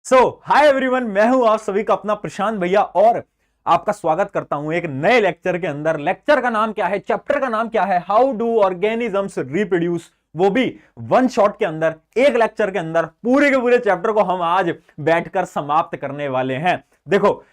Hi everyone, मैं हूं आप सभी का अपना प्रशांत भैया और आपका स्वागत करता हूं एक नए लेक्चर के अंदर। लेक्चर का नाम क्या है, चैप्टर का नाम क्या है, हाउ डू ऑर्गेनिजम्स रिप्रोड्यूस, वो भी वन शॉट के अंदर, एक लेक्चर के अंदर पूरे के पूरे चैप्टर को हम आज बैठकर समाप्त करने वाले हैं। देखो,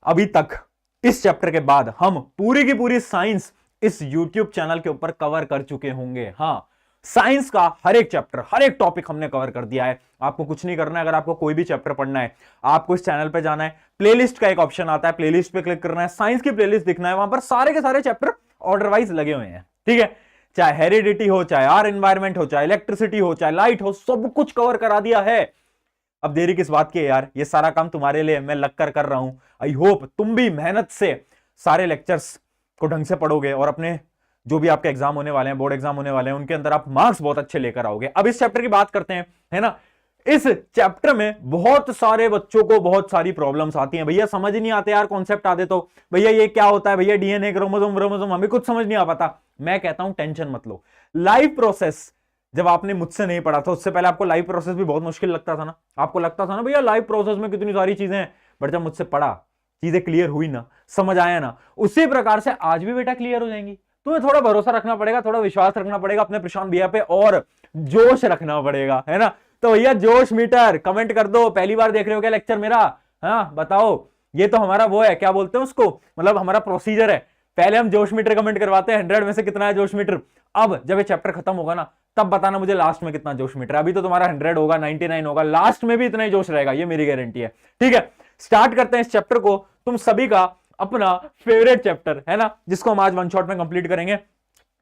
अभी तक इस चैप्टर के बाद हम पूरी की पूरी साइंस इस YouTube चैनल के ऊपर कवर कर चुके होंगे। हाँ, साइंस का हर एक चैप्टर, हर एक टॉपिक हमने कवर कर दिया है। आपको कुछ नहीं करना है। अगर आपको कोई भी चैप्टर पढ़ना है, आपको इस चैनल पे जाना है, प्लेलिस्ट का एक ऑप्शन आता है, प्लेलिस्ट पे क्लिक करना है, साइंस की प्लेलिस्ट दिखना है, वहां पर सारे के सारे चैप्टर ऑर्डर वाइज लगे हुए हैं। ठीक है, चाहे हेरिडिटी हो, चाहे आर एनवायरमेंट हो, चाहे इलेक्ट्रिसिटी हो, चाहे लाइट हो, सब कुछ कवर करा दिया है। अब देरी किस बात की है यार, ये सारा काम तुम्हारे लिए मैं लगकर कर रहा हूं। आई होप तुम भी मेहनत से सारे लेक्चर्स को ढंग से पढ़ोगे और अपने जो भी आपके एग्जाम होने वाले हैं, बोर्ड एग्जाम होने वाले हैं, उनके अंदर आप मार्क्स बहुत अच्छे लेकर आओगे। अब इस चैप्टर की बात करते हैं, है ना। इस चैप्टर में बहुत सारे बच्चों को बहुत सारी प्रॉब्लम्स आती हैं। भैया समझ नहीं आते यार, कॉन्सेप्ट आते तो भैया ये क्या होता है, भैया डीएनए, क्रोमोसोम हमें कुछ समझ नहीं आ पाता। मैं कहता हूं टेंशन मत लो। लाइव प्रोसेस जब आपने मुझसे नहीं पढ़ा था, उससे पहले आपको लाइव प्रोसेस भी बहुत मुश्किल लगता था ना। आपको लगता था ना भैया लाइव प्रोसेस में कितनी सारी चीजें हैं, बट जब मुझसे पढ़ा, चीजें क्लियर हुई ना, समझ आया ना, उसी प्रकार से आज भी बेटा क्लियर हो जाएंगी। तुम्हें थोड़ा भरोसा रखना पड़ेगा, थोड़ा विश्वास रखना पड़ेगा अपने प्रशांत भैया पे और जोश रखना पड़ेगा, है ना। तो भैया जोश मीटर कमेंट कर दो। पहली बार देख रहे हो क्या लेक्चर मेरा? हाँ बताओ। ये तो हमारा वो है, क्या बोलते हैं उसको, मतलब हमारा प्रोसीजर है। पहले हम जोश मीटर कमेंट करवाते हैं, 100 में से कितना है जोश मीटर। अब जब ये चैप्टर खत्म होगा ना, तब बताना मुझे लास्ट में कितना जोश मीटर है। अभी तो तुम्हारा 100 होगा, 99 होगा, लास्ट में भी इतना ही जोश रहेगा, ये मेरी गारंटी है। ठीक है, स्टार्ट करते हैं इस चैप्टर को। तुम सभी का अपना फेवरेट चैप्टर है ना, जिसको हम आज वन शॉट में कंप्लीट करेंगे।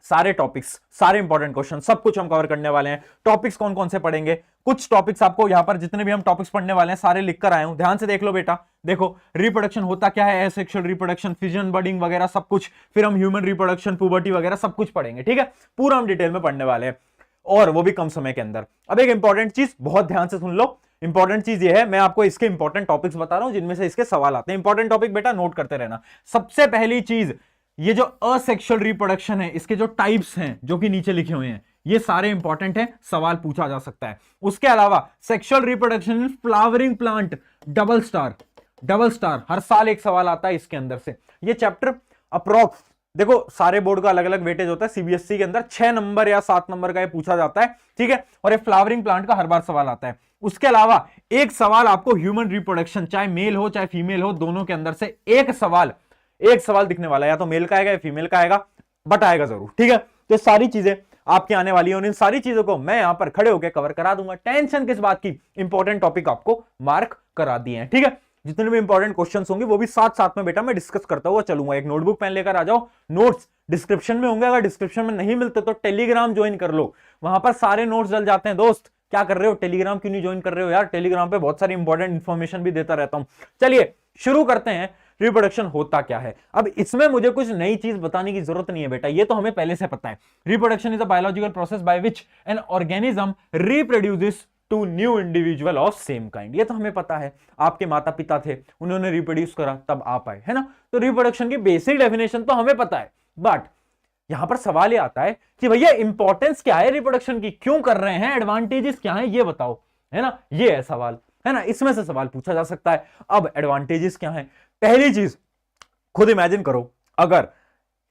सारे टॉपिक्स, सारे इंपॉर्टेंट क्वेश्चन, सब कुछ हम कवर करने वाले हैं। टॉपिक्स कौन कौन से पढ़ेंगे, कुछ टॉपिक्स आपको यहां पर जितने भी हम टॉपिक्स पढ़ने वाले हैं सारे लिख कर आए हूं, ध्यान से देख लो बेटा। देखो, रिप्रोडक्शन होता क्या है, एसेक्सुअल रिप्रोडक्शन, फिजन, बडिंग वगैरह सब कुछ, फिर हम ह्यूमन रिप्रोडक्शन, पुबर्टी वगैरह सब कुछ पढ़ेंगे। ठीक है, पूरा हम डिटेल में पढ़ने वाले हैं और वो भी कम समय के अंदर। अब एक इंपॉर्टेंट चीज बहुत ध्यान से सुन लो। इंपॉर्टेंट चीज ये है, मैं आपको इसके इंपॉर्टेंट टॉपिक्स बता रहा हूं जिनमें से इसके सवाल आते हैं। इंपॉर्टेंट टॉपिक बेटा नोट करते रहना। सबसे पहली चीज, ये जो असेक्सुअल रिप्रोडक्शन है, इसके जो टाइप्स हैं जो कि नीचे लिखे हुए हैं, ये सारे इंपॉर्टेंट हैं, सवाल पूछा जा सकता है। उसके अलावा sexual reproduction in flowering plant, double star हर साल एक सवाल आता है इसके अंदर से। ये चैप्टर अप्रोक्स, देखो सारे बोर्ड का अलग अलग वेटेज होता है, सीबीएसई के अंदर 6 नंबर या 7 नंबर का ये पूछा जाता है। ठीक है, और ये फ्लावरिंग प्लांट का हर बार सवाल आता है। उसके अलावा एक सवाल आपको ह्यूमन रिप्रोडक्शन, चाहे मेल हो चाहे फीमेल हो, दोनों के अंदर से एक सवाल दिखने वाला है, या तो मेल का आएगा या फीमेल का आएगा, बट आएगा जरूर। ठीक है, तो सारी चीजें आपकी आने वाली है और इन सारी चीजों को मैं यहां पर खड़े होकर कवर करा दूंगा। टेंशन किस बात की, इंपॉर्टेंट टॉपिक आपको मार्क करा दिए हैं। ठीक है, जितने भी इंपॉर्टेंट क्वेश्चंस होंगे वो भी साथ साथ में बेटा मैं डिस्कस करता हुआ चलूंगा। एक नोटबुक पेन लेकर आ जाओ, नोट्स डिस्क्रिप्शन में होंगे, अगर डिस्क्रिप्शन में नहीं मिलते तो टेलीग्राम ज्वाइन कर लो, वहां पर सारे नोट्स डल जाते हैं। दोस्त क्या कर रहे हो, टेलीग्राम क्यों नहीं ज्वाइन कर रहे हो यार? टेलीग्राम पे बहुत सारी इंपॉर्टेंट इंफॉर्मेशन भी देता रहता हूं। चलिए शुरू करते हैं। रिप्रोडक्शन होता क्या है? अब इसमें मुझे कुछ नई चीज बताने की जरूरत नहीं है बेटा, ये तो हमें पहले से पता है। Reproduction is a biological process by which an organism reproduces to new individual of same kind. ये तो हमें पता है, आपके माता पिता थे, उन्होंने रिप्रोड्यूस करा, तब आप आए, है ना। तो रिप्रोडक्शन की बेसिक डेफिनेशन तो हमें पता है, बट यहां पर सवाल ये आता है कि भैया इंपॉर्टेंस क्या है रिप्रोडक्शन की, क्यों कर रहे हैं, एडवांटेजेस क्या है, ये बताओ, है ना। ये है सवाल, है ना, इसमें से सवाल पूछा जा सकता है। अब एडवांटेजेस क्या है? पहली चीज, खुद इमेजिन करो, अगर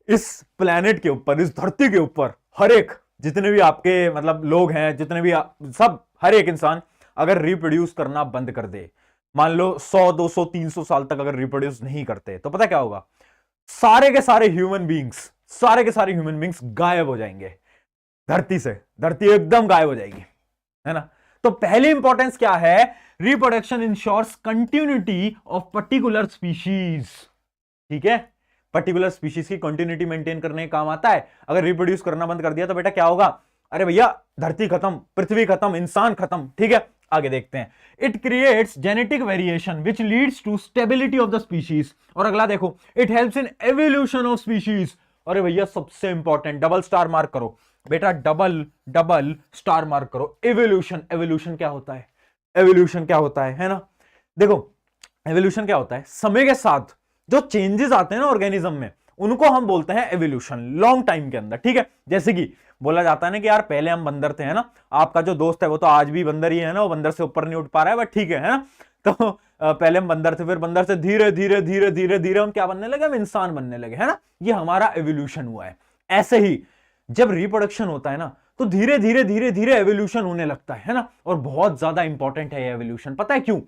इस प्लेनेट के ऊपर, इस धरती के ऊपर, हर एक जितने भी आपके मतलब लोग हैं, जितने भी सब, हर एक इंसान अगर रिप्रोड्यूस करना बंद कर दे, मान लो 100 200 300 साल तक अगर रिप्रोड्यूस नहीं करते, तो पता क्या होगा? सारे के सारे ह्यूमन बींग्स गायब हो जाएंगे धरती से। धरती एकदम गायब हो जाएगी, है ना। तो पहली इंपॉर्टेंस क्या है? Reproduction ensures continuity of particular species. ठीक है, पर्टिकुलर स्पीशीज की कंटिन्यूटी मेंटेन करने का काम आता है। अगर रिप्रोड्यूस करना बंद कर दिया तो बेटा क्या होगा? अरे भैया धरती खत्म, पृथ्वी खत्म, इंसान खत्म। ठीक है, आगे देखते हैं। It creates genetic variation which leads to stability of the species. और अगला देखो, it helps in evolution of species. अरे भैया सबसे इंपॉर्टेंट, डबल स्टार मार्क करो बेटा, डबल स्टार मार्क करो। एवोल्यूशन क्या होता है? एवोल्यूशन क्या होता है ना। देखो एवोल्यूशन क्या होता है, समय के साथ जो चेंजेस आते हैं ना ऑर्गेनिज्म में, उनको हम बोलते हैं एवोल्यूशन, लॉन्ग टाइम के अंदर। ठीक है, जैसे कि बोला जाता है ना कि यार पहले हम बंदर थे, है ना। आपका जो दोस्त है वो तो आज भी बंदर ही है ना, वो बंदर से ऊपर नहीं उठ पा रहा है, बट ठीक है ना। तो पहले हम बंदर थे, फिर बंदर से धीरे धीरे धीरे धीरे धीरे हम क्या बनने लगे, हम इंसान बनने लगे, है ना। ये हमारा एवोल्यूशन हुआ है। ऐसे ही जब रिप्रोडक्शन होता है ना, तो धीरे धीरे धीरे धीरे एवोल्यूशन होने लगता है ना। और बहुत ज्यादा इंपॉर्टेंट है ये एवोल्यूशन, पता है क्यों?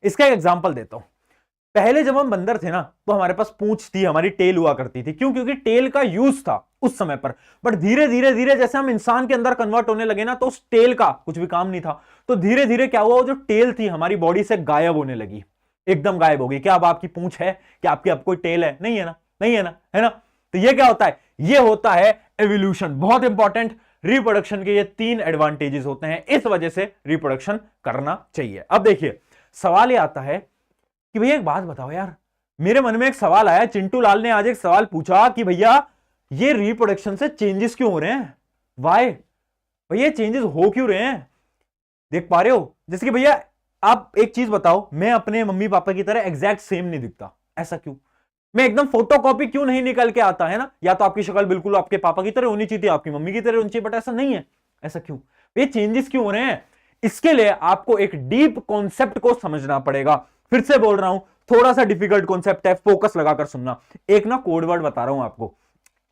इसका एक एग्जांपल देता हूं। पहले जब हम बंदर थे ना, तो हमारे पास पूंछ थी, हमारी टेल हुआ करती थी। क्यों? क्योंकि टेल का यूज था उस समय पर। बट धीरे धीरे धीरे जैसे हम इंसान के अंदर कन्वर्ट होने लगे ना, तो उस टेल का कुछ भी काम नहीं था। तो धीरे धीरे क्या हुआ, वो जो टेल थी हमारी बॉडी से गायब होने लगी, एकदम गायब हो गई। क्या अब आपकी पूंछ है? क्या आपकी अब कोई टेल है? नहीं है ना, नहीं है ना, है ना। तो ये क्या होता है? ये होता है एवोल्यूशन। बहुत इंपॉर्टेंट। रिप्रोडक्शन के ये 3 एडवांटेजेस होते हैं, इस वजह से रिप्रोडक्शन करना चाहिए। अब देखिए, सवाल ये आता है कि भैया एक बात बताओ यार, मेरे मन में एक सवाल आया। चिंटू लाल ने आज एक सवाल पूछा कि भैया ये रिप्रोडक्शन से चेंजेस क्यों हो रहे हैं? वाई भैया चेंजेस हो क्यों रहे हैं? देख पा रहे हो? जैसे कि भैया आप एक चीज बताओ, मैं अपने मम्मी पापा की तरह एग्जैक्ट सेम नहीं दिखता, ऐसा क्यों? मैं एकदम फोटोकॉपी क्यों नहीं निकल के आता, है ना? या तो आपकी शक्ल बिल्कुल आपके पापा की तरह होनी चाहिए, आपकी मम्मी की तरह होनी चाहिए, बट ऐसा नहीं है। ऐसा क्यों? ये चेंजेस क्यों हो रहे हैं? इसके लिए आपको एक डीप कॉन्सेप्ट को समझना पड़ेगा। फिर से बोल रहा हूं, थोड़ा सा डिफिकल्ट कॉन्सेप्ट है, फोकस लगाकर सुनना। एक ना कोड वर्ड बता रहा हूं आपको।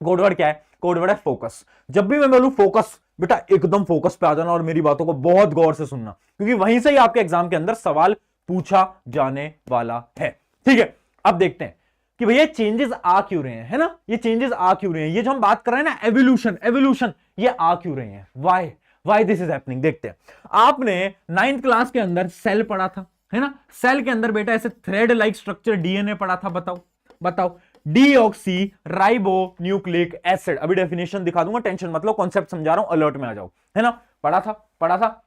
कोड वर्ड क्या है? कोड वर्ड है फोकस। जब भी मैं बोलूं फोकस, बेटा एकदम फोकस पे आ जाना और मेरी बातों को बहुत गौर से सुनना, क्योंकि वहीं से ही आपके एग्जाम के अंदर सवाल पूछा जाने वाला है। ठीक है, अब देखते हैं कि भैया चेंजेस आ क्यों रहे हैं, है ना। ये चेंजेस आ क्यों रहे हैं, ये जो हम बात कर रहे हैं ना, एवोल्यूशन, एवोल्यूशन, ये आ क्यों रहे हैं? Why this is happening. देखते हैं। आपने 9th क्लास के अंदर सेल पढ़ा था, है ना। सेल के अंदर बेटा ऐसे थ्रेड लाइक स्ट्रक्चर डीएनए पढ़ा था। बताओ डीऑक्सी राइबो न्यूक्लिक एसिड। अभी डेफिनेशन दिखा दूंगा, टेंशन मत लो, कॉन्सेप्ट समझा रहा हूं, अलर्ट में आ जाओ, है ना। पढ़ा था।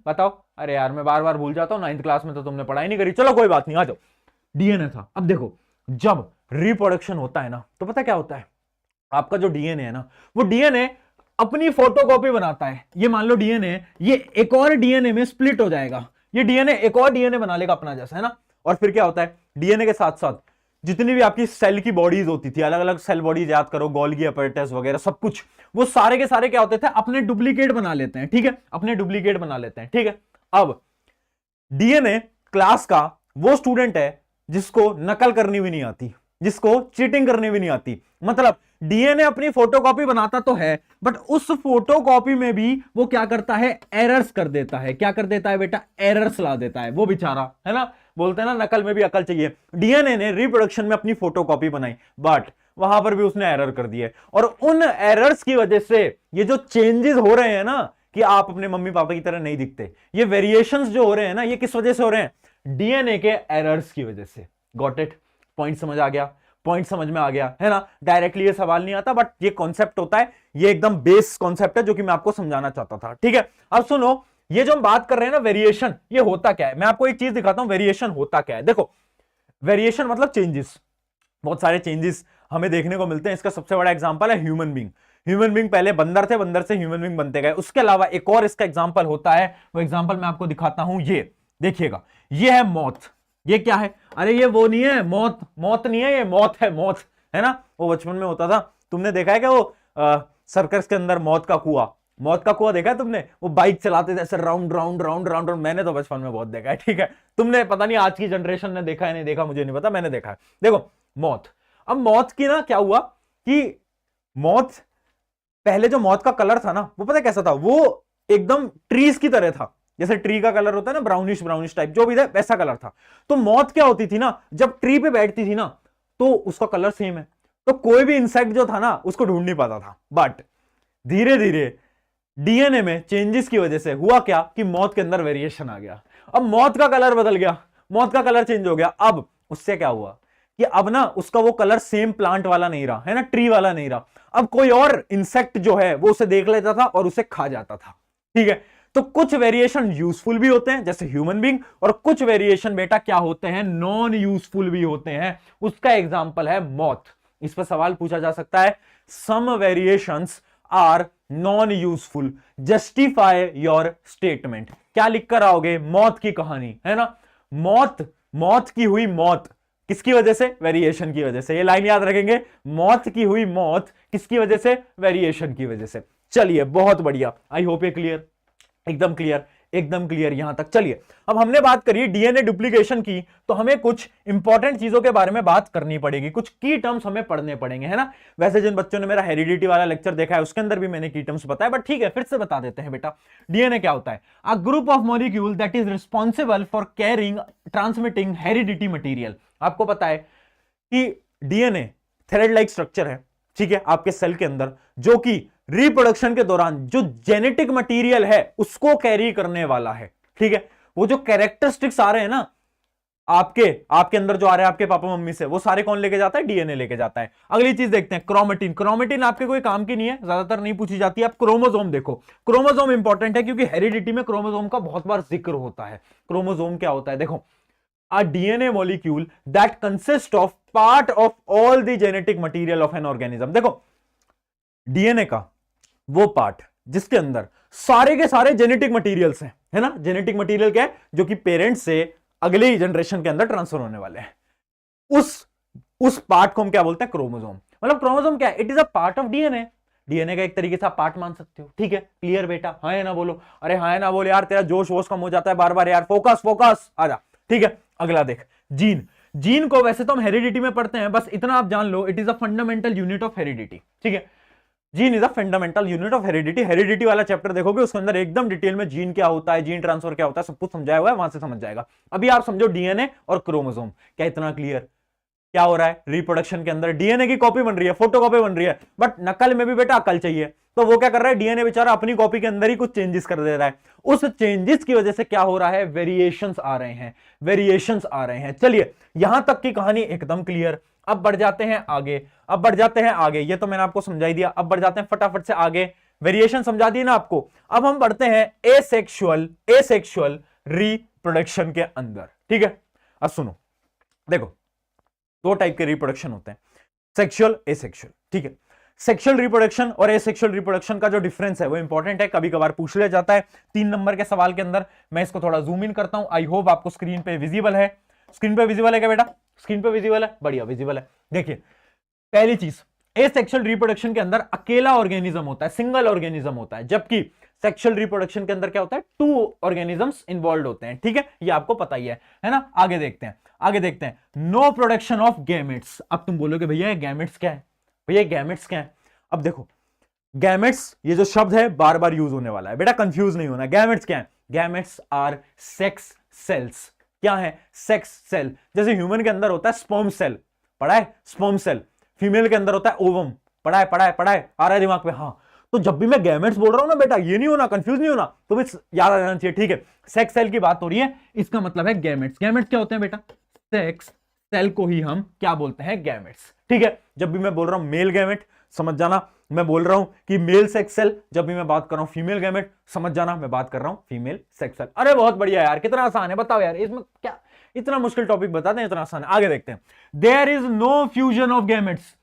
बताओ। अरे यार मैं बार बार भूल जाता हूं, 9th क्लास में तो तुमने पढ़ाई नहीं करी, चलो कोई बात नहीं, आ जाओ। डीएनए था। अब देखो, जब रिप्रोडक्शन होता है ना, तो पता क्या होता है? आपका जो डीएनए है ना, वो डीएनए अपनी फोटोकॉपी बनाता है। ये मान लो डीएनए, ये एक और डीएनए में स्प्लिट हो जाएगा, ये डीएनए एक और डीएनए बना लेगा अपना जैसा, है ना। और फिर क्या होता है? डीएनए के साथ साथ जितनी भी आपकी सेल की बॉडीज होती थी, अलग अलग सेल बॉडीज याद करो, गोल्गी अपैरेटस वगैरह सब कुछ, वो सारे के सारे क्या होते थे? अपने डुप्लीकेट बना लेते हैं। ठीक है, अपने डुप्लीकेट बना लेते हैं। ठीक है, अब डीएनए क्लास का वो स्टूडेंट है जिसको नकल करनी भी नहीं आती, जिसको चीटिंग करनी भी नहीं आती। मतलब डीएनए अपनी फोटोकॉपी बनाता तो है, बट उस फोटोकॉपी में भी वो क्या करता है? एरर्स कर देता है। क्या कर देता है बेटा? एरर्स ला देता है वो बेचारा, है ना। बोलते हैं ना, नकल में भी अकल चाहिए। डीएनए ने रिप्रोडक्शन में अपनी फोटोकॉपी बनाई, बट वहां पर भी उसने एरर कर दिए। और उन एरर्स की वजह से ये जो चेंजेस हो रहे हैं ना, कि आप अपने मम्मी पापा की तरह नहीं दिखते, ये वेरिएशंस जो हो रहे हैं ना, ये किस वजह से हो रहे हैं? डीएनए के एरर्स की वजह से। Got it? पॉइंट समझ आ गया? पॉइंट समझ में आ गया, है ना। डायरेक्टली ये सवाल नहीं आता, बट ये कॉन्सेप्ट होता है, ये एकदम बेस कॉन्सेप्ट है जो कि मैं आपको समझाना चाहता था। ठीक है, अब सुनो, ये जो हम बात कर रहे हैं ना, वेरिएशन, ये होता क्या है? मैं आपको एक चीज दिखाता हूं, वेरिएशन होता क्या है। देखो, वेरिएशन मतलब चेंजेस। बहुत सारे चेंजेस हमें देखने को मिलते हैं। इसका सबसे बड़ा एग्जांपल है ह्यूमन बीइंग। ह्यूमन बीइंग पहले बंदर थे, बंदर से ह्यूमन बीइंग बनते गए। उसके अलावा एक और इसका एग्जांपल होता है, वो एग्जांपल मैं आपको दिखाता हूं। ये देखिएगा, ये है मौत। ये क्या है? अरे ये वो नहीं है मौत, मौत नहीं है, ये मौत है, मौत, है ना। वो बचपन में होता था, तुमने देखा है क्या? वो सर्कस के अंदर मौत का कुआं, मौत का कुआं देखा है तुमने? वो बाइक चलाते थे ऐसे round round round round round. मैंने तो बचपन में बहुत देखा है। ठीक है, तुमने पता नहीं आज की जनरेशन ने देखा है नहीं देखा, मुझे नहीं पता, मैंने देखा है। देखो मौत। अब मौत की ना क्या हुआ कि मौत, पहले जो मौत का कलर था ना, वो पता कैसा था? वो एकदम ट्रीज की तरह था। जैसे ट्री का कलर होता है ना, ब्राउनिश ब्राउनिश टाइप, जो भी था वैसा कलर था। तो मौत क्या होती थी ना, जब ट्री पे बैठती थी ना, तो उसका कलर सेम है, तो कोई भी इंसेक्ट जो था ना, उसको ढूंढ नहीं पाता था। बट धीरे धीरे डीएनए में चेंजेस की वजह से हुआ क्या कि मौत के अंदर वेरिएशन आ गया। अब मौत का कलर बदल गया, मौत का कलर चेंज हो गया। अब उससे क्या हुआ कि अब ना उसका वो कलर सेम प्लांट वाला नहीं रहा, है ना, ट्री वाला नहीं रहा। अब कोई और इंसेक्ट जो है वो उसे देख लेता था और उसे खा जाता था। ठीक है, तो कुछ वेरिएशन यूजफुल भी होते हैं जैसे ह्यूमन बीइंग, और कुछ वेरिएशन बेटा क्या होते हैं? नॉन यूजफुल भी होते हैं। उसका एग्जांपल है मौत। इस पर सवाल पूछा जा सकता है, some variations are non useful, justify your statement. क्या लिख कर आओगे? मौत की कहानी, है ना। मौत की हुई मौत किसकी वजह से? वेरिएशन की वजह से। ये लाइन याद रखेंगे, मौत की हुई मौत किसकी वजह से? वेरिएशन की वजह से। चलिए बहुत बढ़िया, आई होप ये क्लियर, एकदम क्लियर। एकदम क्लियर यहां तक। चलिए अब हमने बात करी डीएनए डुप्लीकेशन की, तो हमें कुछ इंपॉर्टेंट चीजों के बारे में बात करनी पड़ेगी, कुछ की टर्म्स हमें पढ़ने पड़ेंगे, है ना। वैसे जिन बच्चों ने मेरा हेरिडिटी वाला लेक्चर देखा है उसके अंदर भी मैंने की टर्म्स बताया, बट ठीक है फिर से बता देते हैं बेटा। डीएनए क्या होता है? A group of molecule that is responsible for carrying transmitting heredity material. आपको पता है कि डीएनए थ्रेड लाइक स्ट्रक्चर है, ठीक है, आपके सेल के अंदर, जो कि रिप्रोडक्शन के दौरान जो जेनेटिक मटेरियल है उसको कैरी करने वाला है, ठीक है। वो जो कैरेक्टरिस्टिक्स आ रहे हैं ना आपके अंदर जो आ रहे हैं आपके पापा मम्मी से, वो सारे कौन लेके जाता है? डीएनए लेके जाता है। अगली चीज देखते हैं क्रोमेटिन। क्रोमेटिन आपके कोई काम की नहीं है, ज्यादातर नहीं पूछी जाती है। आप क्रोमोसोम देखो, क्रोमोसोम इंपॉर्टेंट है क्योंकि हेरिडिटी में क्रोमोसोम का बहुत बार जिक्र होता है। क्रोमोसोम क्या होता है? देखो, a DNA molecule that consists of part of all the genetic material of an organism। देखो डीएनए का वो पार्ट जिसके अंदर सारे के सारे जेनेटिक मटेरियल्स हैं, है ना। जेनेटिक मटेरियल क्या है? जो कि पेरेंट्स से अगले जनरेशन के अंदर ट्रांसफर होने वाले हैं। उस पार्ट को हम क्या बोलते हैं? क्रोमोसोम। मतलब क्रोमोसोम क्या है? It is a part of DNA. DNA का एक तरीके से आप पार्ट मान सकते हो, ठीक है। क्लियर बेटा? हाँ या ना बोलो। अरे हाँ या ना बोलो यार, तेरा जोश वोश कम हो जाता है बार बार यार। फोकस फोकस, आ जा, ठीक है। अगला देख, जीन। जीन को वैसे तो हम हेरिडिटी में पढ़ते हैं, बस इतना आप जान लो, it is a fundamental unit of heredity, ठीक है। Gene is a fundamental unit of heredity. Heredity वाला चैप्टर देखोगे उसके अंदर एकदम डिटेल में जीन क्या होता है, जीन ट्रांसफर क्या होता है, सब कुछ समझाया हुआ है, वहां से समझ जाएगा। अभी आप समझो डीएनए और क्रोमोसोम, क्या इतना क्लियर? क्या हो रहा है रिप्रोडक्शन के अंदर? डीएनए की कॉपी बन रही है, फोटो कॉपी बन रही है, बट नकल में भी बेटा अकल चाहिए। तो वो क्या कर रहा है? डीएनए बेचारा अपनी कॉपी के अंदर ही कुछ चेंजेस कर दे रहा है। उस चेंजेस की वजह से क्या हो रहा है? वेरिएशंस आ रहे हैं, वेरिएशंस आ रहे हैं। चलिए यहां तक की कहानी एकदम क्लियर। अब बढ़ जाते हैं आगे, अब बढ़ जाते हैं आगे। ये तो मैंने आपको समझाई दिया, अब बढ़ जाते हैं फटाफट से आगे। वेरिएशन समझा दी ना आपको। अब हम बढ़ते हैं एसेक्सुअल रिप्रोडक्शन के अंदर, ठीक है। अब सुनो, देखो दो टाइप के रिप्रोडक्शन होते हैं, सेक्सुअल, एसेक्सुअल, ठीक है। सेक्सुअल रिप्रोडक्शन और एसेक्सुअल रिप्रोडक्शन का जो डिफरेंस है वो इंपॉर्टेंट है, कभी कभार पूछ लिया जाता है 3 नंबर के सवाल के अंदर। मैं इसको थोड़ा जूम इन करता हूं, आई होप आपको स्क्रीन पे विजिबल है। स्क्रीन पे विजिबल है क्या बेटा? स्क्रीन पे विजिबल है, बढ़िया विजिबल है। देखिए पहली चीज, एसेक्सुअल रिप्रोडक्शन के अंदर अकेला ऑर्गेनिज्म होता है, सिंगल ऑर्गेनिज्म होता है, जबकि सेक्सुअल रिप्रोडक्शन के अंदर क्या होता है? 2 ऑर्गेनिजम्स इन्वॉल्व होते हैं, ठीक है। ये आपको पता ही है ना। आगे देखते हैं, आगे देखते हैं। No production of gametes. अब तुम बोलोगे भैया गैमेट्स क्या है? भैया गैमेट्स क्या है? अब देखो गैमेट्स, ये जो शब्द है बार बार यूज होने वाला है बेटा, कंफ्यूज नहीं होना। गैमेट्स क्या है? Gametes are sex cells. क्या है? Sex cell. जैसे ह्यूमन के अंदर होता है स्पर्म सेल, पढ़ा है? Sperm cell. फीमेल के अंदर होता है ओवम, पढ़ा है? आ रहा है दिमाग पे? हाँ। तो जब भी मैं गैमेट्स बोल रहा हूं ना बेटा, ये नहीं होना, कंफ्यूज नहीं होना, तो याद आ जाना चाहिए, ठीक है। सेक्स सेल की बात हो रही है, इसका मतलब है गैमेट्स। गैमेट्स क्या होते हैं बेटा? सेक्स सेल को ही हम क्या बोलते हैं? गैमेट्स, ठीक है। जब भी मैं बोल रहा हूं मेल गैमेट, समझ जाना मैं बोल रहा हूं कि मेल सेक्स सेल। जब भी मैं बात कर रहा हूं फीमेल गैमेट, समझ जाना मैं बात कर रहा हूं फीमेल सेक्स सेल। अरे बहुत बढ़िया यार, कितना आसान है, बताओ यार, इसमें क्या इतना मुश्किल टॉपिक बता दें, इतना आसान है। आगे देखते हैं। There is no fusion of gametes.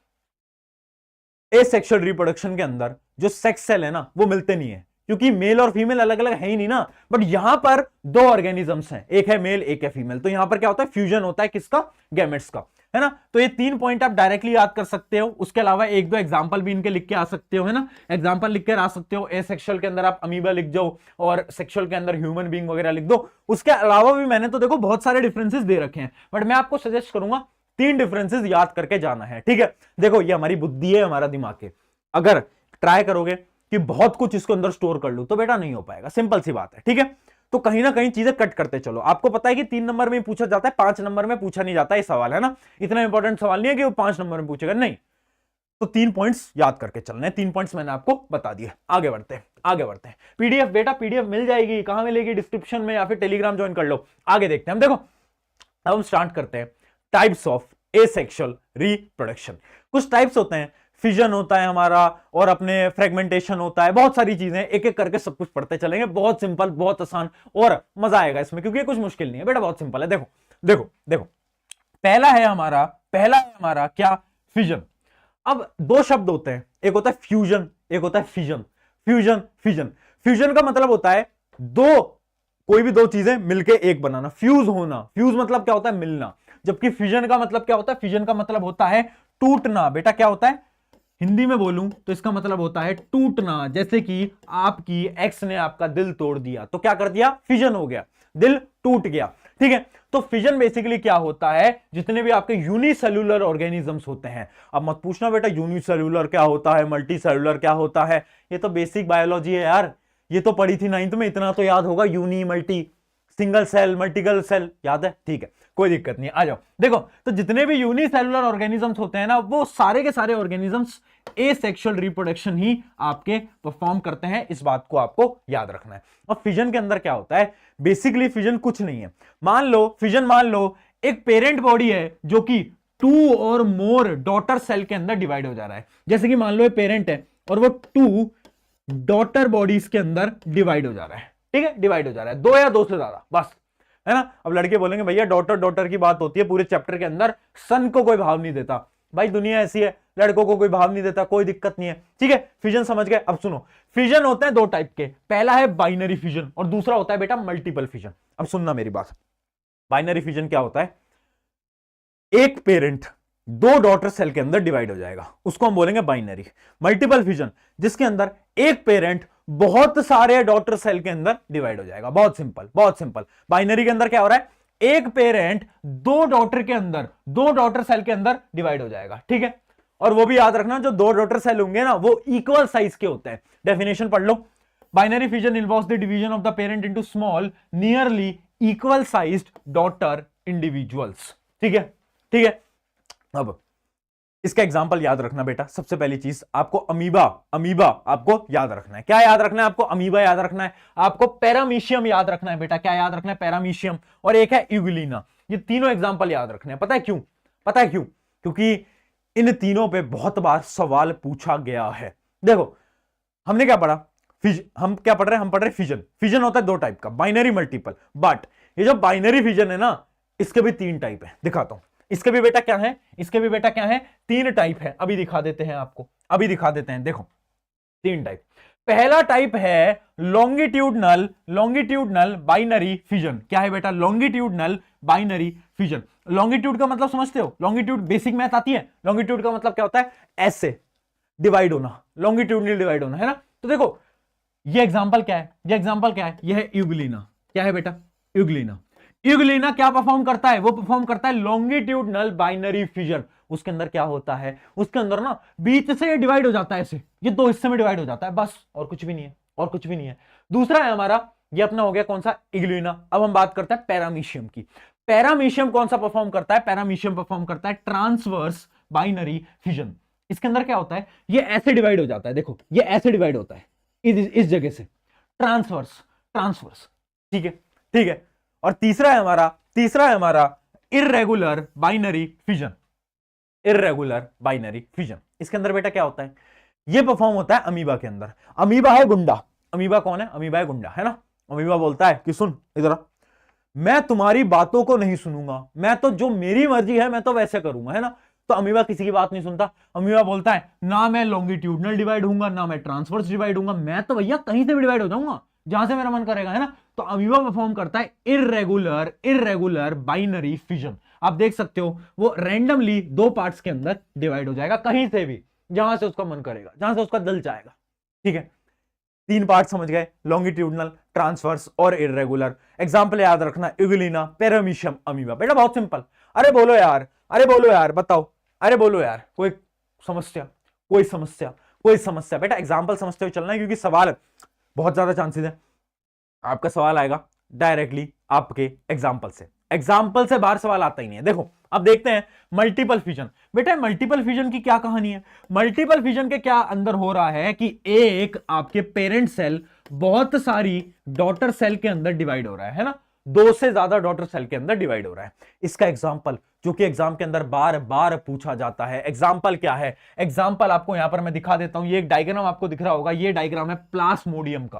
Asexual reproduction के अंदर जो सेक्स सेल है ना वो मिलते नहीं है, क्योंकि मेल और फीमेल अलग अलग है ही नहीं ना। बट यहां पर 2 ऑर्गेनिजम्स हैं, एक है मेल एक है फीमेल, तो यहां पर क्या होता है? फ्यूजन होता है, किसका? गैमेट्स का, है ना। तो ये 3 पॉइंट आप डायरेक्टली याद कर सकते हो। उसके अलावा 1-2 एग्जांपल भी इनके लिख के आ सकते हो, है ना। एग्जांपल लिख कर आ सकते हो। एसेक्सुअल के अंदर आप अमीबा लिख जाओ और सेक्सुअल के अंदर ह्यूमन बीइंग वगैरह लिख दो। उसके अलावा भी मैंने तो देखो बहुत सारे डिफरेंसेस दे रखे हैं, बट मैं आपको सजेस्ट करूंगा 3 डिफरेंसेस याद करके जाना है, ठीक है। देखो ये हमारी बुद्धि है, हमारा दिमाग है। अगर ट्राई करोगे कि बहुत कुछ इसको अंदर स्टोर कर लो तो बेटा नहीं हो पाएगा, सिंपल सी बात है, ठीक है। तो कहीं ना कहीं चीजें कट करते चलो। आपको पता है कि 3 नंबर में पूछा जाता है, 5 नंबर में पूछा नहीं जाता, ये सवाल है ना। इतना इंपॉर्टेंट सवाल नहीं है कि वो 5 नंबर में पूछेगा, नहीं। तो 3 पॉइंट्स याद करके चलने, 3 पॉइंट्स मैंने आपको बता दिए। आगे बढ़ते हैं, आगे बढ़ते हैं। पीडीएफ बेटा, पीडीएफ मिल जाएगी, कहां मिलेगी? डिस्क्रिप्शन में, या फिर टेलीग्राम ज्वाइन कर लो। आगे देखते हैं हम। देखो अब हम स्टार्ट करते हैं टाइप्स ऑफ एसेक्सुअल रिप्रोडक्शन। कुछ टाइप्स होते हैं, फिजन होता है हमारा, और अपने फ्रेगमेंटेशन होता है, बहुत सारी चीजें, एक एक करके सब कुछ पढ़ते चलेंगे। बहुत सिंपल, बहुत आसान, और मजा आएगा इसमें, क्योंकि ये कुछ मुश्किल नहीं है बेटा, बहुत सिंपल है। देखो देखो देखो, पहला है हमारा क्या? फिजन। अब 2 शब्द होते हैं, एक होता है फ्यूजन, एक होता है फिजन। फ्यूजन फिजन, फ्यूजन का मतलब होता है कोई भी 2 चीजें मिलके एक बनाना, फ्यूज होना। फ्यूज मतलब क्या होता है? मिलना। जबकि फिजन का मतलब क्या होता है? फिजन का मतलब होता है टूटना। बेटा क्या होता है? हिंदी में बोलूं तो इसका मतलब होता है टूटना, जैसे कि आपकी एक्स ने आपका दिल तोड़ दिया, तो क्या कर दिया, फिजन हो गया, दिल टूट गया। ठीक है, तो फिजन बेसिकली क्या होता है, जितने भी आपके यूनिसेल्यूलर ऑर्गेनिजम्स होते हैं, अब मत पूछना बेटा यूनिसेल्यूलर क्या होता है, मल्टी सेल्यूलर क्या होता है, ये तो बेसिक बायोलॉजी है यार, ये तो पढ़ी थी 9th में, इतना तो याद होगा, uni, multi, single cell, multiple cell, याद है, ठीक है, कोई दिक्कत नहीं, आ जाओ। देखो, तो जितने भी यूनिसेल्युलर ऑर्गेनिजम्स होते हैं ना, वो सारे के सारे ऑर्गेनिजम्स एसेक्सुअल रिप्रोडक्शन ही आपके परफॉर्म करते हैं, इस बात को आपको याद रखना है। और फिजन के अंदर क्या होता है, बेसिकली फिजन कुछ नहीं है, मान लो एक पेरेंट बॉडी है जो कि 2 और मोर डॉटर सेल के अंदर डिवाइड हो जा रहा है, जैसे कि मान लो एक पेरेंट है और वो 2 डॉटर बॉडीज के अंदर डिवाइड हो जा रहा है, ठीक है, डिवाइड हो जा रहा है, 2 या 2 से ज्यादा, बस, है ना। अब लड़के बोलेंगे भैया डॉटर की बात होती है पूरे चैप्टर के अंदर, सन को कोई भाव नहीं देता, भाई दुनिया ऐसी है, लड़कों को कोई भाव नहीं देता, कोई दिक्कत नहीं है, ठीक है, फिजन समझ गए। अब सुनो, फिजन होते हैं 2 टाइप के, पहला है बाइनरी फिजन और दूसरा होता है बेटा मल्टीपल फिजन। अब सुनना मेरी बात, बाइनरी फिजन क्या होता है, एक पेरेंट 2 डॉटर सेल के अंदर डिवाइड हो जाएगा, उसको हम बोलेंगे बाइनरी। मल्टीपल फिजन, जिसके अंदर एक पेरेंट बहुत सारे डॉटर सेल के अंदर डिवाइड हो जाएगा, बहुत सिंपल, बहुत सिंपल। बाइनरी के अंदर क्या हो रहा है, एक पेरेंट 2 डॉटर सेल के अंदर डिवाइड हो जाएगा, ठीक है। और वो भी याद रखना, जो 2 डॉटर सेल होंगे ना, वो इक्वल साइज के होते हैं। डेफिनेशन पढ़ लो, binary fission involves the division of the parent into small nearly equal sized daughter individuals, ठीक है, ठीक है। अब इसका एग्जांपल याद रखना बेटा, सबसे पहली चीज आपको अमीबा आपको याद रखना है। क्या याद रखना है आपको, अमीबा याद रखना है, आपको पैरामीशियम याद रखना है बेटा, क्या याद रखना है, पैरामीशियम, और एक है यूग्लिना। ये तीनों एग्जांपल याद रखने हैं। पता है क्यों, क्योंकि इन तीनों पे बहुत बार सवाल पूछा गया है। देखो, हमने क्या पढ़ा, हम क्या पढ़ रहे हैं, हम पढ़ रहे फिजन। फिजन होता है 2 टाइप का, बाइनरी, मल्टीपल। बट ये जो बाइनरी फिजन है ना, इसके भी 3 टाइप है, दिखाता हूं। इसके भी बेटा क्या है, 3 टाइप है, अभी दिखा देते हैं आपको, अभी दिखा देते हैं। देखो 3 टाइप। पहला टाइप है लॉन्गिट्यूडनल बाइनरी फिजन। क्या है बेटा, लॉन्गिट्यूडनल बाइनरी फिजन। लॉन्गिट्यूड का मतलब समझते हो, लॉन्गिट्यूड बेसिक मैथ आती है, लॉन्गिट्यूड का मतलब क्या होता है, ऐसे डिवाइड होना, लॉन्गिट्यूडनल डिवाइड होना, है ना। तो देखो ये एग्जांपल क्या है, यह है यूग्लिना। क्या है बेटा, यूग्लिना क्या परफॉर्म करता है, वो परफॉर्म करता है लॉन्गिट्यूडनल बाइनरी फिजन। उसके अंदर क्या होता है, उसके अंदर ना बीच से डिवाइड हो जाता है, ऐसे ये 2 हिस्से में डिवाइड हो जाता है, बस, और कुछ भी नहीं है, दूसरा है हमारा, ये अपना हो गया कौन सा, इग्लिना। अब हम बात करते हैं पैरामीशियम की। पैरामीशियम कौन सा परफॉर्म करता है, पैरामीशियम परफॉर्म करता है ट्रांसवर्स बाइनरी फिजन। इसके अंदर क्या होता है, ये ऐसे डिवाइड हो जाता है, देखो ये ऐसे डिवाइड होता है इस जगह से, ट्रांसवर्स, ठीक है। और तीसरा है हमारा इर्रेगुलर बाइनरी फिजन। इसके अंदर बेटा क्या होता है, ये परफॉर्म होता है अमीबा के अंदर। अमीबा है गुंडा, अमीबा कौन है, अमीबा है गुंडा, है ना। अमीबा बोलता है कि सुन इधर, मैं तुम्हारी बातों को नहीं सुनूंगा, मैं तो जो मेरी मर्जी है मैं तो वैसे करूंगा, है ना। तो अमीबा किसी की बात नहीं सुनता। अमीबा बोलता है ना मैं लॉन्गिट्यूडनल डिवाइड होऊंगा, ना मैं ट्रांसवर्स डिवाइड होऊंगा, मैं तो भैया कहीं से भी डिवाइड हो जाऊंगा, जहां से मेरा मन करेगा, है ना। तो अमीबा परफॉर्म करता है इर्रेगुलर बाइनरी फिजन। आप देख सकते हो वो रैंडमली 2 पार्ट्स के अंदर डिवाइड हो जाएगा, कहीं से भी, जहां से उसका मन करेगा, जहां से उसका दिल चाहेगा, ठीक है। 3 पार्ट समझ गए, लॉन्गिट्यूडनल, ट्रांसवर्स और इर्रेगुलर। एग्जांपल याद रखना, यूग्लिना, पैरामीशियम, अमीबा। बेटा बहुत सिंपल। अरे बोलो यार, बताओ, अरे बोलो यार, कोई समस्या बेटा, एग्जांपल समझते हुए चलना है, क्योंकि सवाल बहुत ज्यादा चांसेस है आपका सवाल आएगा डायरेक्टली आपके एग्जाम्पल से बाहर सवाल आता ही नहीं है। देखो अब देखते हैं मल्टीपल फिजन। बेटा मल्टीपल फिजन की क्या कहानी है, मल्टीपल फिजन के क्या अंदर हो रहा है कि एक आपके पेरेंट सेल बहुत सारी डॉटर सेल के अंदर डिवाइड हो रहा है ना, 2 से ज्यादा डॉटर सेल के अंदर डिवाइड हो रहा है। इसका एग्जाम्पल जो कि एग्जाम के अंदर बार बार पूछा जाता है, एग्जाम्पल क्या है, एग्जाम्पल आपको यहां पर मैं दिखा देता हूं। ये एक डायग्राम आपको दिख रहा होगा, ये डायग्राम है प्लाज्मोडियम का।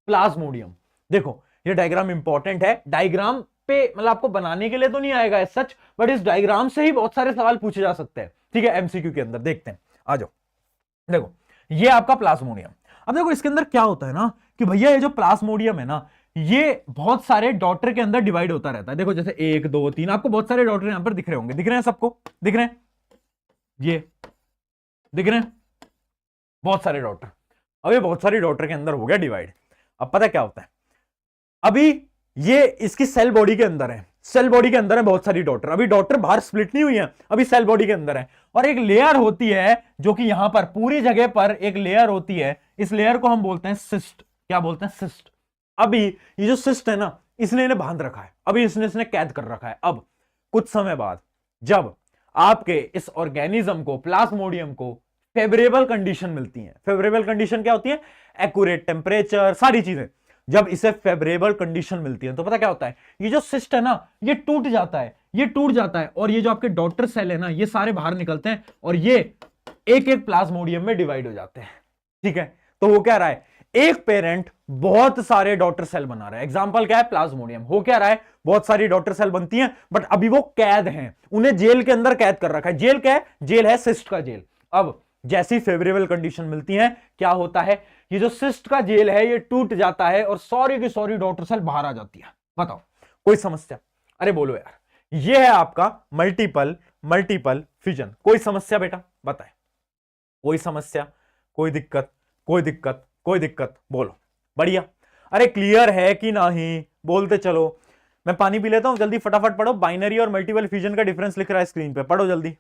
प्लाज्मोडियम, देखो ये डायग्राम इंपॉर्टेंट है, डायग्राम पे मतलब आपको बनाने के लिए तो नहीं आएगा सच, बट इस डायग्राम से ही बहुत सारे सवाल पूछे जा सकते हैं, ठीक है, एमसीक्यू के अंदर। देखते हैं, आ जाओ। देखो ये आपका प्लाज्मोडियम। अब देखो इसके अंदर क्या होता है ना कि भैया ये जो प्लाज्मोडियम है ना, ये बहुत सारे डॉटर के अंदर डिवाइड होता रहता है। देखो जैसे 1 2 3, आपको बहुत सारे डॉटर यहां पर दिख रहे होंगे, दिख रहे हैं सबको, दिख रहे हैं, ये दिख रहे हैं, बहुत सारे डॉटर। अब ये बहुत सारी डॉटर के अंदर हो गया डिवाइड। अब पता क्या होता है, अभी ये इसकी सेल बॉडी के अंदर है, सेल बॉडी के अंदर है बहुत सारी डॉटर। अभी डॉटर बाहर स्प्लिट नहीं हुई है, अभी सेल बॉडी के अंदर है, और एक लेयर होती है जो कि यहां पर पूरी जगह पर एक लेयर होती है, इस लेयर को हम बोलते हैं सिस्ट। क्या बोलते हैं? सिस्ट। अभी ये जो सिस्ट है ना, इसने इन्हें बांध रखा है, अभी इसने कैद कर रखा है। अब कुछ समय बाद जब आपके इस ऑर्गेनिज्म को, प्लाज्मोडियम को फेवरेबल कंडीशन मिलती है, फेवरेबल कंडीशन क्या होती है? एक्यूरेट टेम्परेचर, सारी चीजें। जब इसे फेवरेबल कंडीशन मिलती है तो पता क्या होता है, ये जो सिस्ट है ना, ये टूट जाता है, ये टूट जाता है, और ये जो आपके डॉटर सेल है ना, ये सारे बाहर निकलते हैं और ये एक एक प्लाज्मोडियम में डिवाइड हो जाते हैं। ठीक है, तो वो क्या रहा है, एक पेरेंट बहुत सारे डॉटर सेल बना रहा है। एग्जांपल क्या है? प्लाज्मोडियम। हो क्या रहा है, बहुत सारी डॉटर सेल बनती हैं, बट अभी वो कैद हैं, उन्हें जेल के अंदर कैद कर रखा है। जेल क्या है? जेल है सिस्ट का जेल। अब जैसी फेवरेबल कंडीशन मिलती है, क्या होता है, ये जो सिस्ट का जेल है ये टूट जाता है और सॉरी की सॉरी डॉटर सेल बाहर आ जाती है। बताओ कोई समस्या? अरे बोलो यार, ये है आपका मल्टीपल मल्टीपल फिजन। कोई समस्या बेटा? बताए कोई समस्या, कोई दिक्कत, कोई दिक्कत, कोई दिक्कत? बोलो। बढ़िया। अरे क्लियर है कि नहीं? बोलते चलो। मैं पानी पी लेता हूं, जल्दी फटाफट पढ़ो। बाइनरी और मल्टीपल फ्यूजन का डिफरेंस लिख रहा है स्क्रीन पे, पढ़ो जल्दी।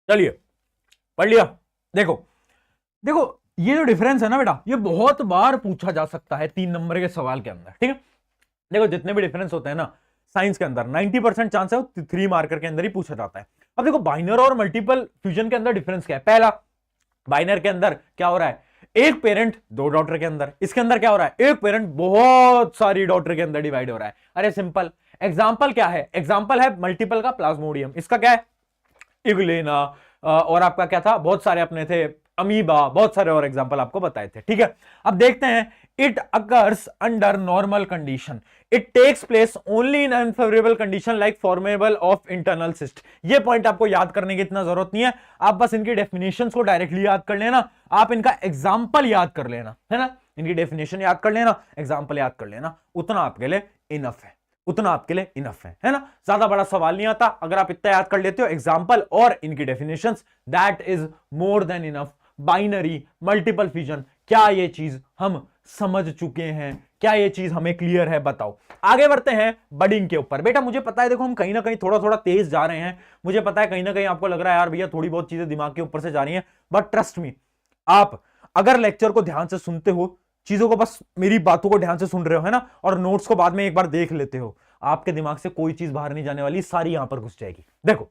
चलिए पढ़ लिया। देखो देखो, ये जो डिफरेंस है ना बेटा, ये बहुत बार पूछा जा सकता है 3 नंबर के सवाल के अंदर। ठीक है, देखो जितने भी डिफरेंस होते हैं ना साइंस के अंदर, 90% चांस है वो 3 मार्कर के अंदर ही पूछा जाता है। अब देखो बाइनर और मल्टीपल फ्यूजन के अंदर डिफरेंस क्या है। पहला, बाइनर के अंदर क्या हो रहा है, एक पेरेंट 2 डॉटर के अंदर। इसके अंदर क्या हो रहा है, एक पेरेंट बहुत सारी डॉटर के अंदर डिवाइड हो रहा है। अरे सिंपल। एग्जाम्पल क्या है? एग्जाम्पल है मल्टीपल का प्लाज्मोडियम। इसका क्या है? इग्लेना, और आपका क्या था, बहुत सारे अपने थे, अमीबा, बहुत सारे और एग्जांपल आपको बताए थे। ठीक है, अब देखते हैं। It occurs under normal condition, it takes place only in unfavourable condition like formable of internal cyst. ये पॉइंट आपको याद करने की इतना जरूरत नहीं है, आप बस इनकी डेफिनेशंस को डायरेक्टली याद कर लेना, आप इनका एग्जाम्पल याद कर लेना, है ना, इनकी डेफिनेशन याद कर लेना, एग्जाम्पल याद कर लेना, उतना आपके लिए इनफ है, उतना आपके लिए इनफ है ना। ज्यादा बड़ा सवाल नहीं आता, अगर आप इतना याद कर लेते हो एग्जांपल और इनकी definitions, that is more than enough. Binary, multiple fusion, क्या ये चीज हम समझ चुके हैं? क्या ये चीज हमें क्लियर है? बताओ। आगे बढ़ते हैं बडिंग के ऊपर। बेटा मुझे पता है, देखो हम कहीं ना कहीं थोड़ा थोड़ा तेज जा रहे हैं, मुझे पता है कहीं ना कहीं आपको लग रहा है यार भैया थोड़ी बहुत चीजें दिमाग के ऊपर से जा रही हैं, बट ट्रस्ट मी, आप अगर लेक्चर को ध्यान से सुनते हो, चीजों को बस मेरी बातों को ध्यान से सुन रहे हो, है ना, और नोट्स को बाद में एक बार देख लेते हो, आपके दिमाग से कोई चीज बाहर नहीं जाने वाली, सारी यहां पर घुस जाएगी। देखो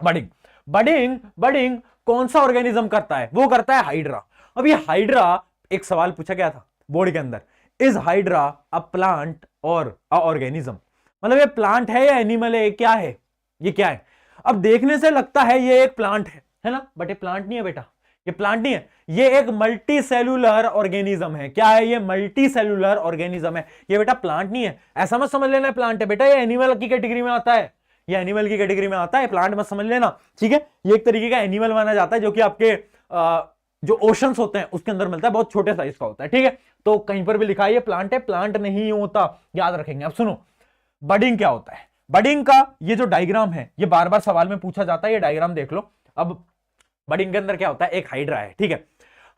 बडिंग, बडिंग बडिंग कौन सा ऑर्गेनिज्म करता है? वो करता है हाइड्रा। अब ये हाइड्रा, एक सवाल पूछा गया था बोर्ड के अंदर, इज हाइड्रा अ प्लांट और अ ऑर्गेनिज्म? मतलब ये प्लांट है या एनिमल है, क्या है, ये क्या है? अब देखने से लगता है ये एक प्लांट है ना, बट ये प्लांट नहीं है बेटा, ये प्लांट नहीं है, ये एक मल्टी सेलुलर ऑर्गेनिज्म है। क्या है ये? मल्टी सेलुलर ऑर्गेनिज्म है। ये बेटा प्लांट नहीं है, ऐसा मत समझ लेना प्लांट है बेटा, ये एनिमल की कैटेगरी में आता है, ये एनिमल की कैटेगरी में आता है, प्लांट मत समझ लेना। ठीक है, ये एक तरीके का एनिमल माना जाता है जो कि आपके जो ओशंस होते हैं उसके अंदर मिलता है, बहुत छोटे साइज का होता है। ठीक है, तो कहीं पर भी लिखा है ये प्लांट है, प्लांट नहीं होता, याद रखेंगे। अब सुनो, बडिंग क्या होता है? बडिंग का ये जो डायग्राम है, ये बार बार सवाल में पूछा जाता है, ये डायग्राम देख लो। अब बडिंग के अंदर क्या होता है, एक हाइड्रा है। ठीक है,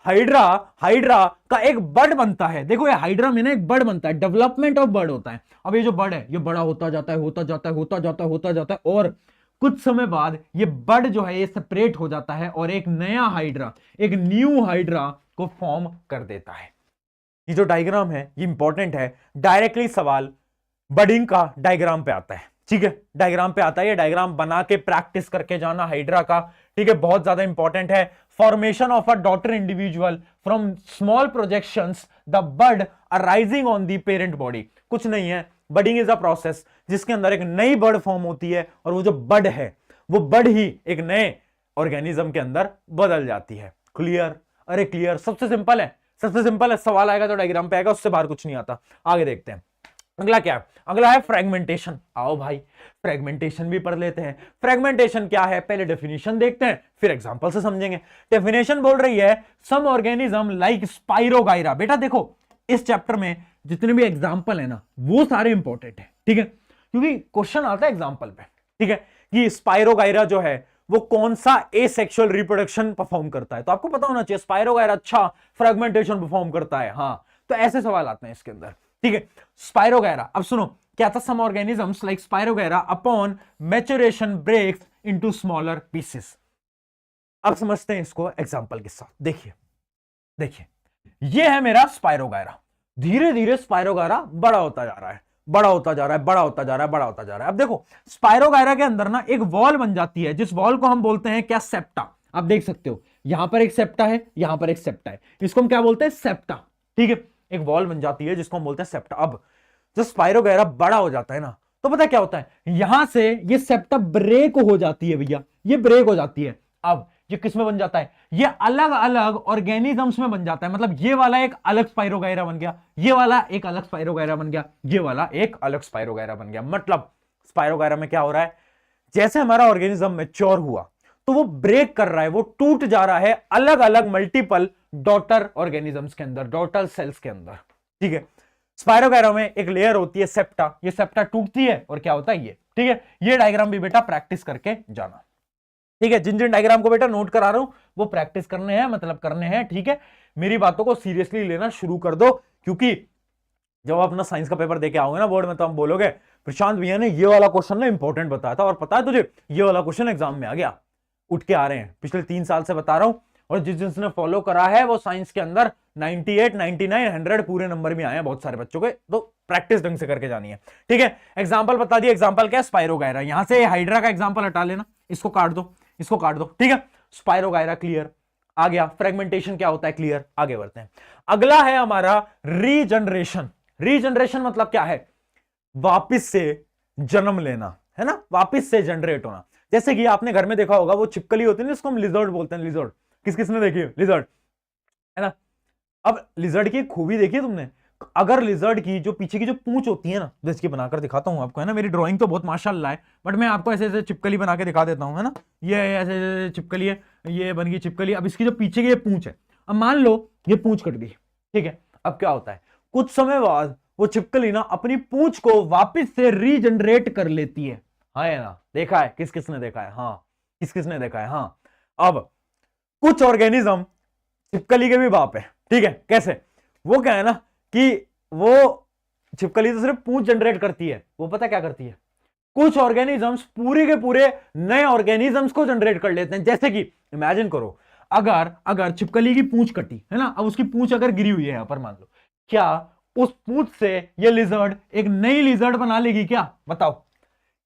हाइड्रा, हाइड्रा का एक बड बनता है। देखो ये हाइड्रा में ना एक बड बनता है, डेवलपमेंट ऑफ बड होता है। अब ये जो बड है ये बड़ा होता जाता है, होता जाता है, होता जाता है, होता जाता है, और कुछ समय बाद ये बड जो है ये सेपरेट हो जाता है और एक नया हाइड्रा, एक न्यू हाइड्रा को फॉर्म कर देता है। ये जो डायग्राम है ये इंपॉर्टेंट है, डायरेक्टली सवाल बडिंग का डायग्राम पे आता है। ठीक है, डायग्राम पे आता है, ये डायग्राम बना के प्रैक्टिस करके जाना हाइड्रा का। ठीक है, बहुत ज्यादा इंपॉर्टेंट है। Formation of a daughter individual from small projections, the bud arising on the parent body. कुछ नहीं है, बडिंग इज अ प्रोसेस जिसके अंदर एक नई बड फॉर्म होती है, और वो जो बड है वो बड ही एक नए ऑर्गेनिज्म के अंदर बदल जाती है। क्लियर? अरे क्लियर, सबसे सिंपल है, सबसे सिंपल है। सवाल आएगा तो डायग्राम पे आएगा, उससे बाहर कुछ नहीं आता। आगे देखते हैं, अगला क्या है? अगला है फ्रेगमेंटेशन। आओ भाई फ्रेगमेंटेशन भी पढ़ लेते हैं। फ्रेगमेंटेशन क्या है, पहले डेफिनेशन देखते हैं, फिर एग्जांपल से समझेंगे। डेफिनेशन बोल रही है सम ऑर्गेनिज्म लाइक स्पाइरोगाइरा। बेटा देखो इस चैप्टर में जितने भी एग्जाम्पल है ना वो सारे इंपॉर्टेंट है, ठीक है, क्योंकि क्वेश्चन आता है एग्जाम्पल पे, ठीक है, कि स्पाइरोगायरा जो है वो कौन सा एसेक्सुअल रिप्रोडक्शन परफॉर्म करता है, तो आपको पता होना चाहिए स्पाइरोगायरा अच्छा फ्रेगमेंटेशन परफॉर्म करता है, हाँ, तो ऐसे सवाल आते हैं इसके अंदर, ठीक है। स्पाइरोगायरा, अब सुनो क्या था, some organisms like spirogyra upon maturation breaks into smaller pieces. अब समझते हैं इसको एग्जांपल के साथ, देखिए देखिए, ये है मेरा स्पाइरोगायरा, धीरे धीरे स्पाइरोगायरा बड़ा होता जा रहा है, बड़ा होता जा रहा है, बड़ा होता जा रहा है, बड़ा होता जा रहा है। अब देखो स्पाइरोगायरा के अंदर ना एक वॉल बन जाती है, जिस वॉल को हम बोलते हैं क्या, सेप्टा। आप देख सकते हो यहां पर एक सेप्टा है, यहां पर एक सेप्टा है, इसको हम क्या बोलते हैं, सेप्टा, ठीक है, एक वॉल बन जाती है जिसको हम बोलते हैं सेप्टा। अब जब स्पाइरोगायरा बड़ा हो जाता है ना, तो पता क्या होता है, यहां से ये सेप्टा ब्रेक हो जाती है भैया, ये ब्रेक हो जाती है। अब ये किस में बन जाता है, ये अलग अलग ऑर्गेनिजम्स में बन जाता है, मतलब ये वाला एक अलग स्पाइरोगायरा बन गया, ये वाला एक अलग स्पाइरोगायरा बन गया, ये वाला एक अलग स्पाइरोगायरा बन गया। मतलब स्पाइरोगायरा में क्या हो रहा है, जैसे हमारा ऑर्गेनिज्म मैच्योर हुआ तो वो ब्रेक कर रहा है, वो टूट जा रहा है अलग अलग मल्टीपल डॉटर ऑर्गेनिजम्स के अंदर, डॉटर सेल्स के अंदर, ठीक है। स्पाइरोगायरा में एक लेयर होती है सेप्टा, ये सेप्टा टूटती है और क्या होता है ये, ठीक है। ये डायग्राम भी बेटा प्रैक्टिस करके जाना, ठीक है, जिन जिन डायग्राम को बेटा नोट करा रहा हूं वो प्रैक्टिस करने हैं, मतलब करने हैं, ठीक है। मेरी बातों को सीरियसली लेना शुरू कर दो, क्योंकि जब आप अपना साइंस का पेपर देके आओगे ना बोर्ड में, तो हम बोलोगे प्रशांत भैया ने ये वाला क्वेश्चन ना इंपॉर्टेंट बताया था, और पता है तुझे ये वाला क्वेश्चन एग्जाम में आ गया, उठ के आ रहे हैं, पिछले 3 साल से बता रहा हूं, और जिसने फॉलो करा है वो साइंस के अंदर 98, 99, 100 पूरे नंबर भी आए हैं बहुत सारे बच्चों के, तो प्रैक्टिस ढंग से करके जानी है, ठीक है। एग्जांपल बता दिया, एग्जांपल क्या है, स्पाइरोगायरा, यहां से हाइड्रा का एग्जांपल हटा लेना, इसको काट दो, इसको काट दो, ठीक है। स्पाइरोगायरा क्लियर आ गया, फ्रेगमेंटेशन क्या होता है क्लियर, आगे बढ़ते हैं। अगला है हमारा रीजनरेशन। रीजनरेशन मतलब क्या है, वापिस से जन्म लेना, है ना, वापिस से जनरेट होना। जैसे कि आपने घर में देखा होगा वो छिपकली होती है ना, जिसको हम लिजर्ड बोलते हैं, लिजर्ड, किस किसने देखी है लिजर्ड, है ना। अब लिजर्ड की खूबी देखी है तुमने, अगर लिजर्ड की जो पीछे की जो पूंछ होती है ना, जैसे बनाकर दिखाता हूं आपको, है ना, मेरी ड्राइंग तो बहुत माशाल्लाह है, बट मैं आपको ऐसे ऐसे चिपकली बना के दिखा देता हूं, है ना, ये ऐसे चिपकली है, ये बन गई चिपकली। अब इसकी जो पीछे की ये पूंछ है, अब मान लो ये पूंछ कट गई, ठीक है, अब क्या होता है, कुछ समय बाद वो चिपकली ना अपनी पूंछ को वापिस से रीजनरेट कर लेती है, हाँ है ना, देखा है, किस किसने देखा है, हाँ, किस किसने देखा है, हाँ। अब कुछ ऑर्गेनिज्म छिपकली के भी बाप है, ठीक है, कैसे, वो क्या है ना कि वो छिपकली तो सिर्फ पूंछ जनरेट करती है, वो पता क्या करती है, कुछ ऑर्गेनिजम्स पूरे के पूरे नए ऑर्गेनिजम्स को जनरेट कर लेते हैं। जैसे कि इमेजिन करो, अगर अगर छिपकली की पूंछ कटी है ना, अब उसकी पूंछ अगर गिरी हुई है यहां पर, मान लो, क्या उस पूंछ से ये लिजर्ड एक नई लिजर्ड बना लेगी क्या, बताओ,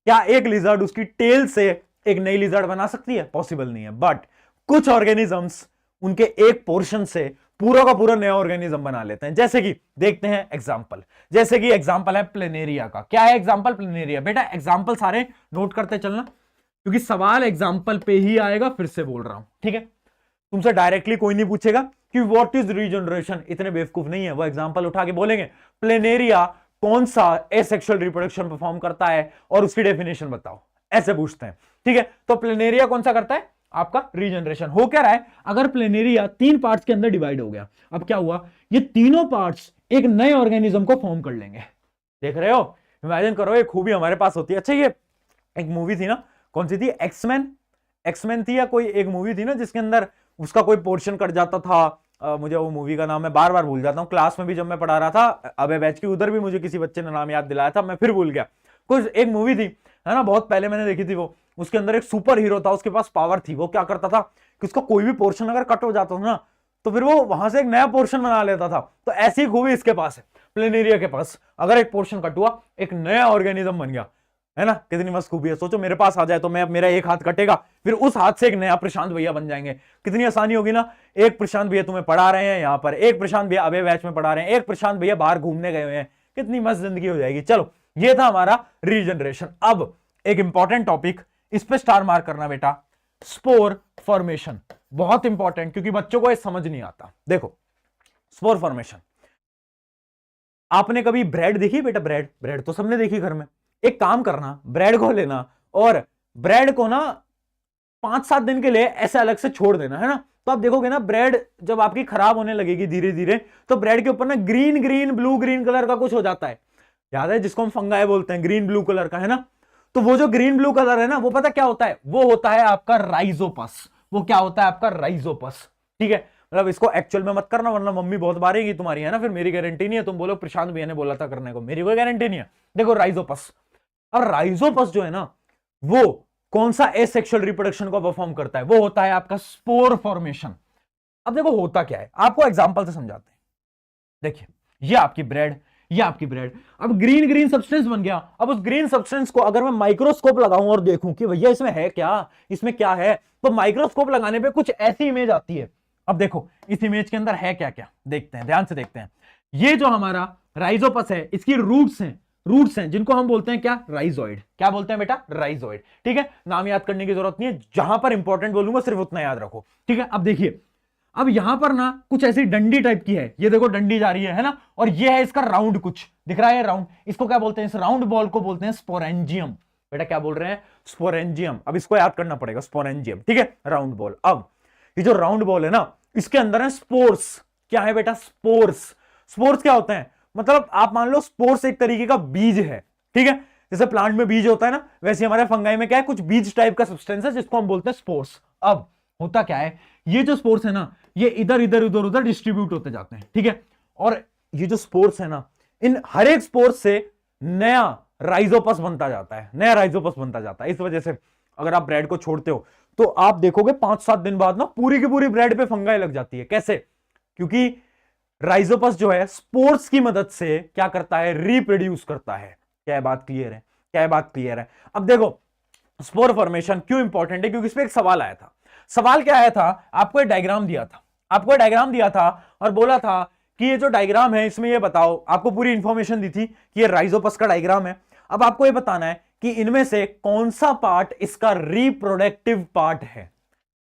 क्या एक लिजर्ड उसकी टेल से एक नई लिजर्ड बना सकती है, पॉसिबल नहीं है। बट कुछ ऑर्गेनिजम्स उनके एक पोर्शन से पूरा का पूरा नया ऑर्गेनिज्म बना लेते हैं। जैसे कि देखते हैं एग्जांपल, जैसे कि एग्जांपल है प्लेनेरिया का। क्या है एग्जांपल प्लेनेरिया, बेटा एग्जांपल सारे नोट करते चलना, क्योंकि सवाल एग्जांपल पे ही आएगा, फिर से बोल रहा हूं, ठीक है। तुमसे डायरेक्टली कोई नहीं पूछेगा कि व्हाट इज रीजनरेशन, इतने बेवकूफ नहीं है, वो एग्जांपल उठा के बोलेंगे प्लेनेरिया कौन सा एसेक्सुअल रिप्रोडक्शन परफॉर्म करता है और उसकी डेफिनेशन बताओ, ऐसे पूछते हैं, ठीक है। तो प्लेनेरिया कौन सा करता है, आपका रीजनरेशन। हो क्या रहा है, अगर प्लेनेरिया 3 पार्ट्स के अंदर डिवाइड हो गया, अब क्या हुआ, ये तीनों पार्ट्स एक नए ऑर्गेनिज्म को फॉर्म कर लेंगे, देख रहे हो, इमेजिन करो, एक खूबी हमारे पास होती है। अच्छा ये एक मूवी थी ना, कौन सी थी, एक्समैन, एक्समैन थी या कोई एक मूवी थी ना, जिसके अंदर उसका कोई पोर्शन कट जाता था, मुझे वो मूवी का नाम मैं बार बार भूल जाता हूँ, क्लास में भी जब मैं पढ़ा रहा था अबे बैच की, उधर भी मुझे किसी बच्चे ने नाम याद दिलाया था, मैं फिर भूल गया। कुछ एक मूवी थी, है ना, बहुत पहले मैंने देखी थी वो, उसके अंदर एक सुपर हीरो था, उसके पास पावर थी, वो क्या करता था कि उसका कोई भी पोर्शन अगर कट हो जाता था ना, तो फिर वो वहां से एक नया पोर्शन बना लेता था। तो ऐसी खूबी इसके पास है, प्लेनेरिया के पास, अगर एक पोर्शन कट हुआ एक नया ऑर्गेनिज्म बन गया, है ना, कितनी मस्त खूबी है। सोचो मेरे पास आ जाए तो मैं, मेरा एक हाथ कटेगा, फिर उस हाथ से एक नया प्रशांत भैया बन जाएंगे, कितनी आसानी होगी ना। एक प्रशांत भैया तुम्हें पढ़ा रहे हैं यहाँ पर, एक प्रशांत भैया अबे बैच में पढ़ा रहे हैं, एक प्रशांत भैया बाहर घूमने गए हुए हैं, कितनी मस्त जिंदगी हो जाएगी। चलो ये था हमारा रीजनरेशन। अब एक इंपॉर्टेंट टॉपिक, इस पे स्टार मार्क करना बेटा, स्पोर फॉर्मेशन, बहुत इंपॉर्टेंट, क्योंकि बच्चों को ये समझ नहीं आता। देखो स्पोर फॉर्मेशन, आपने कभी ब्रेड देखी बेटा, ब्रेड, ब्रेड तो सबने देखी घर में। एक काम करना, ब्रेड को लेना और ब्रेड को ना 5-7 दिन के लिए ऐसे अलग से छोड़ देना, है ना, तो आप देखोगे ना ब्रेड जब आपकी खराब होने लगेगी धीरे धीरे, तो ब्रेड के ऊपर ना green green blue green colour का कुछ हो जाता है, याद है, जिसको हम फंगाई बोलते हैं, ग्रीन ब्लू कलर का, है ना। तो वो जो ग्रीन ब्लू कलर है ना, वो पता क्या होता है, वो होता है आपका राइजोपस। वो क्या होता है आपका राइजोपस, ठीक है। मतलब इसको एक्चुअल में मत करना वरना मम्मी बहुत मारेगी तुम्हारी, है ना, फिर मेरी गारंटी नहीं है, तुम बोलो प्रशांत भैया ने बोला था करने को, मेरी कोई गारंटी नहीं है। देखो राइजोपस, और राइजोपस जो है ना, वो कौन सा एसेक्सुअल रिप्रोडक्शन को परफॉर्म करता है, वो होता है आपका स्पोर फॉर्मेशन। अब देखो होता क्या है, आपको एग्जांपल से समझाते हैं। देखिए ये आपकी ब्रेड, ये आपकी ब्रेड, अब ग्रीन ग्रीन सब्सटेंस बन गया। अब उस ग्रीन सब्सटेंस को अगर मैं माइक्रोस्कोप लगाऊं और देखूं कि भैया इसमें है क्या, इसमें क्या है, तो माइक्रोस्कोप लगाने पे कुछ ऐसी इमेज आती है। अब देखो इस इमेज के अंदर है क्या क्या, देखते हैं, ध्यान से देखते हैं। ये जो हमारा राइजोपस है, इसकी रूट्स हैं जिनको हम बोलते हैं क्या, राइजोइड। क्या बोलते हैं बेटा, राइजोइड, ठीक है। नाम याद करने की जरूरत नहीं है, जहां पर इंपॉर्टेंट बोलूंगा सिर्फ उतना याद रखो, ठीक है। अब देखिए, अब यहां पर ना कुछ ऐसी डंडी टाइप की है, ये देखो डंडी जा रही है ना, और ये है इसका राउंड, कुछ दिख रहा है राउंड, इसको क्या बोलते हैं, इस राउंड बॉल को बोलते हैं स्पोरेंजियम। बेटा क्या बोल रहे हैं, स्पोरेंजियम। अब इसको याद करना पड़ेगा, स्पोरेंजियम, ठीक है, राउंड बॉल। अब ये जो राउंड बॉल है ना, इसके अंदर है स्पोर्स। क्या है बेटा, स्पोर्स। स्पोर्स क्या होते हैं, मतलब आप मान लो स्पोर्स एक तरीके का बीज है, ठीक है। जैसे प्लांट में बीज होता है ना, वैसे हमारे फंगाई में क्या है, कुछ बीज टाइप का सब्सटेंस है जिसको हम बोलते हैं स्पोर्स। अब होता क्या है, ये जो स्पोर्स है ना, ये इधर इधर उधर उधर डिस्ट्रीब्यूट होते जाते हैं, ठीक है। और ये जो स्पोर्स है ना, इन हर एक स्पोर्स से नया राइजोपस बनता जाता है, नया राइजोपस बनता जाता है। इस वजह से अगर आप ब्रेड को छोड़ते हो तो आप देखोगे 5-7 दिन बाद ना पूरी की पूरी ब्रेड पे फंगाई लग जाती है। कैसे, क्योंकि राइजोपस जो है स्पोर्स की मदद से क्या करता है, रिप्रोड्यूस करता है। क्या बात क्लियर है, क्या बात क्लियर है। अब देखो स्पोर फॉर्मेशन क्यों इंपॉर्टेंट है, क्योंकि इस पे एक सवाल आया था। सवाल क्या आया था, आपको एक डायग्राम दिया था, आपको डायग्राम दिया था और बोला था कि ये जो डायग्राम है इसमें ये बताओ, आपको पूरी इंफॉर्मेशन दी थी कि ये राइजोपस का डायग्राम है। अब आपको ये बताना है कि इनमें से कौन सा पार्ट इसका रिप्रोडक्टिव पार्ट है।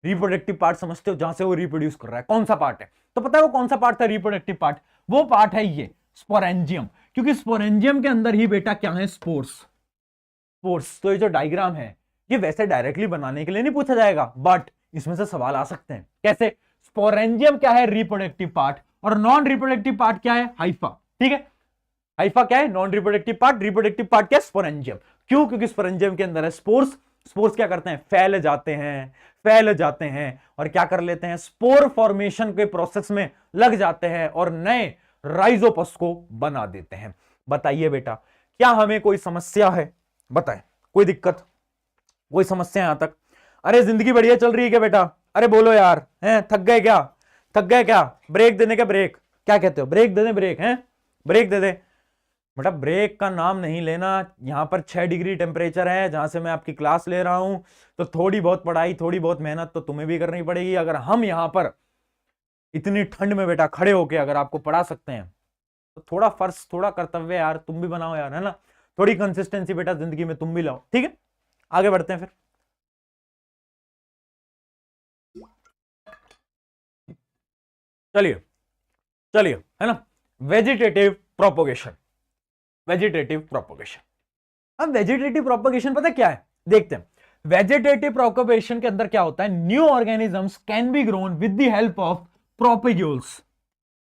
रिप्रोडक्टिव पार्ट समझते हो, जहां से वो रिप्रोड्यूस कर रहा है, कौन सा पार्ट है, तो पता है वो कौन सा पार्ट था रिप्रोडक्टिव पार्ट, वो पार्ट है ये स्पोरेंजियम। क्योंकि स्पोरेंजियम के अंदर ही बेटा क्या है, स्पोर्स। स्पोर्स, तो ये जो डायग्राम है ये वैसे डायरेक्टली बनाने के लिए नहीं पूछा जाएगा, बट इसमें से सवाल आ सकते हैं। कैसे, स्पोरेंजियम क्या है, रिप्रोडक्टिव पार्ट, और नॉन रिप्रोडक्टिव पार्ट क्या है, हाइफा, ठीक है। हाइफा क्या है, non reproductive part, reproductive part क्या है, स्पोरेंजियम। क्यों, क्योंकि स्पोरेंजियम के अंदर है स्पोर्स। स्पोर्स क्या करते हैं, फैल जाते हैं, फैल जाते हैं और क्या कर लेते हैं, स्पोर फॉर्मेशन के प्रोसेस में लग जाते हैं और नए राइजोपस को बना देते हैं। बताइए बेटा, क्या हमें कोई समस्या है, बताएं, कोई दिक्कत, कोई समस्या यहां तक। अरे जिंदगी बढ़िया चल रही है क्या बेटा, अरे बोलो यार, हैं थक गए क्या, थक गए क्या, ब्रेक देने का, ब्रेक क्या कहते हो, ब्रेक दे दें, ब्रेक हैं, ब्रेक दे दे बेटा। ब्रेक का नाम नहीं लेना, यहां पर 6 डिग्री टेम्परेचर है जहां से मैं आपकी क्लास ले रहा हूं, तो थोड़ी बहुत पढ़ाई, थोड़ी बहुत मेहनत तो तुम्हें भी करनी पड़ेगी। अगर हम यहां पर इतनी ठंड में बेटा खड़े होके अगर आपको पढ़ा सकते हैं तो थोड़ा फर्ज, थोड़ा कर्तव्य यार तुम भी बनाओ यार, है ना। थोड़ी कंसिस्टेंसी बेटा जिंदगी में तुम भी लाओ, ठीक है। आगे बढ़ते हैं फिर। चलिए चलिए, है ना, वेजिटेटिव प्रोपोगेशन। वेजिटेटिव प्रोपोगेशन, अब वेजिटेटिव प्रोपोगेशन पता क्या है, देखते हैं। वेजिटेटिव प्रोपोगेशन के अंदर क्या होता है, new organisms can be grown with the help of propagules,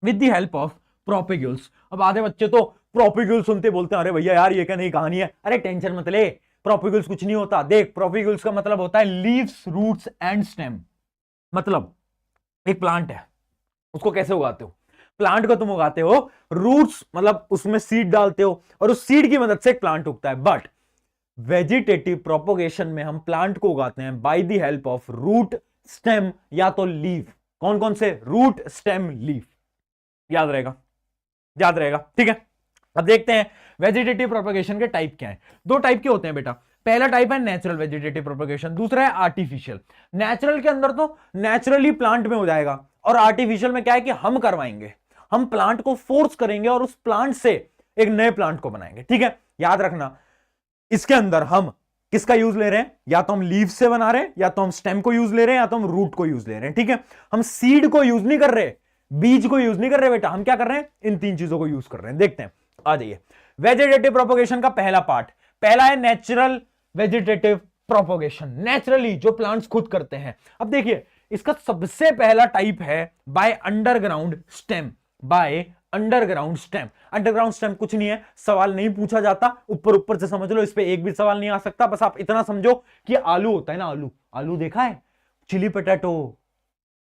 with the help of propagules. अब आधे बच्चे तो प्रोपेग्यूल सुनते बोलते हैं अरे भैया यार ये क्या नई कहानी है, अरे टेंशन मत ले, प्रोपेग्यूल्स कुछ नहीं होता। देख, प्रोपेग्यूल्स का मतलब होता है लीव्स, रूट्स एंड स्टेम। मतलब एक प्लांट है, उसको कैसे उगाते हो, प्लांट को तुम उगाते हो, रूट्स मतलब उसमें सीड डालते हो और उस सीड की मदद से एक प्लांट उगता है। बट वेजिटेटिव प्रोपोगेशन में हम प्लांट को उगाते हैं by the help of root, stem या तो लीफ। कौन कौन से, रूट, स्टेम, लीफ, याद रहेगा, याद रहेगा, ठीक है। अब देखते हैं वेजिटेटिव प्रोपोगेशन के टाइप क्या है। 2 टाइप के होते हैं बेटा। पहला टाइप है नेचुरल वेजिटेटिव प्रोपोगेशन, दूसरा है आर्टिफिशियल। नेचुरल के अंदर तो नेचुरली प्लांट में हो जाएगा, और आर्टिफिशियल में क्या है कि हम करवाएंगे, हम प्लांट को फोर्स करेंगे और उस प्लांट से एक नए प्लांट को बनाएंगे, ठीक है। याद रखना, इसके अंदर हम किसका यूज ले रहे हैं, या तो हम लीव से बना रहे हैं, या तो हम स्टेम को यूज ले रहे हैं, या तो हम रूट को यूज ले रहे हैं, ठीक है। हम सीड को यूज नहीं कर रहे, बीज को यूज नहीं कर रहे बेटा, हम क्या कर रहे हैं, इन 3 चीजों को यूज कर रहे हैं। देखते हैं, आ जाइए। वेजिटेटिव प्रोपोगेशन का पहला पार्ट, पहला है नेचुरल वेजिटेटिव प्रोपोगेशन, नेचुरली जो प्लांट्स खुद करते हैं। अब देखिए इसका सबसे पहला टाइप है by underground stem. By underground stem. Underground stem कुछ नहीं है, सवाल नहीं पूछा जाता, ऊपर ऊपर से समझ लो, इस पे एक भी सवाल नहीं आ सकता। बस आप इतना समझो कि आलू होता है ना, आलू, आलू देखा है, चिली पोटैटो,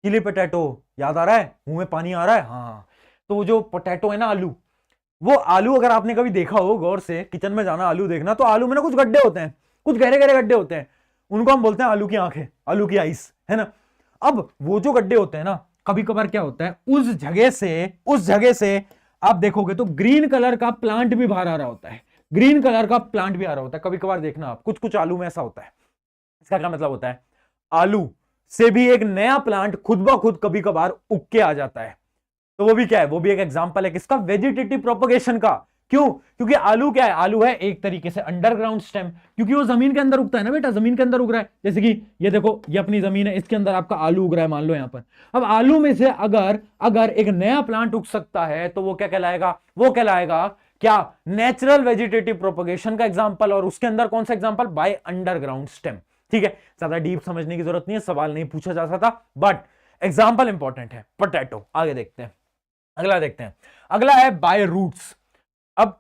चिली पोटैटो याद आ रहा है, मुंह में पानी आ रहा है, हाँ। तो वो जो पोटैटो है ना, आलू, वो आलू अगर आपने कभी देखा हो गौर से, किचन में जाना आलू देखना, तो आलू में ना कुछ गड्ढे होते हैं, कुछ गहरे गहरे गड्ढे होते हैं, उनको हम बोलते हैं आलू की आंखें, आलू की आइस, है ना। अब वो जो गड्ढे होते हैं ना, कभी कभार क्या होता है, उस जगह से आप देखोगे तो ग्रीन कलर का प्लांट भी बाहर आ रहा होता है, ग्रीन कलर का प्लांट भी आ रहा होता है, कभी कभार देखना आप, कुछ कुछ आलू में ऐसा होता है। इसका क्या मतलब होता है, आलू से भी एक नया प्लांट खुद ब खुद कभी कभार उग के आ जाता है। तो वो भी क्या है, वो भी एक एग्जांपल है किसका, वेजिटेटिव प्रोपगेशन का। क्यों, क्योंकि आलू क्या है, आलू है एक तरीके से अंडरग्राउंड स्टेम, क्योंकि वो जमीन के अंदर उगता है ना बेटा, जमीन के अंदर उग रहा है। जैसे कि ये देखो, ये अपनी जमीन है, इसके अंदर आपका आलू उग रहा है, मान लो यहां पर। अब आलू में से अगर अगर एक नया प्लांट उग सकता है तो वो क्या कहलाएगा, वो कहलाएगा क्या, नेचुरल वेजिटेटिव प्रोपगेशन का एग्जाम्पल। और उसके अंदर कौन सा एग्जाम्पल, बाय अंडरग्राउंड स्टेम। ठीक है, ज्यादा डीप समझने की जरूरत नहीं है, सवाल नहीं पूछा जा सकता, बट एग्जाम्पल इंपॉर्टेंट है। पोटैटो, आगे देखते हैं, अगला देखते हैं। अगला है बाय रूट्स। अब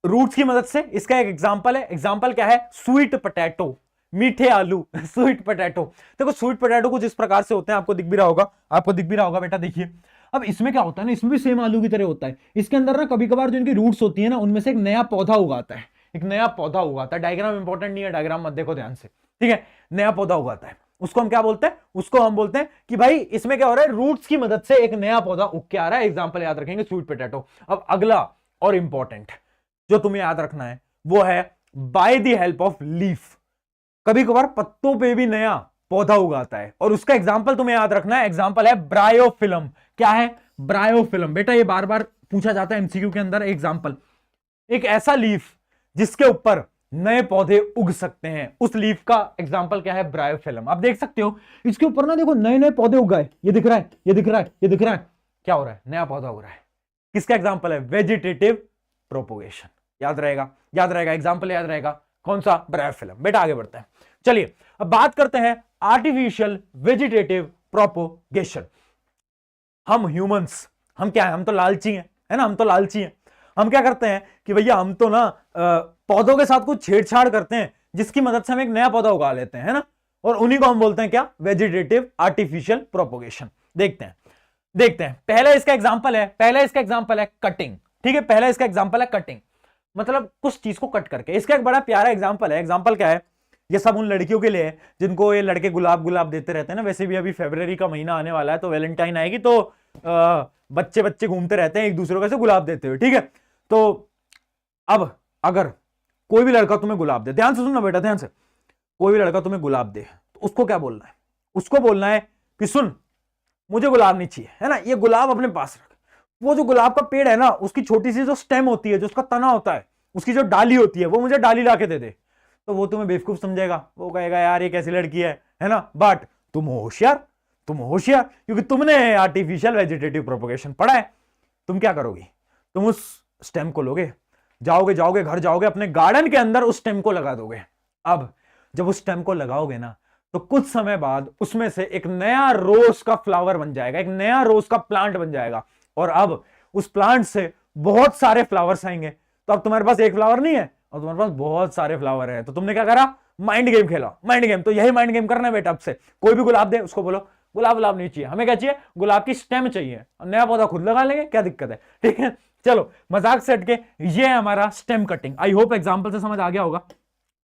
रूट्स की मदद से इसका एक एग्जांपल है, एग्जांपल क्या है, स्वीट पोटैटो, मीठे आलू स्वीट पोटैटो। देखो स्वीट पोटैटो कुछ इस प्रकार से होते हैं, आपको दिख भी रहा होगा, आपको दिख भी रहा होगा बेटा, देखिए। अब इसमें क्या होता है ना, इसमें भी सेम आलू की तरह होता है, इसके अंदर ना कभी कभार जो इनकी रूट्स होती है ना, उनमें से एक नया पौधा उगाता है, एक नया पौधा उगाता है। डायग्राम इंपॉर्टेंट नहीं है, डायग्राम मत देखो ध्यान से, ठीक है। नया पौधा उगाता है, उसको हम क्या बोलते हैं, उसको हम बोलते हैं कि भाई इसमें क्या हो रहा है, रूट्स की मदद से एक नया पौधा उग के आ रहा है। एग्जांपल याद रखेंगे, स्वीट पोटैटो। अब अगला और इंपॉर्टेंट जो तुम्हें याद रखना है वो है bye the help of leaf. कभी कभार पत्तों पे भी नया पौधा उगाता है, और उसका एग्जांपल तुम्हें याद रखना है, एग्जांपल है ब्रायोफिलम। क्या है, ब्रायोफिलम। बेटा ये बार बार पूछा जाता है एमसीक्यू के अंदर। एग्जांपल, एक ऐसा लीफ जिसके ऊपर नए पौधे उग सकते हैं, उस लीफ का एग्जांपल क्या है, ब्रायोफिलम। आप देख सकते हो इसके ऊपर ना, देखो नए नए पौधे उग गए, ये दिख रहा है, ये दिख रहा है, ये दिख रहा है, क्या हो रहा है, नया पौधा उग रहा है। किसका एग्जांपल है, वेजिटेटिव प्रोपोगेशन। याद रहेगा, याद रहेगा, एग्जांपल याद रहेगा, कौन सा, ब्रायोफिलम। बेटा आगे बढ़ते हैं, चलिए अब बात करते हैं आर्टिफिशियल वेजिटेटिव प्रोपोगेशन। हम ह्यूमंस, हम क्या है, हम तो लालची हैं, है ना, हम तो लालची हैं। हम क्या करते हैं कि भैया हम तो ना पौधों के साथ कुछ छेड़छाड़ करते हैं, जिसकी मदद से हम एक नया पौधा उगा लेते हैं, है ना, और उन्हीं को हम बोलते हैं क्या, वेजिटेटिव आर्टिफिशियल प्रोपोगेशन। देखते हैं, देखते हैं। पहला इसका एग्जांपल है, पहला इसका एग्जांपल है कटिंग। ठीक है, पहला इसका एग्जांपल है कटिंग, मतलब कुछ चीज को कट करके। इसका एक बड़ा प्यारा एग्जांपल है। एग्जांपल क्या है, ये सब उन लड़कियों के लिए है जिनको ये लड़के गुलाब गुलाब देते रहते हैं ना। वैसे भी अभी फरवरी का महीना आने वाला है, तो वैलेंटाइन आएगी, तो बच्चे बच्चे घूमते रहते हैं एक दूसरे को ऐसे गुलाब देते हुए, ठीक है। तो अब अगर कोई भी लड़का तुम्हें गुलाब दे, ध्यान से सुनना बेटा, ध्यान से, कोई भी लड़का तुम्हें गुलाब दे तो उसको क्या बोलना है, उसको बोलना है कि सुन मुझे गुलाब नहीं चाहिए, है ना, ये गुलाब अपने पास रख। वो जो गुलाब का पेड़ है ना, उसकी छोटी सी जो स्टेम होती है, जो उसका तना होता है, उसकी जो डाली होती है, वो मुझे डाली ला के दे दे। तो वो तुम्हें बेवकूफ समझेगा, वो कहेगा यार ये कैसी लड़की है ना। बट तुम होशियार, तुम होशियार, क्योंकि तुमने आर्टिफिशियल वेजिटेटिव प्रोपोगेशन पढ़ा है। तुम क्या करोगे, तुम उस स्टेम को लोगे, जाओगे घर जाओगे, अपने गार्डन के अंदर उस स्टेम को लगा दोगे। अब जब उस स्टेम को लगाओगे ना, तो कुछ समय बाद उसमें से एक नया रोज का फ्लावर बन जाएगा, एक नया रोज का प्लांट बन जाएगा। और अब उस प्लांट से बहुत सारे फ्लावर्स आएंगे। तो अब तुम्हारे पास एक फ्लावर नहीं है और तुम्हारे पास बहुत सारे फ्लावर हैं। तो तुमने क्या करा, माइंड गेम खेला, माइंड गेम। तो यही माइंड गेम करना है बेटा। अब से कोई भी गुलाब दे, उसको बोलो गुलाब गुलाब नहीं चाहिए, हमें क्या चाहिए, गुलाब की स्टेम चाहिए। नया पौधा खुद लगा लेंगे, क्या दिक्कत है, ठीक है। चलो मजाक से हटके, ये है हमारा stem cutting. I hope example से समझ आ गया होगा।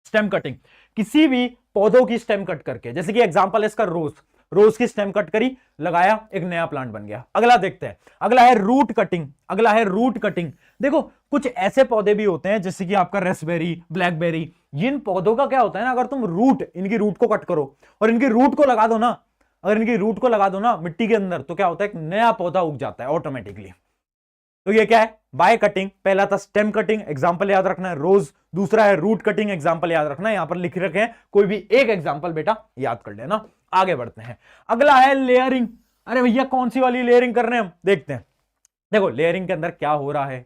स्टेम कटिंग, किसी भी पौधों की स्टेम कट करके, जैसे कि एग्जांपल है इसका रोज, रोज की स्टेम कट करी, लगाया, एक नया प्लांट बन गया। अगला देखते हैं, अगला है रूट कटिंग। अगला है रूट कटिंग। देखो कुछ ऐसे पौधे भी होते हैं जैसे कि आपका रेसबेरी, ब्लैकबेरी। जिन पौधों का क्या होता है ना, अगर तुम रूट, इनकी रूट को कट करो और इनकी रूट को लगा दो ना, अगर इनकी रूट को लगा दो ना मिट्टी के अंदर, तो क्या होता है, एक नया पौधा उग जाता है ऑटोमेटिकली। तो ये क्या है, बाय कटिंग। पहला था स्टेम कटिंग, एग्जांपल याद रखना है रोज। दूसरा है रूट कटिंग, एग्जांपल याद रखना है, यहां पर लिख रखे हैं, कोई भी एक एग्जांपल बेटा याद कर लेना। आगे बढ़ते हैं, अगला है लेयरिंग। अरे भैया कौन सी वाली लेयरिंग कर रहे हैं हम, देखते हैं। देखो लेयरिंग के अंदर क्या हो रहा है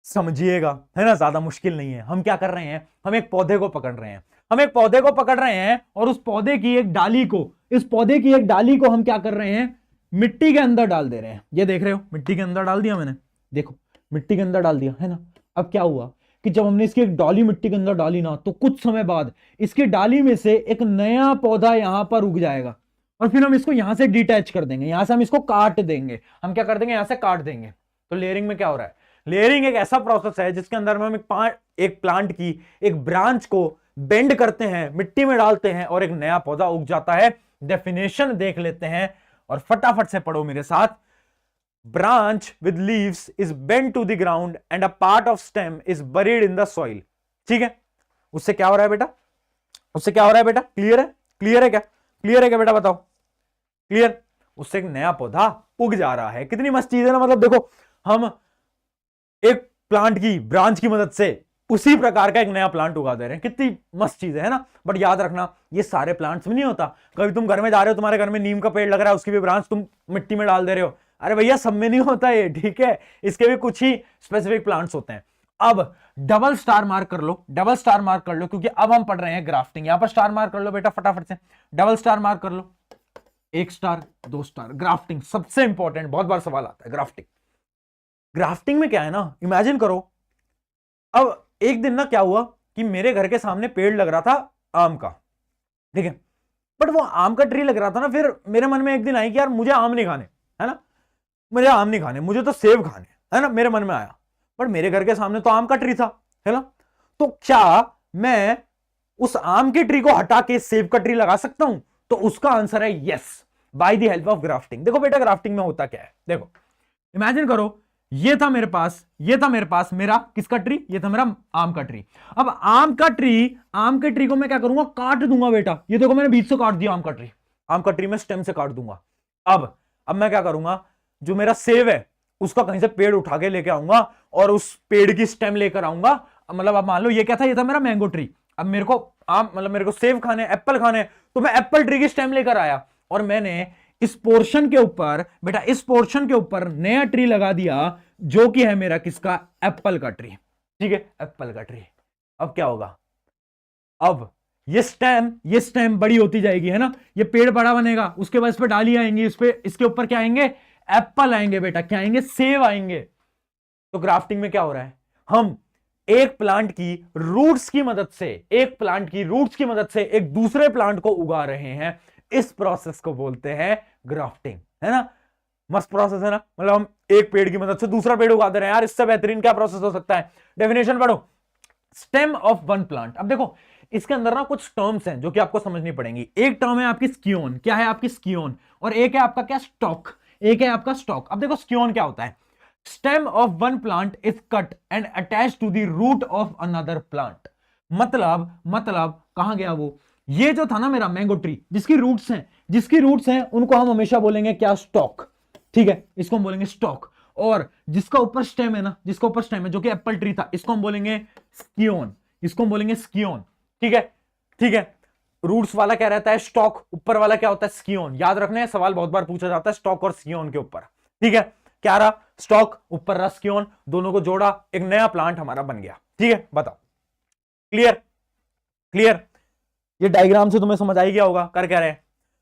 समझिएगा, है ना, ज्यादा मुश्किल नहीं है। हम क्या कर रहे हैं, हम एक पौधे को पकड़ रहे हैं, हम एक पौधे को पकड़ रहे हैं और उस पौधे की एक डाली को, इस पौधे की एक डाली को हम क्या कर रहे हैं, मिट्टी के अंदर डाल दे रहे हैं। ये देख रहे हो, मिट्टी के अंदर डाल दिया मैंने, देखो मिट्टी के अंदर डाल दिया है ना। अब क्या हुआ कि जब हमने इसकी एक डाली मिट्टी के अंदर डाली ना, तो कुछ समय बाद इसकी डाली में से एक नया पौधा यहां पर उग जाएगा और फिर हम इसको यहां से डिटैच कर देंगे, यहां से हम इसको काट देंगे। हम क्या कर देंगे, यहां से काट देंगे। तो लेयरिंग में क्या हो रहा है, लेयरिंग एक ऐसा प्रोसेस है जिसके अंदर हम एक प्लांट की एक ब्रांच को बेंड करते हैं, मिट्टी में डालते हैं और एक नया पौधा उग जाता है। डेफिनेशन देख लेते हैं और फटाफट से पढ़ो मेरे साथ। Branch with leaves is bend to the ground and a part of stem is buried in the soil. ठीक है, उससे क्या हो रहा है बेटा, उससे क्या हो रहा है बेटा, क्लियर है, क्लियर है क्या, क्लियर है क्या बेटा, बताओ क्लियर। उससे एक नया पौधा उग जा रहा है। कितनी मस्त चीज है ना, मतलब देखो हम एक प्लांट की ब्रांच की मदद से उसी प्रकार का एक नया प्लांट उगा दे रहे हैं। कितनी मस्त चीज है ना। बट याद रखना ये सारे प्लांट्स में नहीं होता। कभी तुम घर में जा रहे हो, तुम्हारे घर में नीम का पेड़ लग रहा है, उसकी भी ब्रांच तुम मिट्टी में डाल दे रहे हो, अरे भैया सब में नहीं होता ये, ठीक है। इसके भी कुछ ही स्पेसिफिक प्लांट्स होते हैं। अब डबल स्टार मार्क कर लो, डबल स्टार मार्क कर लो, क्योंकि अब हम पढ़ रहे हैं ग्राफ्टिंग। यहां पर स्टार मार्क कर लो बेटा फटाफट से, डबल स्टार मार्क कर लो, 1 स्टार 2 स्टार। ग्राफ्टिंग सबसे इंपॉर्टेंट, बहुत बार सवाल आता है ग्राफ्टिंग। ग्राफ्टिंग में क्या है ना, इमेजिन करो अब एक दिन ना क्या हुआ कि मेरे घर के सामने पेड़ लग रहा था आम का, ठीक है, बट वो आम का ट्री लग रहा था ना, फिर मेरे मन में एक दिन आई कि यार मुझे आम नहीं खाने, है ना, मुझे आम नहीं खाने, मुझे तो सेब खाने, है ना, मेरे मन में आया। बट मेरे घर के सामने तो आम का ट्री था, है ना, तो क्या मैं उस आम के ट्री को हटा के सेब का ट्री लगा सकता हूं? तो उसका आंसर है yes, bye the help of grafting. देखो बेटा ग्राफ्टिंग में होता क्या है, देखो इमेजिन करो ये था मेरे पास, ये था मेरे पास मेरा किसका ट्री, ये था मेरा आम का ट्री। अब आम के ट्री को मैं क्या करूंगा, काट दूंगा बेटा। ये देखो मैंने बीच से काट दिया आम का ट्री में स्टेम से काट दूंगा। अब मैं क्या करूंगा, जो मेरा सेब है उसका कहीं से पेड़ उठा के लेके आऊंगा और उस पेड़ की स्टेम लेकर आऊंगा। मतलब अब मान लो ये क्या था, ये था मेरा मैंगो ट्री। अब मेरे को आम मतलब मेरे को सेब खाने, एप्पल खाने, तो मैं एप्पल ट्री की स्टेम लेकर आया और मैंने इस पोर्शन के ऊपर बेटा, इस पोर्शन के ऊपर नया ट्री लगा दिया जो कि है मेरा किसका, एप्पल का ट्री। ठीक है, एप्पल का ट्री। अब क्या होगा, अब ये स्टेम बड़ी होती जाएगी, है ना, ये पेड़ बड़ा बनेगा, उसके बाद इस पे डाली आएंगी, इस पे इसके ऊपर क्या आएंगे, एप्पल आएंगे बेटा, क्या आएंगे, सेब आएंगे। तो ग्राफ्टिंग में क्या हो रहा है, हम एक प्लांट की रूट्स की मदद से, एक दूसरे प्लांट को उगा रहे हैं। इस प्रोसेस को बोलते हैं ग्राफ्टिंग, है ना। मस्त प्रोसेस है ना, मतलब हम एक पेड़ की मदद से दूसरा पेड़ उगा दे रहे हैं। यार इससे बेहतरीन क्या प्रोसेस हो सकता है। डेफिनेशन पढ़ो, स्टेम ऑफ वन प्लांट। अब देखो इसके अंदर ना कुछ टर्म्स हैं जो कि आपको समझनी पड़ेंगी। एक टर्म है आपकी स्कियोन, क्या है आपकी स्कियोन, और एक है आपका क्या, स्टॉक, एक है आपका स्टॉक। अब देखो स्कियोन क्या होता है, stem of one plant is cut and attach to the root of another plant. मतलब कहां गया वो, ये जो था ना मेरा मैंगो ट्री, जिसकी रूट्स हैं उनको हम हमेशा बोलेंगे क्या, स्टॉक। ठीक है, इसको हम बोलेंगे स्टॉक। और जिसका ऊपर स्टेम है ना, जो कि एप्पल ट्री था, इसको हम बोलेंगे स्कियोन, ठीक है। रूट्स वाला क्या रहता है, स्टॉक, ऊपर वाला क्या होता है, स्कियोन। याद रखना है, सवाल बहुत बार पूछा जाता है स्टॉक और स्कियोन के ऊपर। ठीक है, क्या रहा, स्टॉक, ऊपर रहा स्कियोन, दोनों को जोड़ा, एक नया प्लांट हमारा बन गया। ठीक है, बताओ, क्लियर। ये डायग्राम से तुम्हें समझ आ गया होगा, कर क्या रहे,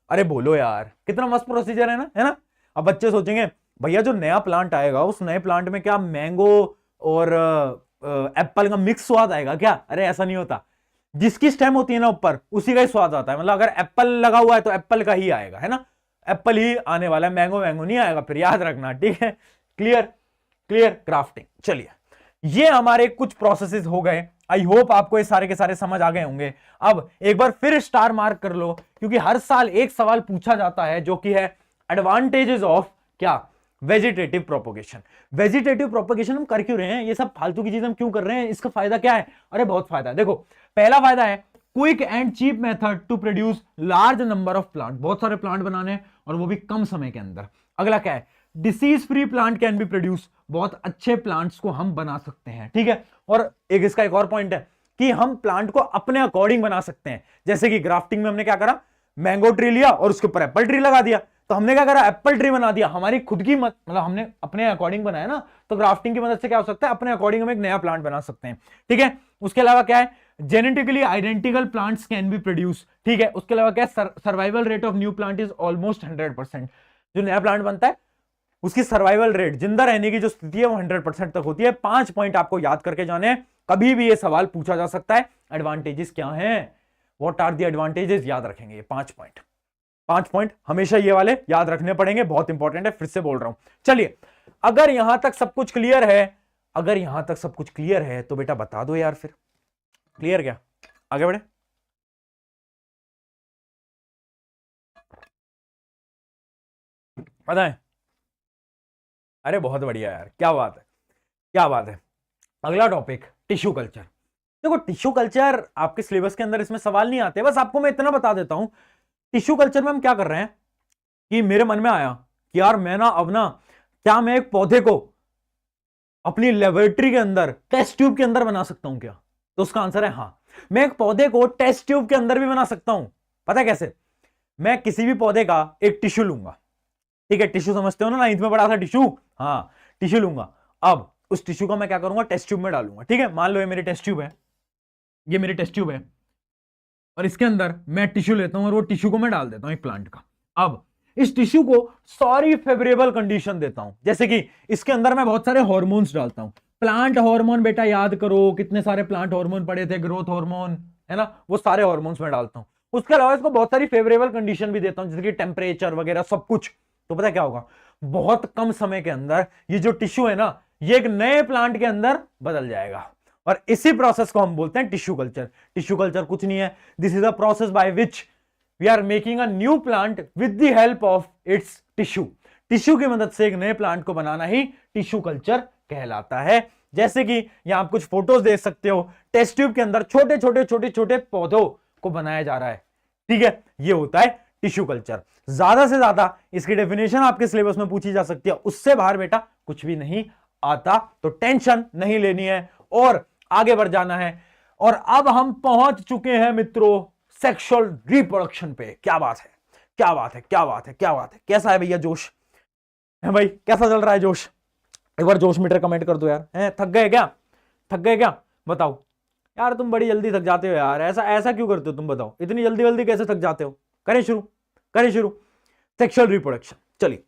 अरे बोलो यार, कितना मस्त प्रोसीजर है ना। अब बच्चे सोचेंगे भैया जो नया प्लांट आएगा उस नए प्लांट में क्या मैंगो और एप्पल का मिक्स स्वाद आएगा क्या? अरे ऐसा नहीं होता, जिसकी स्टेम होती है ना ऊपर उसी का ही स्वाद आता है। मतलब अगर एप्पल लगा हुआ है तो एप्पल का ही आएगा, है ना, एप्पल ही आने वाला है, मैंगो नहीं आएगा फिर, याद रखना। ठीक है, क्लियर क्राफ्टिंग। चलिए ये हमारे कुछ प्रोसेसेस हो गए। आई होप आपको ये सारे के सारे समझ आ गए होंगे। अब एक बार फिर स्टार मार्क कर लो, क्योंकि हर साल एक सवाल पूछा जाता है जो कि है एडवांटेजेस ऑफ क्या, वेजिटेटिव प्रोपगेशन। हम कर क्यों रहे हैं ये सब फालतू की चीज, हम क्यों कर रहे हैं, इसका फायदा क्या है? अरे बहुत फायदा है। देखो पहला फायदा है quick and cheap method to produce large number of plant, बहुत सारे प्लांट बनाने और वो भी कम समय के अंदर। अगला क्या है, disease free plant can be produce, बहुत अच्छे प्लांट्स को हम बना सकते हैं। ठीक है, और इसका एक और पॉइंट है कि हम प्लांट को अपने अकॉर्डिंग बना सकते हैं। जैसे कि ग्राफ्टिंग में हमने क्या करा, मैंगो ट्री लिया और उसके ऊपर एप्पल ट्री लगा दिया, तो हमने क्या करा, एप्पल ट्री बना दिया, हमारी खुद की मतलब हमने अपने अकॉर्डिंग बनाया ना। तो ग्राफ्टिंग की मदद से क्या हो सकता है, अपने अकॉर्डिंग हम एक नया प्लांट बना सकते हैं। ठीक है, उसके अलावा क्या है, genetically identical plants can be produce, ठीक है। उसके अलावा क्या, survival rate of new plant is almost 100%। जो नया प्लांट बनता है उसकी सर्वाइवल रेट, जिंदा रहने की जो स्थिति है वो 100% तक होती है। 5 पॉइंट आपको याद करके जाने हैं, कभी भी ये सवाल पूछा जा सकता है। एडवांटेजेस क्या हैं, व्हाट आर द एडवांटेजेस, याद रखेंगे ये 5 पॉइंट। 5 पॉइंट हमेशा ये वाले याद रखने पड़ेंगे, बहुत इंपॉर्टेंट है, फिर से बोल रहा हूं। चलिए, अगर यहां तक सब कुछ क्लियर है, अगर यहां तक सब कुछ क्लियर है तो बेटा बता दो यार, फिर क्लियर क्या, आगे बढ़े। पता है, अरे बहुत बढ़िया यार, क्या बात है, क्या बात है। अगला टॉपिक टिश्यू कल्चर। देखो टिश्यू कल्चर आपके सिलेबस के अंदर इसमें सवाल नहीं आते, बस आपको मैं इतना बता देता हूं। टिश्यू कल्चर में हम क्या कर रहे हैं कि मेरे मन में आया कि यार मैं ना अब ना, क्या मैं एक पौधे को अपनी लेबोरेटरी के अंदर टेस्ट ट्यूब के अंदर बना सकता हूं क्या? तो उसका आंसर है हाँ, मैं एक पौधे को टेस्ट ट्यूब के अंदर भी बना सकता हूं। पता है कैसे? मैं किसी भी पौधे का एक टिश्यू लूंगा, ठीक है, टिश्यू समझते हो ना, 9th में पढ़ा था टिश्यू, हाँ टिश्यू लूंगा। अब उस टिश्यू को मैं क्या करूंगा, टेस्ट ट्यूब में डालूंगा, ठीक है। मान लो ये मेरी टेस्ट ट्यूब है, ये मेरी टेस्ट ट्यूब है, और इसके अंदर मैं टिश्यू लेता हूं और वो टिश्यू को मैं डाल देता हूं एक प्लांट का। अब इस टिश्यू को सारी फेवरेबल कंडीशन देता हूं, जैसे कि इसके अंदर मैं बहुत सारे हार्मोन्स डालता हूं। प्लांट हार्मोन बेटा याद करो, कितने सारे प्लांट हार्मोन पड़े थे, ग्रोथ हार्मोन, है ना, वो सारे हार्मोन्स मैं डालता हूं। उसके अलावा इसको बहुत सारी फेवरेबल कंडीशन भी देता हूं, जैसे कि टेम्परेचर वगैरह सब कुछ। तो पता क्या होगा, बहुत कम समय के अंदर ये जो टिश्यू है ना, ये एक नए प्लांट के अंदर बदल जाएगा, और इसी प्रोसेस को हम बोलते हैं टिश्यू कल्चर। टिश्यू कल्चर कुछ नहीं है, this is a process by which we are making a new plant with the help of its tissue. Tissue की मदद से एक नए प्लांट को बनाना ही टिश्यू कल्चर कहलाता है। जैसे कि यहां आप कुछ फोटोज देख सकते हो, टेस्ट ट्यूब के अंदर छोटे छोटे छोटे छोटे पौधों को बनाया जा रहा है, ठीक है, ये होता है टिश्यू कल्चर। ज्यादा से ज्यादा इसकी डेफिनेशन आपके सिलेबस में पूछी जा सकती है, उससे बाहर बेटा कुछ भी नहीं आता, तो टेंशन नहीं लेनी है और आगे बढ़ जाना है। और अब हम पहुंच चुके हैं मित्रों सेक्सुअल रिप्रोडक्शन पे। क्या बात है, क्या बात है, क्या बात है, क्या बात है। कैसा है भैया जोश है भाई, कैसा चल रहा है जोश? एक बार जोश मीटर कमेंट कर दो यार। थक गए क्या, थक गए क्या, बताओ यार। तुम बड़ी जल्दी थक जाते हो यार, ऐसा ऐसा क्यों करते हो तुम, बताओ इतनी जल्दी जल्दी कैसे थक जाते हो। करें शुरू, करें शुरू सेक्सुअल रिप्रोडक्शन। चलिए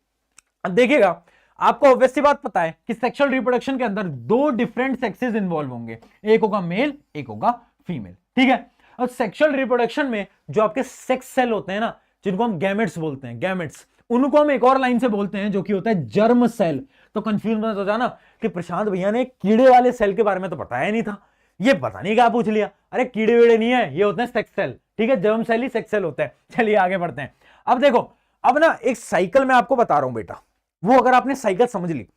अब देखिएगा, आपको ऑब्वियसली बात पता है कि सेक्सुअल रिप्रोडक्शन के अंदर 2 डिफरेंट सेक्सेस इन्वॉल्व होंगे, एक होगा मेल, एक होगा फीमेल, ठीक है। और सेक्सुअल रिप्रोडक्शन में जो आपके सेक्स सेल होते हैं ना, जिनको हम गैमेट्स बोलते हैं, गैमेट्स, उनको हम एक और लाइन से बोलते हैं जो कि होता है जर्म सेल। तो कंफ्यूज मत हो जाना कि प्रशांत भैया ने कीड़े वाले सेल के बारे में तो बताया नहीं था, ये पता नहीं क्या पूछ लिया। अरे कीड़े वीड़े नहीं है, ये होते हैं सेक्स सेल, ठीक है, जर्म सेल ही सेक्स सेल होता है। चलिए आगे बढ़ते हैं। अब देखो, अब ना एक साइकिल मैं आपको बता रहा हूं बेटा, वो अगर आपने साइकिल समझ ली,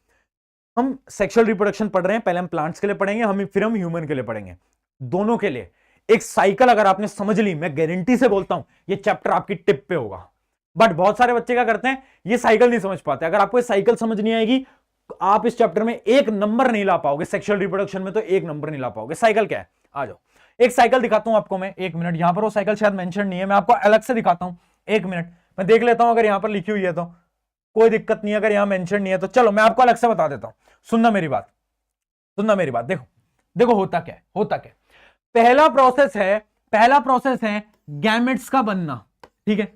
हम सेक्सुअल रिप्रोडक्शन पढ़ रहे हैं, पहले हम प्लांट्स के लिए पढ़ेंगे, फिर हम ह्यूमन के लिए पढ़ेंगे, दोनों के लिए एक साइकिल अगर आपने समझ ली, मैं गारंटी से बोलता हूं ये चैप्टर आपकी टिप पे होगा। बट बहुत सारे बच्चे क्या करते हैं, ये साइकिल नहीं समझ पाते। अगर आपको ये साइकिल समझ नहीं आएगी, आप इस चैप्टर में 1 नंबर नहीं ला पाओगे, सेक्सुअल रिप्रोडक्शन में तो 1 नंबर नहीं ला पाओगे। साइकिल क्या है, आ जाओ एक साइकिल दिखाता हूं आपको मैं, 1 मिनट। यहां पर वो साइकिल शायद मेंशन नहीं है, मैं आपको अलग से दिखाता हूं, 1 मिनट मैं देख लेता हूं, अगर यहां पर लिखी हुई है तो कोई दिक्कत नहीं है, अगर यहां मेंशन नहीं है तो चलो मैं आपको अलग से बता देता हूं। सुनना मेरी बात, सुनना मेरी बात। देखो देखो होता क्या है, होता क्या, पहला प्रोसेस है गैमेट्स का बनना, ठीक है,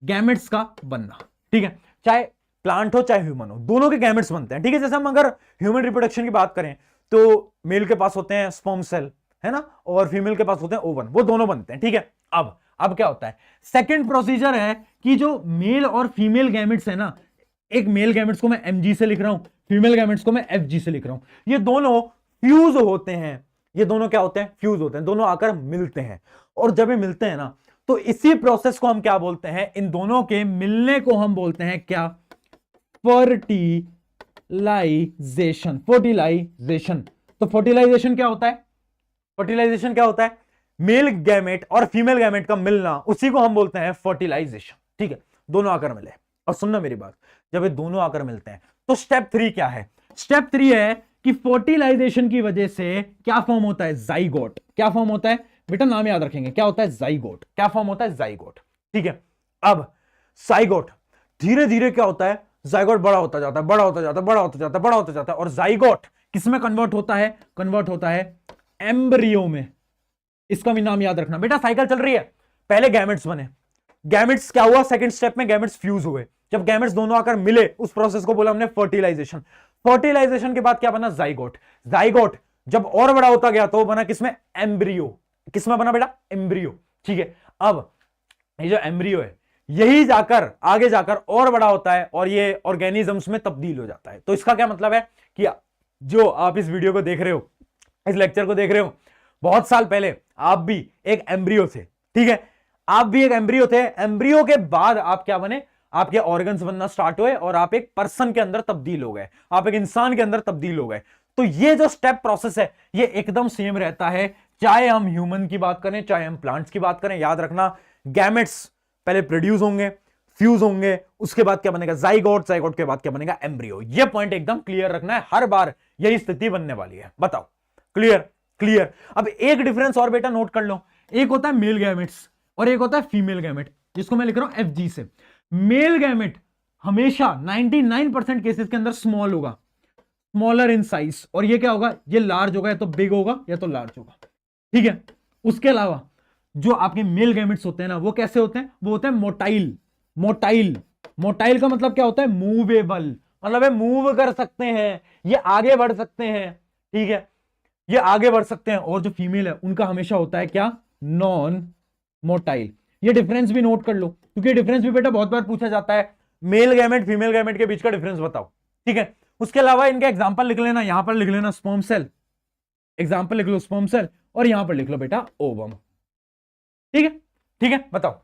गैमेट्स का बनना, ठीक है, चाहे प्लांट हो चाहे ह्यूमन हो, दोनों के गैमेट्स बनते हैं, ठीक है। जैसे हम अगर ह्यूमन रिप्रोडक्शन की बात करें तो मेल के पास होते हैं स्पर्म सेल, है ना, और फीमेल के पास होते हैं ओवन, वो दोनों बनते हैं, ठीक है। अब क्या होता है, सेकंड प्रोसीजर है कि जो मेल और फीमेल गैमेट्स है ना, एक मेल गैमेट्स को मैं mg से लिख रहा हूं, फीमेल गैमेट्स को मैं fg से लिख रहा हूं, ये दोनों फ्यूज होते हैं, ये दोनों क्या होते हैं, फ्यूज होते हैं, दोनों आकर मिलते हैं। और जब ये मिलते हैं ना, तो इसी प्रोसेस को हम क्या बोलते हैं, इन दोनों के मिलने को हम बोलते हैं क्या, फर्टिलाइजेशन। फर्टिलाइजेशन, तो फर्टिलाइजेशन क्या होता है, फर्टिलाइजेशन क्या होता है, मेल गैमेट और फीमेल गैमेट का मिलना, उसी को हम बोलते हैं फर्टिलाइजेशन, ठीक है, दोनों आकर मिले। और सुनना मेरी बात, जब ये दोनों आकर मिलते हैं तो स्टेप 3 क्या है, स्टेप 3 है कि फर्टिलाइजेशन की वजह से क्या फॉर्म होता है, जाइगोट। क्या फॉर्म होता है बेटा, नाम याद रखेंगे, क्या होता है, जाइगोट। क्या फॉर्म होता है, जाइगोट, ठीक है। अब जाइगोट धीरे धीरे क्या होता है, जाइगोट बड़ा होता जाता है, बड़ा होता जाता है, बड़ा होता जाता है, बड़ा होता जाता है, और जाइगोट किसमें कन्वर्ट होता है, कन्वर्ट होता है एम्ब्रियो में, इसका भी नाम याद रखना बेटा। साइकिल चल रही है, पहले गैमेट्स बने, गैमेट्स क्या हुआ, सेकंड स्टेप में गैमेट्स फ्यूज हुए, जब गैमेट्स दोनों आकर मिले उस प्रोसेस को बोला हमने फर्टिलाइजेशन। फर्टिलाइजेशन के बाद क्या बना, जाइगोट। जाइगोट जब और बड़ा होता गया तो बना किसमें, एम्ब्रियो। किसमें बना बेटा, एम्ब्रियो। ठीक है, अब ये जो एम्ब्रियो है यही जाकर आगे जाकर और बड़ा होता है और ये ऑर्गेनिजम्स में तब्दील हो जाता है। तो इसका क्या मतलब है कि जो आप इस वीडियो को देख रहे हो, इस लेक्चर को देख रहे हो, बहुत साल पहले आप भी एक एम्ब्रियो थे। ठीक है, आप भी एक एम्ब्रियो थे। एम्ब्रियो के बाद आप क्या बने, आपके ऑर्गन्स बनना स्टार्ट हुए और आप एक पर्सन के अंदर तब्दील हो गए, आप एक इंसान के अंदर तब्दील हो गए। तो ये जो स्टेप प्रोसेस है ये एकदम सेम रहता है, चाहे हम ह्यूमन की बात करें चाहे हम प्लांट्स की बात करें। याद रखना, गैमेट्स पहले प्रोड्यूस होंगे, फ्यूज होंगे, उसके बाद क्या बनेगा, जाइगोट, जाइगोट के बाद क्या बनेगा, एम्ब्रियो। ये पॉइंट एकदम क्लियर रखना है, हर बार यही स्थिति बनने वाली है। बताओ, क्लियर? क्लियर। अब एक डिफरेंस और बेटा नोट कर लो, एक होता है मेल गैमेट्स और एक होता है फीमेल गैमेट, जिसको मैं लिख रहा हूं FG से। मेल गैमेट हमेशा 99% केसेस के अंदर स्मॉल होगा, स्मॉलर इन साइज, और ये क्या होगा, ये लार्ज होगा, या तो बिग होगा या तो लार्ज होगा। ठीक है, उसके अलावा जो आपके मेल गैमेट्स होते हैं ना, वो कैसे होते हैं, वो होते हैं मोटाइल। मोटाइल, मोटाइल का मतलब क्या होता है, मूवेबल, मतलब है मूव कर सकते हैं, ये आगे बढ़ सकते हैं। ठीक है, ये आगे बढ़ सकते हैं। और जो फीमेल है उनका हमेशा होता है क्या, नॉन मोटाइल। ये डिफरेंस भी नोट कर लो, क्योंकि डिफरेंस भी बेटा बहुत बार पूछा जाता है, मेल गैमेट फीमेल गैमेट के बीच का डिफरेंस बताओ। ठीक है, उसके अलावा इनका एग्जांपल लिख लेना, यहां पर लिख लेना स्पर्म सेल, एग्जांपल लिख लो स्पर्म सेल, और यहां पर लिख लो बेटा ओवम। ठीक है, ठीक है, बताओ,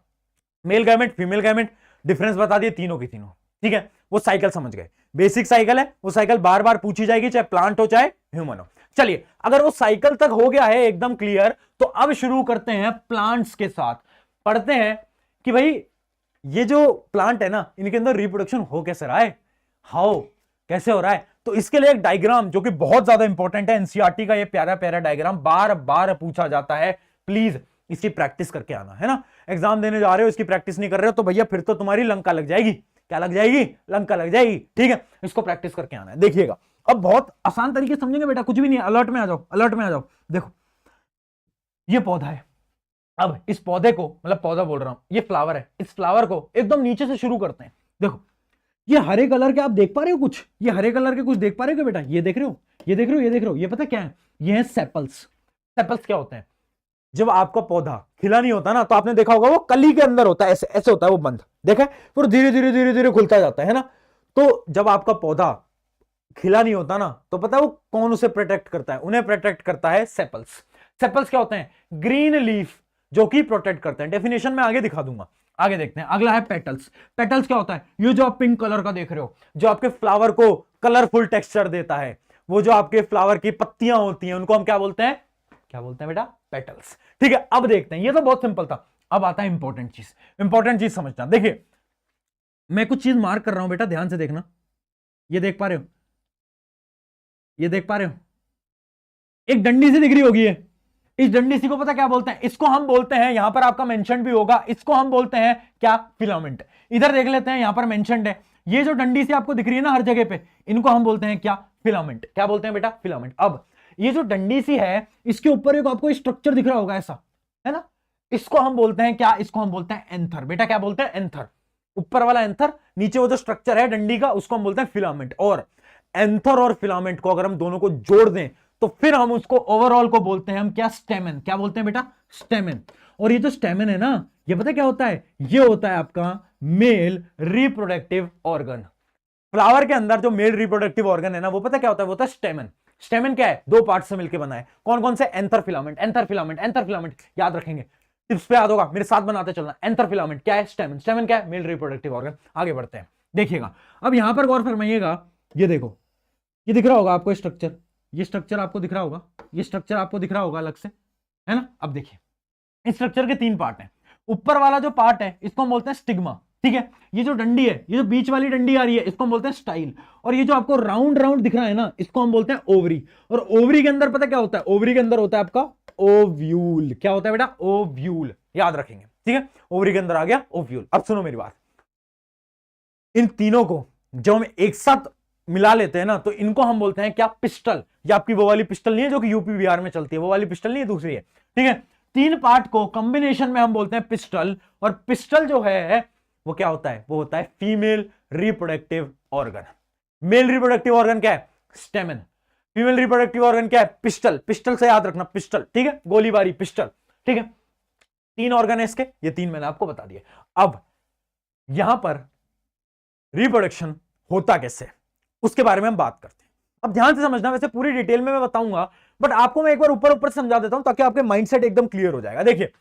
male gamete female gamete, difference बता दिए तीनों की तीनों। ठीक है, वो साइकिल समझ गए, बेसिक साइकिल है, वो साइकिल बार बार पूछी जाएगी, चाहे प्लांट हो चाहे ह्यूमन हो। चलिए, अगर वो साइकिल तक हो गया है एकदम क्लियर, तो अब शुरू करते हैं प्लांट्स के साथ। पढ़ते हैं कि भाई ये जो प्लांट है ना, इनके अंदर रिप्रोडक्शन हो कैसे रहा है, हाउ, कैसे हो रहा है। तो इसके लिए एक डायग्राम जो कि बहुत ज्यादा इंपॉर्टेंट है, एनसीईआरटी का ये प्यारा प्यारा डायग्राम बार बार पूछा जाता है, प्लीज इसकी प्रैक्टिस करके आना है ना। एग्जाम देने जा रहे हो, इसकी प्रैक्टिस नहीं कर रहे हो, तो भैया फिर तो तुम्हारी लंका लग जाएगी। क्या लग जाएगी, लंका लग जाएगी। ठीक है, इसको प्रैक्टिस करके आना है। देखिएगा, अब बहुत आसान तरीके से समझेंगे बेटा, कुछ भी नहीं है, अलर्ट में आ जाओ, अलर्ट में आ जाओ। देखो, ये पौधा है, अब इस पौधे को, मतलब पौधा बोल रहा हूं, ये फ्लावर है, इस फ्लावर को एकदम नीचे से शुरू करते हैं। देखो, ये हरे कलर के आप देख पा रहे हो कुछ, ये हरे कलर के कुछ देख पा रहे हो क्या बेटा, ये देख रहे हो, ये देख रहे हो, ये देख रहे हो, ये पता क्या है, ये है सेपल्स। सेपल्स क्या होते हैं, जब आपका पौधा खिला नहीं होता ना, तो आपने देखा होगा वो कली के अंदर होता है, ऐसे ऐसे होता है वो बंद, देखा, फिर धीरे धीरे धीरे धीरे खुलता जाता है ना। तो जब आपका पौधा खिला नहीं होता ना, तो पता है वो कौन उसे प्रोटेक्ट करता है, उन्हें प्रोटेक्ट करता है सेपल्स। सेपल्स क्या होते हैं, ग्रीन लीफ जो कि प्रोटेक्ट करते हैं। डेफिनेशन में आगे दिखा दूंगा, आगे देखते हैं। अगला है पेटल्स। पेटल्स क्या होता है, ये जो आप पिंक कलर का देख रहे हो, जो आपके फ्लावर को कलरफुल टेक्सचर देता है, वो जो आपके फ्लावर की पत्तियां होती हैं, उनको हम क्या बोलते हैं, क्या बोलते हैं बेटा, पेटल्स। ठीक है, अब देखते हैं, ये तो बहुत सिंपल था। अब आता है इंपॉर्टेंट चीज, इंपॉर्टेंट चीज समझना। देखिए, मैं कुछ चीज मार्क कर रहा हूं बेटा, ध्यान से देखना। ये देख पा रहे हो, ये देख पा रहे हो, एक डंडी सी दिख रही होगी है, इस डंडी सी को पता क्या बोलते हैं, इसको हम बोलते हैं, यहां पर आपका मेंशन भी होगा, इसको हम बोलते हैं क्या, फिलामेंट। इधर देख लेते हैं, यहां पर मेंशनड है, ये जो डंडी सी आपको दिख रही है ना हर जगह पे, इनको हम बोलते हैं क्या, फिलामेंट। क्या बोलते हैं बेटा, फिलामेंट। अब ये जो डंडी सी है, इसके ऊपर एक आपको स्ट्रक्चर दिख रहा होगा ऐसा, है ना, इसको हम बोलते हैं क्या, इसको हम बोलते हैं एंथर। बेटा क्या बोलते हैं, एंथर। ऊपर वाला एंथर, नीचे वो जो स्ट्रक्चर है डंडी का, उसको हम बोलते हैं फिलामेंट। और एंथर और फिलामेंट को अगर हम दोनों को जोड़ दें, तो फिर हम उसको ओवरऑल को बोलते हैं हम क्या, स्टेमन। क्या बोलते हैं बेटा, स्टेमन। और ये जो स्टेमन है ना, ये पता क्या होता है, ये होता है आपका मेल रिप्रोडक्टिव ऑर्गन। फ्लावर के अंदर जो मेल रिप्रोडक्टिव ऑर्गन है ना, वो पता क्या होता है, वो होता है स्टेमन। स्टेमन क्या है, दो पार्ट से मिलकर बना है। कौन कौन से, anther filament, anther filament, anther filament. याद रखेंगे, टिप्स पे याद होगा, मेरे साथ बनाते चलना। एंथर फिलामेंट क्या है, स्टेमन। स्टेमन क्या है, मेल रिप्रोडक्टिव ऑर्गन। आगे बढ़ते हैं, देखिएगा। अब यहां पर गौर फरमाइएगा, ये देखो, ये दिख रहा होगा आपको स्ट्रक्चर, ये स्ट्रक्चर आपको दिख रहा होगा, ये स्ट्रक्चर आपको दिख रहा होगा अलग से, है ना। अब देखिए, इस स्ट्रक्चर के तीन पार्ट हैं। ऊपर वाला जो पार्ट है, इसको हम बोलते हैं स्टिग्मा। ठीक है, ये जो डंडी है, ये जो बीच वाली डंडी आ रही है, इसको हम बोलते हैं स्टाइल। और ये जो आपको राउंड राउंड दिख रहा है ना, इसको हम बोलते हैं ओवरी। और ओवरी के अंदर पता क्या होता है, ओवरी के अंदर होता है आपका ओव्यूल। क्या होता है बेटा, ओव्यूल। याद रखेंगे, ठीक है, ओवरी के अंदर आ गया ओव्यूल। अब सुनो मेरी बात, इन तीनों को जब हम एक साथ मिला लेते हैं ना, तो इनको हम बोलते हैं क्या, पिस्टल। ये आपकी वो वाली पिस्टल नहीं है जो कि यूपी बिहार में चलती है, वो वाली पिस्टल नहीं है, दूसरी है। ठीक है, तीन पार्ट को कॉम्बिनेशन में हम बोलते हैं पिस्टल, और पिस्टल जो है वो क्या होता है, वो होता है female reproductive organ. Male reproductive organ क्या है, स्टेमन। फीमेल रिप्रोडक्टिव ऑर्गन क्या है, पिस्टल। पिस्टल से याद रखना, पिस्टल, ठीक है, गोलीबारी, पिस्टल, ठीक है। तीन ऑर्गन है इसके, ये तीन मैंने आपको बता दिए। अब यहां पर रिप्रोडक्शन होता कैसे, उसके बारे में हम बात करते हैं। अब ध्यान से समझना, वैसे पूरी डिटेल में मैं बताऊंगा, बट आपको मैं एक बार ऊपर ऊपर समझा देता हूं ताकि आपके माइंडसेट एकदम क्लियर हो जाएगा। देखिए,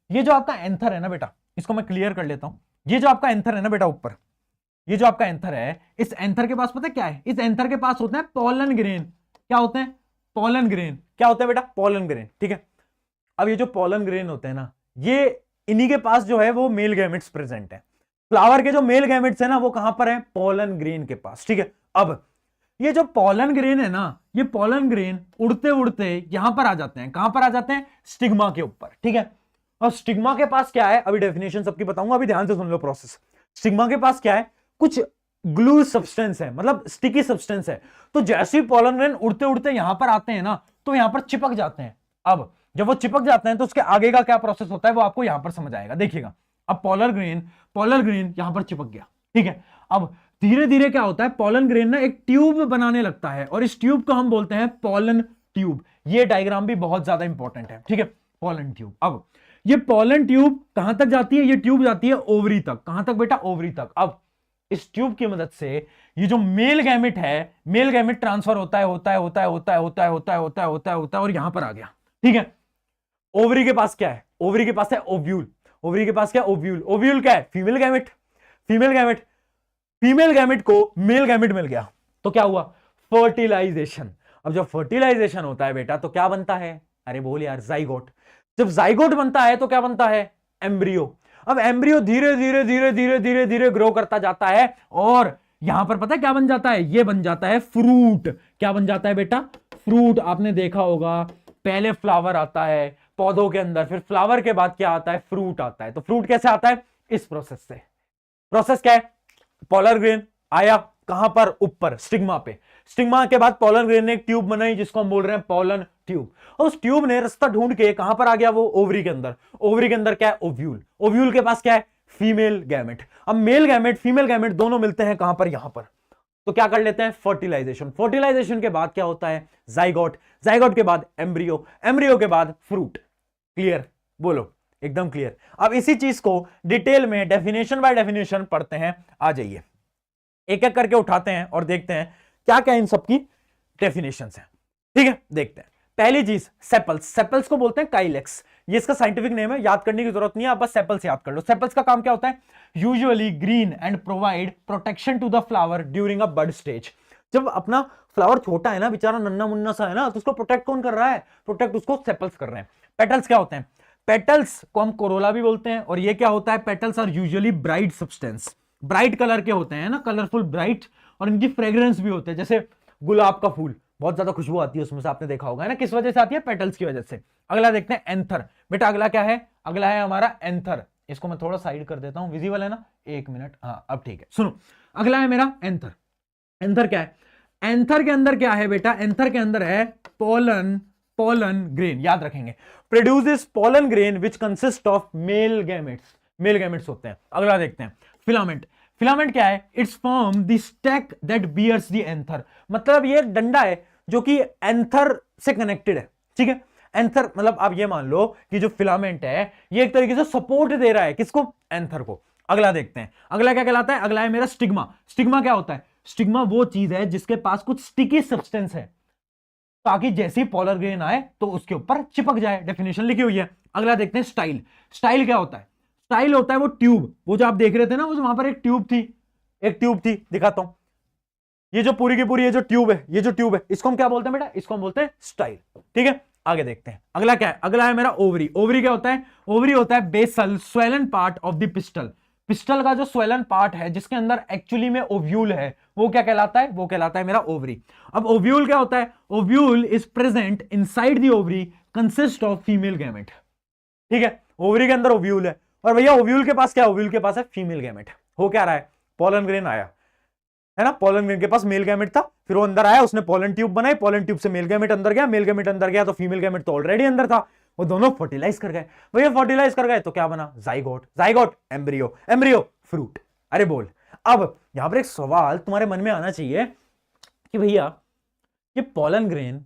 ये जो आपका एंथर है ना बेटा, इसको मैं क्लियर कर लेता हूं। ये जो आपका एंथर है ना बेटा ऊपर, ये जो आपका एंथर है, इस एंथर के पास पता है क्या है, इस एंथर के पास होते हैं पोलन ग्रेन। क्या होते हैं, पोलन ग्रेन। क्या होता है बेटा, पोलन ग्रेन, ठीक है। अब ये जो पोलन ग्रेन होते हैं ना, ये इन्हीं के पास जो है वो मेल गैमेट्स प्रेजेंट है। फ्लावर के जो मेल गैमेट्स है ना, वो कहां पर है, पोलन ग्रेन के पास, ठीक है। अब ये जो पोलन ग्रेन है ना, ये पोलन ग्रेन उड़ते उड़ते यहां पर आ जाते हैं। कहां पर आ जाते हैं, स्टिग्मा के ऊपर, ठीक है। और स्टिग्मा के पास क्या है, अभी डेफिनेशन सबकी बताऊंगा, अभी ध्यान से सुन लो प्रोसेस। स्टिग्मा के पास क्या है, कुछ ग्लू सब्सटेंस है, मतलब स्टिकी सब्सटेंस है। तो जैसे ही पोलन ग्रेन उड़ते उड़ते यहां पर आते हैं ना, तो यहां पर चिपक जाते हैं। अब जब वो चिपक जाते हैं तो उसके आगे का क्या प्रोसेस होता है वो आपको यहां पर समझ आएगा, देखिएगा। अब पोलर ग्रेन यहां पर चिपक गया, ठीक है। अब धीरे धीरे क्या होता है, पोलन ग्रेन ना एक ट्यूब बनाने लगता है, और इस ट्यूब को हम बोलते हैं पोलन ट्यूब। ये डायग्राम भी बहुत ज्यादा इंपॉर्टेंट है, ठीक है, पोलन ट्यूब। अब ये पोलन ट्यूब कहां तक जाती है, ये ट्यूब जाती है ओवरी तक। कहां तक बेटा, ओवरी तक। अब इस ट्यूब की मदद से ये जो मेल गैमेट है, मेल गैमेट ट्रांसफर होता है और यहां पर आ गया, ठीक है। ओवरी के पास क्या है, ओवरी के पास है ओव्यूल। ओवरी के पास क्या है, ओव्यूल। ओव्यूल क्या है, फीमेल गैमेट। फीमेल गैमेट को मेल गैमेट मिल गया, तो क्या हुआ, फर्टिलाइजेशन। अब जब फर्टिलाइजेशन होता है बेटा, तो क्या बनता है, अरे बोल यार, जाइगोट। जब जाइगोट बनता है तो क्या बनता है, एम्ब्रियो। अब एम्ब्रियो धीरे धीरे धीरे धीरे धीरे धीरे ग्रो करता जाता है, और यहां पर पता है क्या बन जाता है, ये बन जाता है फ्रूट। क्या बन जाता है बेटा, फ्रूट। आपने देखा होगा, पहले फ्लावर आता है पौधों के अंदर, फिर फ्लावर के बाद क्या आता है, फ्रूट आता है। तो फ्रूट कैसे आता है, इस प्रोसेस से। प्रोसेस क्या है, पोलर ग्रेन आया कहां पर, ऊपर स्टिग्मा पे। स्टिग्मा के बाद पोलन ग्रेन ने एक ट्यूब बनाई जिसको हम बोल रहे हैं पोलन ट्यूब, और उस ट्यूब ने रास्ता ढूंढ के कहां पर आ गया, वो ओवरी के अंदर। ओवरी के अंदर क्या है, ओव्यूल। ओव्यूल के पास क्या है, फीमेल गैमेट। अब मेल गैमेट फीमेल गैमेट दोनों मिलते हैं कहां पर, यहां पर। तो क्या कर लेते हैं, फर्टिलाइजेशन। फर्टिलाइजेशन के बाद क्या होता है, जाइगोट। जाइगोट के बाद एम्ब्रियो। एम्ब्रियो के बाद फ्रूट। क्लियर, बोलो, एकदम क्लियर। अब इसी चीज को डिटेल में डेफिनेशन बाय डेफिनेशन पढ़ते हैं। आ जाइए, एक एक करके उठाते हैं और देखते हैं क्या क्या इन सबकी डेफिनेशंस हैं, ठीक है। देखते हैं। पहली चीज, सेपल्स। सेपल्स को बोलते हैं काइलेक्स, ये इसका साइंटिफिक नेम है, याद करने की जरूरत नहीं है, आप बस सेपल्स याद कर लो। सेपल्स का काम क्या होता है, usually green and provide protection to the flower during a bud stage. जब अपना फ्लावर छोटा है ना, बेचारा नन्ना मुन्ना सा है ना, तो उसको प्रोटेक्ट कौन कर रहा है, प्रोटेक्ट उसको सेपल्स कर रहे हैं। पेटल्स क्या होते हैं, पेटल्स को हम कोरोला भी बोलते हैं, और ये क्या होता है, petals are usually bright substance, bright colour के होते हैं ना, कलरफुल ब्राइट, और इनकी फ्रेग्रेंस भी होते हैं। जैसे गुलाब का फूल, बहुत ज्यादा खुशबू आती है उसमें से, आपने देखा होगा है ना, किस वजह से आती है, पेटल्स की वजह से। अगला देखते हैं एंथर। बेटा अगला क्या है, अगला है हमारा एंथर। इसको मैं थोड़ा साइड कर देता हूं, विजिबल है ना, एक मिनट, हाँ अब ठीक है। सुनो, अगला है मेरा एंथर। एंथर क्या है, एंथर के अंदर क्या है बेटा, एंथर के अंदर है पोलन ग्रेन, याद रखेंगे। Produces pollen grain which consist of male gametes, male gametes होते हैं। अगला देखते हैं फिलामेंट। फिलामेंट क्या है, its form the stalk that bears the anther. मतलब ये डंडा है जो कि एंथर से कनेक्टेड है, ठीक है। एंथर मतलब आप ये मान लो कि जो फिलामेंट है ये एक तरीके से सपोर्ट दे रहा है किसको, एंथर को। अगला देखते हैं, अगला क्या कहलाता है, अगला है मेरा स्टिग्मा। स्टिग्मा क्या होता है, स्टिग्मा वो चीज है जिसके पास कुछ स्टिकी सब्सटेंस है, ताकि जैसे ही पोलर ग्रेन आए तो उसके ऊपर चिपक जाए। डेफिनेशन लिखी हुई है। अगला देखते हैं स्टाइल। स्टाइल क्या होता है, स्टाइल होता है वो ट्यूब, वो जो आप देख रहे थे ना, वो जो वहां पर एक ट्यूब थी, दिखाता हूं। ये जो पूरी की पूरी ये जो ट्यूब है, ये जो ट्यूब है, इसको हम क्या बोलते हैं बेटा, इसको हम बोलते हैं स्टाइल, ठीक है। आगे देखते हैं, अगला क्या है, अगला है मेरा ओवरी। ओवरी क्या होता है, ओवरी होता है basal swollen part of the pistil. Pistil का जो स्वेलन पार्ट है जिसके अंदर एक्चुअली में ओव्यूल है, वो क्या कहलाता है, वो कहलाता है मेरा ओवरी। अब ओव्यूल क्या होता है, ovule is present inside the ovary, consist of female gamete, ठीक है। ओवरी के अंदर ओव्यूल है, और भैया ओव्यूल के पास क्या, ओव्यूल के पास है फीमेल गैमेट। हो क्या रहा है, पोलन ग्रेन आया है ना, पोलन ग्रेन के पास मेल गैमेट था, फिर वो अंदर आया, उसने पोलन ट्यूब बनाई, पोलन ट्यूब से मेल गैमेट अंदर गया, मेल गैमेट अंदर गया तो फीमेल गैमेट तो ऑलरेडी अंदर था, वो दोनों फर्टिलाइज कर गए। भैया फर्टिलाइज कर गए तो क्या बना? Zygote, zygote embryo, embryo fruit. अरे बोल, अब यहां पर एक सवाल तुम्हारे मन में आना चाहिए कि भैया ये पोलन ग्रेन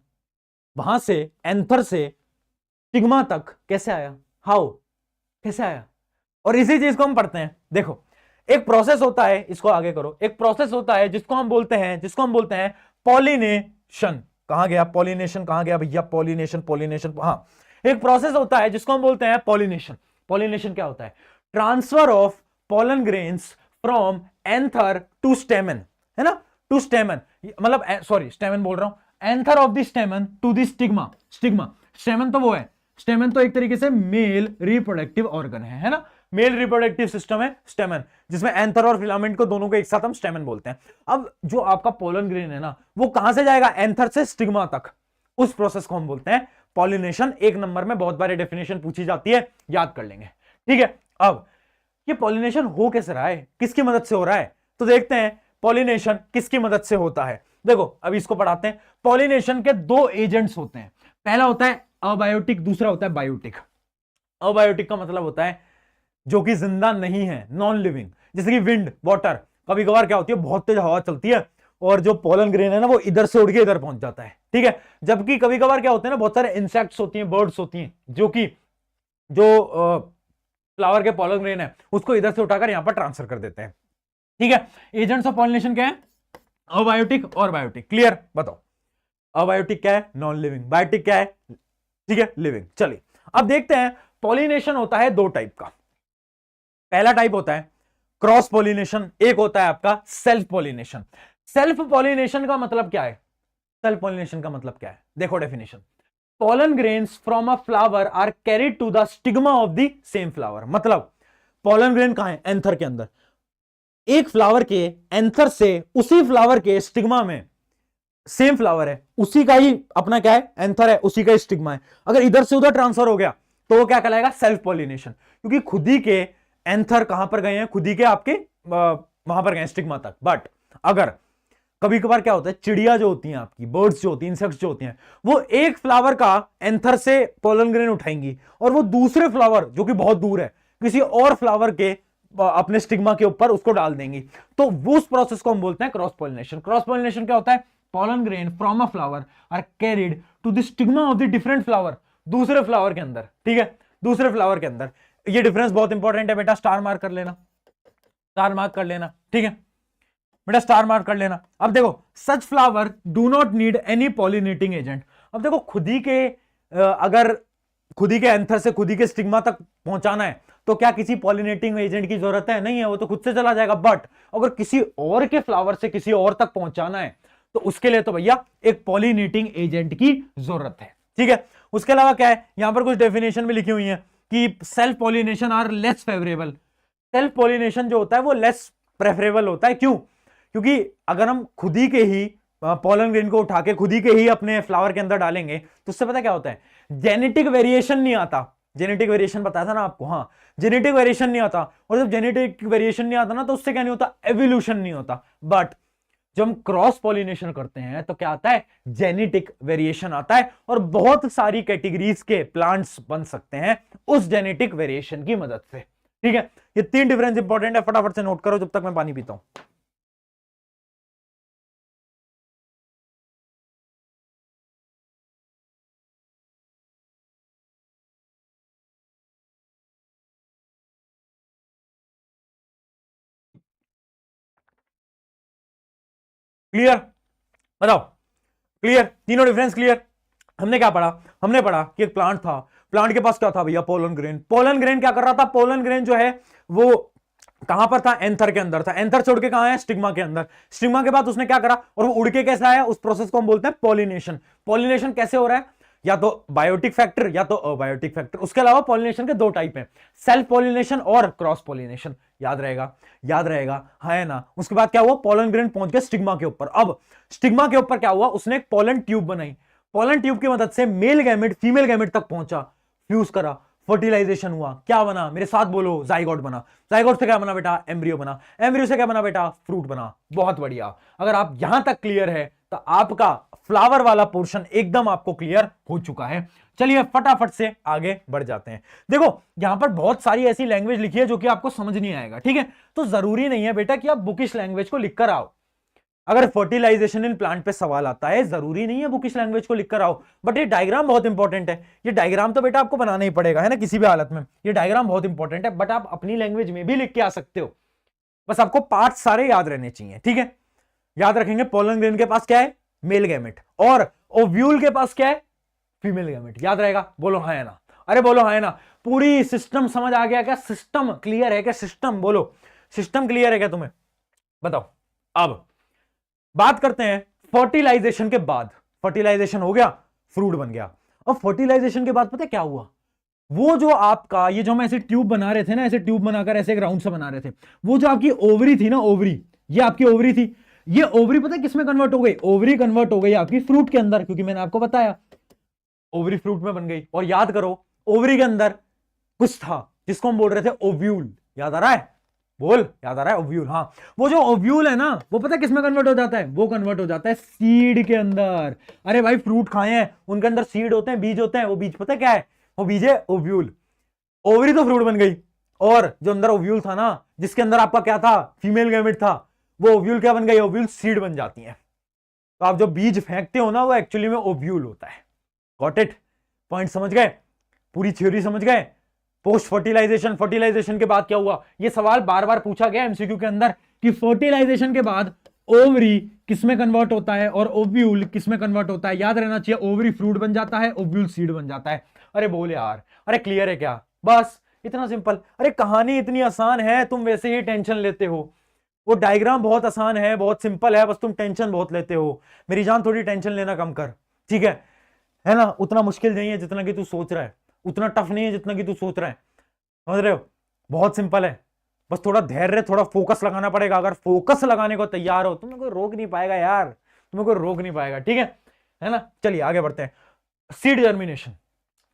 वहां से एंथर से स्टिग्मा तक कैसे आया? हाउ, कैसे आया? और इसी चीज को हम पढ़ते हैं। देखो एक प्रोसेस होता है, इसको आगे करो, एक प्रोसेस होता है जिसको हम बोलते हैं पॉलिनेशन। कहां गया पॉलिनेशन? कहां गया भैया पॉलिनेशन? पॉलिनेशन, हाँ, एक प्रोसेस होता है जिसको हम बोलते हैं पॉलिनेशन। पॉलिनेशन क्या होता है? Transfer of pollen grains from anther to stamen, है ना, टू स्टेमन, मतलब सॉरी स्टेमन बोल रहा हूं, anther of the stamen to the stigma. Stigma, stamen तो वो है, स्टेमन तो एक तरीके से मेल रिप्रोडक्टिव ऑर्गन है ना, मेल रिप्रोडक्टिव सिस्टम है स्टेमन, जिसमें एंथर और फिलामेंट को दोनों को एक साथ हम स्टेमन बोलते हैं। अब जो आपका पोलन ग्रेन है ना, वो कहां से जाएगा? एंथर से स्टिग्मा तक। उस प्रोसेस को हम बोलते हैं पॉलिनेशन। एक नंबर में बहुत बारी डेफिनेशन पूछी जाती है, याद कर लेंगे, ठीक है। अब ये पॉलिनेशन हो कैसे रहा है, किसकी मदद से हो रहा है? तो देखते हैं पॉलिनेशन किसकी मदद से होता है। देखो अब इसको पढ़ाते हैं। पॉलिनेशन के दो एजेंट्स होते हैं, पहला होता है अबायोटिक, दूसरा होता है बायोटिक। अबायोटिक का मतलब होता है जो कि जिंदा नहीं है, नॉन लिविंग, जैसे कि विंड, वाटर। कभी कभार क्या होती है, बहुत तेज हवा चलती है और जो पोलन ग्रेन है ना वो इधर से उड़ के इधर पहुंच जाता है, ठीक है। जबकि कभी कभार क्या होते हैं ना, बहुत सारे इंसेक्ट्स होती हैं, बर्ड्स होती हैं, जो कि जो फ्लावर के पोलन ग्रेन है उसको इधर से उठाकर यहां पर ट्रांसफर कर देते हैं, ठीक है। एजेंट्स ऑफ पॉलिनेशन क्या है? अबायोटिक और बायोटिक। क्लियर? बताओ, अबायोटिक क्या है? Non living. बायोटिक क्या है? ठीक है, लिविंग। चलिए अब देखते हैं। पॉलिनेशन होता है दो टाइप का। पहला टाइप होता है क्रॉस पॉलिनेशन, एक होता है आपका सेल्फ पॉलिनेशन। सेल्फ पॉलिनेशन का मतलब क्या है? सेल्फ पॉलिनेशन का मतलब क्या है? देखो definition, pollen grains from a flower are carried to the stigma of the same flower. मतलब पोलन ग्रेन कहां है? एंथर के अंदर। एक फ्लावर के एंथर से उसी फ्लावर के स्टिग्मा में, सेम फ्लावर है, उसी का ही अपना क्या है? एंथर है, उसी का स्टिग्मा है। अगर इधर से उधर ट्रांसफर हो गया तो वो क्या कहलाएगा? सेल्फ पॉलिनेशन, क्योंकि खुद ही के एंथर कहां पर गए हैं? खुद ही के आपके वहां पर गए स्टिग्मा तक। बट अगर कभी कभार क्या होता है, चिड़िया जो होती हैं आपकी, बर्ड्स जो होती हैं, इंसेक्ट्स जो होती हैं, वो एक फ्लावर का एंथर से पोलन ग्रेन उठाएंगी और वो दूसरे फ्लावर जो कि बहुत दूर है, किसी और फ्लावर के अपने स्टिग्मा के ऊपर उसको डाल देंगी। तो वो उस प्रोसेस को हम बोलते हैं क्रॉस पॉलिनेशन। क्रॉस पॉलिनेशन क्या होता है? Pollen grain from a flower are carried to the stigma of the different flower, दूसरे फ्लावर के अंदर, ठीक है, दूसरे फ्लावर के अंदर। ये डिफरेंस बहुत इंपॉर्टेंट है बेटा, स्टार मार्क कर लेना, स्टार मार्क कर लेना, ठीक है बेटा, स्टार मार्क कर लेना। अब देखो, such flower do not need any pollinating agent. अब देखो खुद ही के अगर खुद ही के एंथर से खुद ही के स्टिग्मा तक पहुंचाना है तो क्या किसी पॉलिनेटिंग एजेंट की जरूरत है? नहीं है, वो तो खुद से चला जाएगा। बट अगर किसी और के फ्लावर से किसी और तक पहुंचाना है तो उसके लिए तो भैया एक पॉलिनेटिंग एजेंट की जरूरत है, ठीक है। उसके अलावा क्या है, यहां पर कुछ डेफिनेशन भी लिखी हुई है कि self pollination are less favourable. Self pollination जो होता है वो लेस प्रेफरेबल होता है। क्यों? क्योंकि अगर हम खुद ही के ही पोलन ग्रेन को उठा के खुद ही के ही अपने फ्लावर के अंदर डालेंगे तो उससे पता क्या होता है, जेनेटिक वेरिएशन नहीं आता। जेनेटिक वेरिएशन बताया था ना आपको, हाँ, जेनेटिक वेरिएशन नहीं आता। और जब जेनेटिक वेरिएशन नहीं आता ना तो उससे क्या नहीं होता, एवोल्यूशन नहीं होता। बट जब हम क्रॉस पॉलिनेशन करते हैं तो क्या आता है, जेनेटिक वेरिएशन आता है और बहुत सारी कैटेगरीज के प्लांट्स बन सकते हैं उस जेनेटिक वेरिएशन की मदद से, ठीक है। ये तीन डिफरेंस इंपॉर्टेंट है, फटाफट से नोट करो जब तक मैं पानी पीता हूं। क्लियर? बताओ, क्लियर? तीनों डिफरेंस क्लियर? हमने क्या पढ़ा? हमने पढ़ा कि एक प्लांट था, प्लांट के पास क्या था भैया, पोलन ग्रेन। पोलन ग्रेन क्या कर रहा था, पोलन ग्रेन जो है वो कहां पर था, एंथर के अंदर था। एंथर छोड़ के कहां है, स्टिग्मा के अंदर। स्टिग्मा के बाद उसने क्या करा और वो उड़ के कैसे आया, उस प्रोसेस को हम बोलते हैं पॉलिनेशन। पॉलिनेशन कैसे हो रहा है, या तो बायोटिक फैक्टर या तो अबायोटिक फैक्टर। उसके अलावा पॉलिनेशन के दो टाइप हैं, सेल्फ पॉलिनेशन और क्रॉस पॉलिनेशन। याद रहेगा, याद रहेगा, है ना। उसके बाद क्या हुआ, पोलन ग्रेन पहुंच गया स्टिग्मा के ऊपर। अब स्टिग्मा के ऊपर क्या हुआ, उसने एक पोलन ट्यूब बनाई। पोलन ट्यूब की मदद से मेल गैमेट फीमेल गैमेट तक पहुंचा, फ्यूज करा, फर्टिलाइजेशन हुआ, क्या बना, मेरे साथ बोलो, जाइगोट बना। जाइगोट से क्या बना बेटा, एम्ब्रियो बना। एम्ब्रियो से क्या बना बेटा, फ्रूट बना। बहुत बढ़िया। अगर आप यहां तक क्लियर है तो आपका फ्लावर वाला पोर्शन एकदम आपको क्लियर हो चुका है। चलिए फटाफट से आगे बढ़ जाते हैं। देखो यहां पर बहुत सारी ऐसी लैंग्वेज लिखी है जो कि आपको समझ नहीं आएगा, ठीक है। तो जरूरी नहीं है बेटा कि आप बुकिश लैंग्वेज को लिखकर आओ। अगर फर्टिलाइजेशन इन प्लांट पे सवाल आता है, जरूरी नहीं है बुकिश लैंग्वेज को लिखकर आओ, बट ये डायग्राम बहुत इंपॉर्टेंट है। ये डायग्राम तो बेटा आपको बनाना ही पड़ेगा, है ना, किसी भी हालत में। ये डायग्राम बहुत इंपॉर्टेंट है, बट आप अपनी लैंग्वेज में भी लिख के आ सकते हो। बस आपको पार्ट सारे याद रहने चाहिए, ठीक है। याद रखेंगे पोलन ग्रेन के पास क्या है, मेल गैमेट, और ओव्यूल के पास क्या है, फीमेल गैमेट। याद रहेगा, बोलो हाँ है ना, अरे बोलो हाँ है ना। पूरी सिस्टम समझ आ गया क्या, सिस्टम क्लियर है क्या, सिस्टम बोलो, सिस्टम क्लियर है क्या तुम्हें, बताओ। अब बात करते हैं फर्टिलाइजेशन के बाद। फर्टिलाइजेशन हो गया, फ्रूट बन गया। अब फर्टिलाइजेशन के बाद पता है क्या हुआ, वो जो आपका ये जो हम ऐसे ट्यूब बना रहे थे ना, ऐसे ट्यूब बनाकर ऐसे एक राउंड से बना रहे थे, वो जो आपकी ओवरी थी ना, ओवरी, ये आपकी ओवरी थी। ये ओवरी पता है किसमें कन्वर्ट हो गई, ओवरी कन्वर्ट हो गई आपकी फ्रूट के अंदर, क्योंकि मैंने आपको बताया ओवरी फ्रूट में बन गई। और याद करो ओवरी के अंदर कुछ था जिसको हम बोल रहे थे ओव्यूल। याद आ रहा है, बोल, याद आ रहा है, ओव्यूल। हाँ, वो जो ओव्यूल है ना, वो पता है किसमें कन्वर्ट हो जाता है, वो कन्वर्ट हो जाता है सीड के अंदर। अरे भाई फ्रूट खाए हैं, उनके अंदर सीड होते हैं, बीज होते हैं, वो बीज पता है क्या है, वो बीज है ओव्यूल। ओवरी तो फ्रूट बन गई, और जो अंदर ओव्यूल था ना, जिसके अंदर आपका क्या था, फीमेल गैमेट था, वो ओव्यूल क्या बन गई, ओव्यूल सीड बन जाती है। तो आप जो बीज फेंकते हो ना, वो एक्चुअली में ओव्यूल होता है। गॉट इट, पॉइंट समझ गए, पूरी थ्योरी समझ गए। पोस्ट फर्टिलाइजेशन, फर्टिलाइजेशन के बाद क्या हुआ, ये सवाल बार बार पूछा गया एमसीक्यू के अंदर कि फर्टिलाइजेशन के बाद ओवरी किसमें कन्वर्ट होता है और ओव्यूल किसमें कन्वर्ट होता है। याद रहना चाहिए, ओवरी फ्रूट बन जाता है, ओव्यूल सीड बन जाता है। अरे बोल यार, अरे क्लियर है क्या, बस इतना सिंपल। अरे कहानी इतनी आसान है, तुम वैसे ही टेंशन लेते हो। वो डायग्राम बहुत आसान है, बहुत सिंपल है, बस तुम टेंशन बहुत लेते हो। मेरी जान थोड़ी टेंशन लेना कम कर, ठीक है ना। उतना मुश्किल नहीं है जितना कि तू सोच रहा है, उतना टफ नहीं है जितना कि तू सोच रहा है, समझ रहे हो, बहुत सिंपल है। बस थोड़ा धैर्य, थोड़ा फोकस लगाना पड़ेगा। अगर फोकस लगाने को तैयार हो, तुम्हें कोई रोक नहीं पाएगा यार, तुम्हें कोई रोक नहीं पाएगा, ठीक है ना। चलिए आगे बढ़ते हैं। सीड जर्मिनेशन,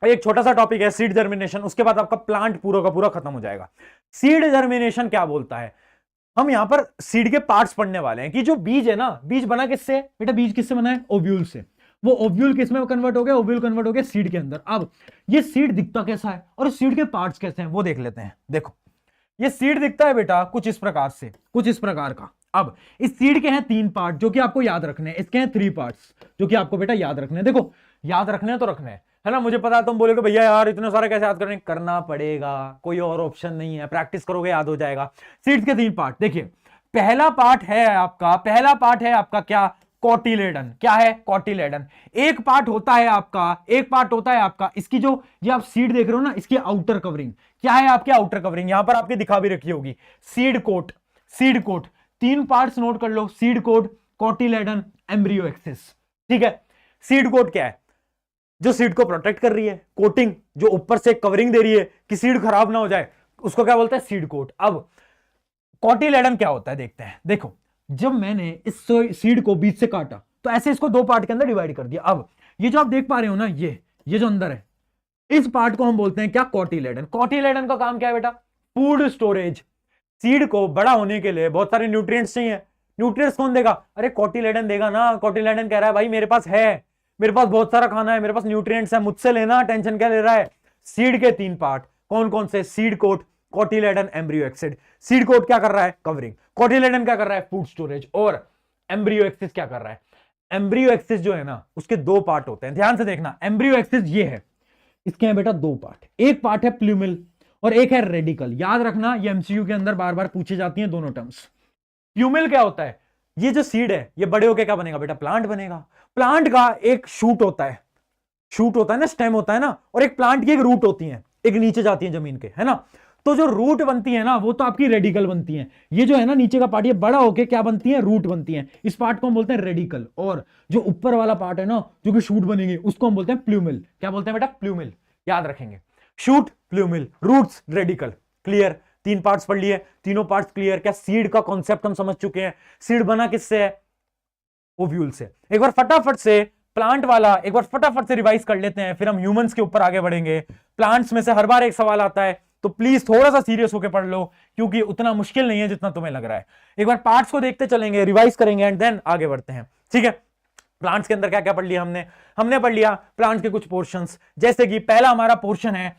एक छोटा सा टॉपिक है सीड जर्मिनेशन, उसके बाद आपका प्लांट पूरा का पूरा खत्म हो जाएगा। सीड जर्मिनेशन क्या बोलता है, हम यहां पर सीड के पार्ट्स पढ़ने वाले हैं कि जो बीज है ना, बीज बना किससे बेटा, बीज किससे बना है, ओव्यूल से। वो ओव्यूल किस में कन्वर्ट हो गया, ओव्यूल कन्वर्ट हो गया सीड के अंदर। अब ये सीड दिखता कैसा है और सीड के पार्ट्स कैसे हैं वो देख लेते हैं। देखो ये सीड दिखता है बेटा कुछ इस प्रकार से, कुछ इस प्रकार का। अब इस सीड के हैं 3 पार्ट जो कि आपको याद रखने हैं, इसके हैं 3 पार्ट्स जो कि आपको बेटा याद रखने हैं। देखो याद रखने हैं तो रखने हैं, है ना। मुझे पता है तुम बोलोगे भैया यार इतने सारे कैसे याद करने, करना पड़ेगा, कोई और ऑप्शन नहीं है, प्रैक्टिस करोगे याद हो जाएगा। सीड्स के 3 पार्ट देखिए, पहला पार्ट है आपका क्या, कोटिलेडन। क्या है, कोटिलेडन। एक पार्ट होता है आपका इसकी जो ये आप सीड देख रहे हो ना, इसकी आउटर कवरिंग। क्या है आपकी आउटर कवरिंग, यहां पर आपके दिखा भी रखी होगी, seed coat. Seed coat 3 parts note कर लो, seed coat, cotyledon, embryo axis, ठीक है। सीड कोट क्या है, जो सीड को प्रोटेक्ट कर रही है, कोटिंग जो ऊपर से कवरिंग दे रही है कि सीड खराब ना हो जाए, उसको क्या बोलते हैं, सीड कोट। अब कोटिलेडन क्या होता है देखते हैं। देखो जब मैंने इस सीड को बीच से काटा तो ऐसे इसको 2 पार्ट के अंदर डिवाइड कर दिया। अब ये जो आप देख पा रहे हो ना, ये जो अंदर है, इस पार्ट को हम बोलते हैं क्या, कोटिलेडन। कोटिलेडन का काम क्या है बेटा, फूड स्टोरेज। सीड को बड़ा होने के लिए बहुत सारे न्यूट्रिएंट्स चाहिए। न्यूट्रिएंट्स कौन देगा, अरे कोटिलेडन देगा ना। कोटिलेडन कह रहा है भाई मेरे पास है, मेरे पास बहुत सारा खाना है, मेरे पास न्यूट्रिएंट्स है, मुझसे लेना, टेंशन क्या ले रहा है। सीड के 3 पार्ट कौन कौन से, seed coat, cotyledon, embryo axis. Seed coat क्या कर रहा है, कवरिंग। कोटिलेडन क्या कर रहा है, फूड स्टोरेज। और एम्ब्रियो एक्सिस क्या कर रहा है, एम्ब्रियो एक्सिस जो है ना उसके 2 पार्ट होते हैं, ध्यान से देखना। एम्ब्रियो एक्सिस ये है, इसके हैं बेटा 2 पार्ट, एक पार्ट है प्लूमिल और एक है रेडिकल। याद रखना ये एमसीक्यू के अंदर बार बार पूछी जाती हैं दोनों टर्म्स। प्लूमिल क्या होता है, ये जो सीड है ये बड़े होकर क्या बनेगा बेटा, प्लांट बनेगा। प्लांट का एक शूट होता है, ना, स्टेम होता है ना, और एक प्लांट की एक रूट होती है, एक नीचे जाती है जमीन के, है ना। तो जो रूट बनती है ना वो तो आपकी रेडिकल बनती है। ये जो है ना नीचे का पार्ट, ये बड़ा होके क्या बनती है, रूट बनती है। इस पार्ट को हम बोलते हैं रेडिकल। और जो ऊपर वाला पार्ट है ना जो कि शूट बनेंगे, उसको हम बोलते हैं प्लूमिल। क्या बोलते हैं बेटा, प्लूमिल। याद रखेंगे, shoot, plumule, roots, radicle. Clear, 3 parts पढ़ लिए, तीनों पार्ट्स क्लियर। क्या सीड का कॉन्सेप्ट हम समझ चुके हैं, सीड बना किससे है, ओव्यूल से। एक बार फटाफट से प्लांट वाला एक बार फटाफट से रिवाइज कर लेते हैं, फिर हम ह्यूमंस के ऊपर आगे बढ़ेंगे। प्लांट्स में से हर बार एक सवाल आता है, तो प्लीज थोड़ा सा सीरियस होकर पढ़ लो, क्योंकि उतना मुश्किल नहीं है जितना तुम्हें लग रहा है। एक बार पार्ट्स को देखते चलेंगे, रिवाइज करेंगे एंड देन आगे बढ़ते हैं, ठीक है। प्लांट्स के अंदर क्या क्या पढ़ लिया हमने पढ़ लिया प्लांट्स के कुछ पोर्शंस, जैसे कि पहला हमारा पोर्शन है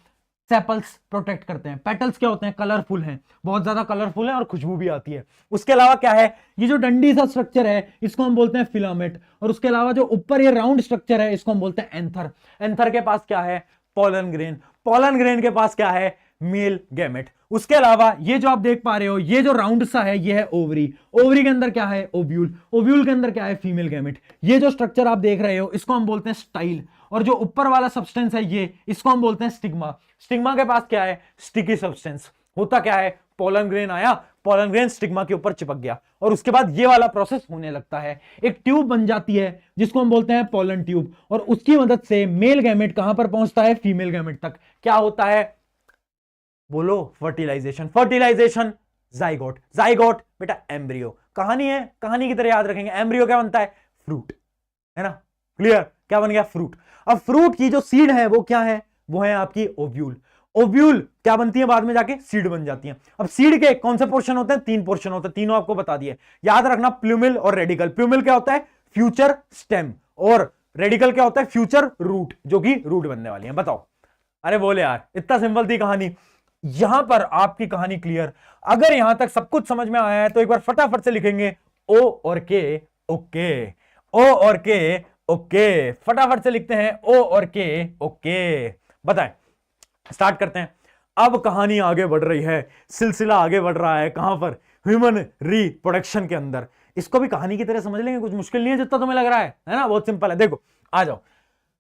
सेपल्स प्रोटेक्ट करते हैं। पेटल्स क्या होते हैं, कलरफुल हैं, बहुत ज्यादा कलरफुल है और खुशबू भी आती है। उसके अलावा क्या है, ये जो डंडी सा स्ट्रक्चर है इसको हम बोलते हैं फिलामेंट, और उसके अलावा जो ऊपर ये राउंड स्ट्रक्चर है इसको हम बोलते हैं एंथर। एंथर के पास क्या है, पोलन ग्रेन। पोलन ग्रेन के पास क्या है, मेल गैमेट। उसके अलावा ये जो आप देख पा रहे हो ये जो राउंड सा है ये है ओवरी। ओवरी के अंदर क्या है, ओव्यूल। ओव्यूल के अंदर क्या है, फीमेल गैमेट। ये जो स्ट्रक्चर आप देख रहे हो इसको हम बोलते हैं स्टाइल, और जो ऊपर वाला सब्सटेंस है ये, इसको हम बोलते हैं स्टिग्मा। स्टिग्मा के पास क्या है, स्टिकी सब्सटेंस। होता क्या है, पोलन ग्रेन आया, पोलन ग्रेन स्टिग्मा के ऊपर चिपक गया, और उसके बाद ये वाला प्रोसेस होने लगता है, एक ट्यूब बन जाती है जिसको हम बोलते हैं पोलन ट्यूब, और उसकी मदद से मेल गैमेट कहां पर पहुंचता है, फीमेल गैमेट तक। क्या होता है, बोलो, फर्टिलाइजेशन। Fertilisation, zygote. जाइगोट बेटा एम्ब्रियो। कहानी है, कहानी की तरह याद रखेंगे। एम्ब्रियो क्या बनता है, फ्रूट, है ना, क्लियर, क्या बन गया, फ्रूट। अब फ्रूट की जो सीड है वो क्या है, वो है आपकी ओव्यूल। ओव्यूल क्या बनती है, बाद में जाके सीड बन जाती है। अब सीड के कौन से पोर्शन होते हैं, 3 पोर्शन होते हैं, तीनों आपको बता दिए, याद रखना। प्लूमिल और रेडिकल। प्लूमिल क्या होता है, फ्यूचर स्टेम, और रेडिकल क्या होता है, फ्यूचर रूट, जो कि रूट बनने वाली है। बताओ, अरे बोले यार, इतना सिंपल थी कहानी। यहां पर आपकी कहानी क्लियर। अगर यहां तक सब कुछ समझ में आया है तो एक बार फटाफट से लिखेंगे ओ और के, ओके। ओ और के, ओके, फटाफट से लिखते हैं ओ और के, ओके। बताएं, स्टार्ट करते हैं। अब कहानी आगे बढ़ रही है, सिलसिला आगे बढ़ रहा है, कहां पर, ह्यूमन रिप्रोडक्शन के अंदर। इसको भी कहानी की तरह समझ लेंगे, कुछ मुश्किल नहीं है जितना तुम्हें लग रहा है ना, बहुत सिंपल है। देखो, आ जाओ।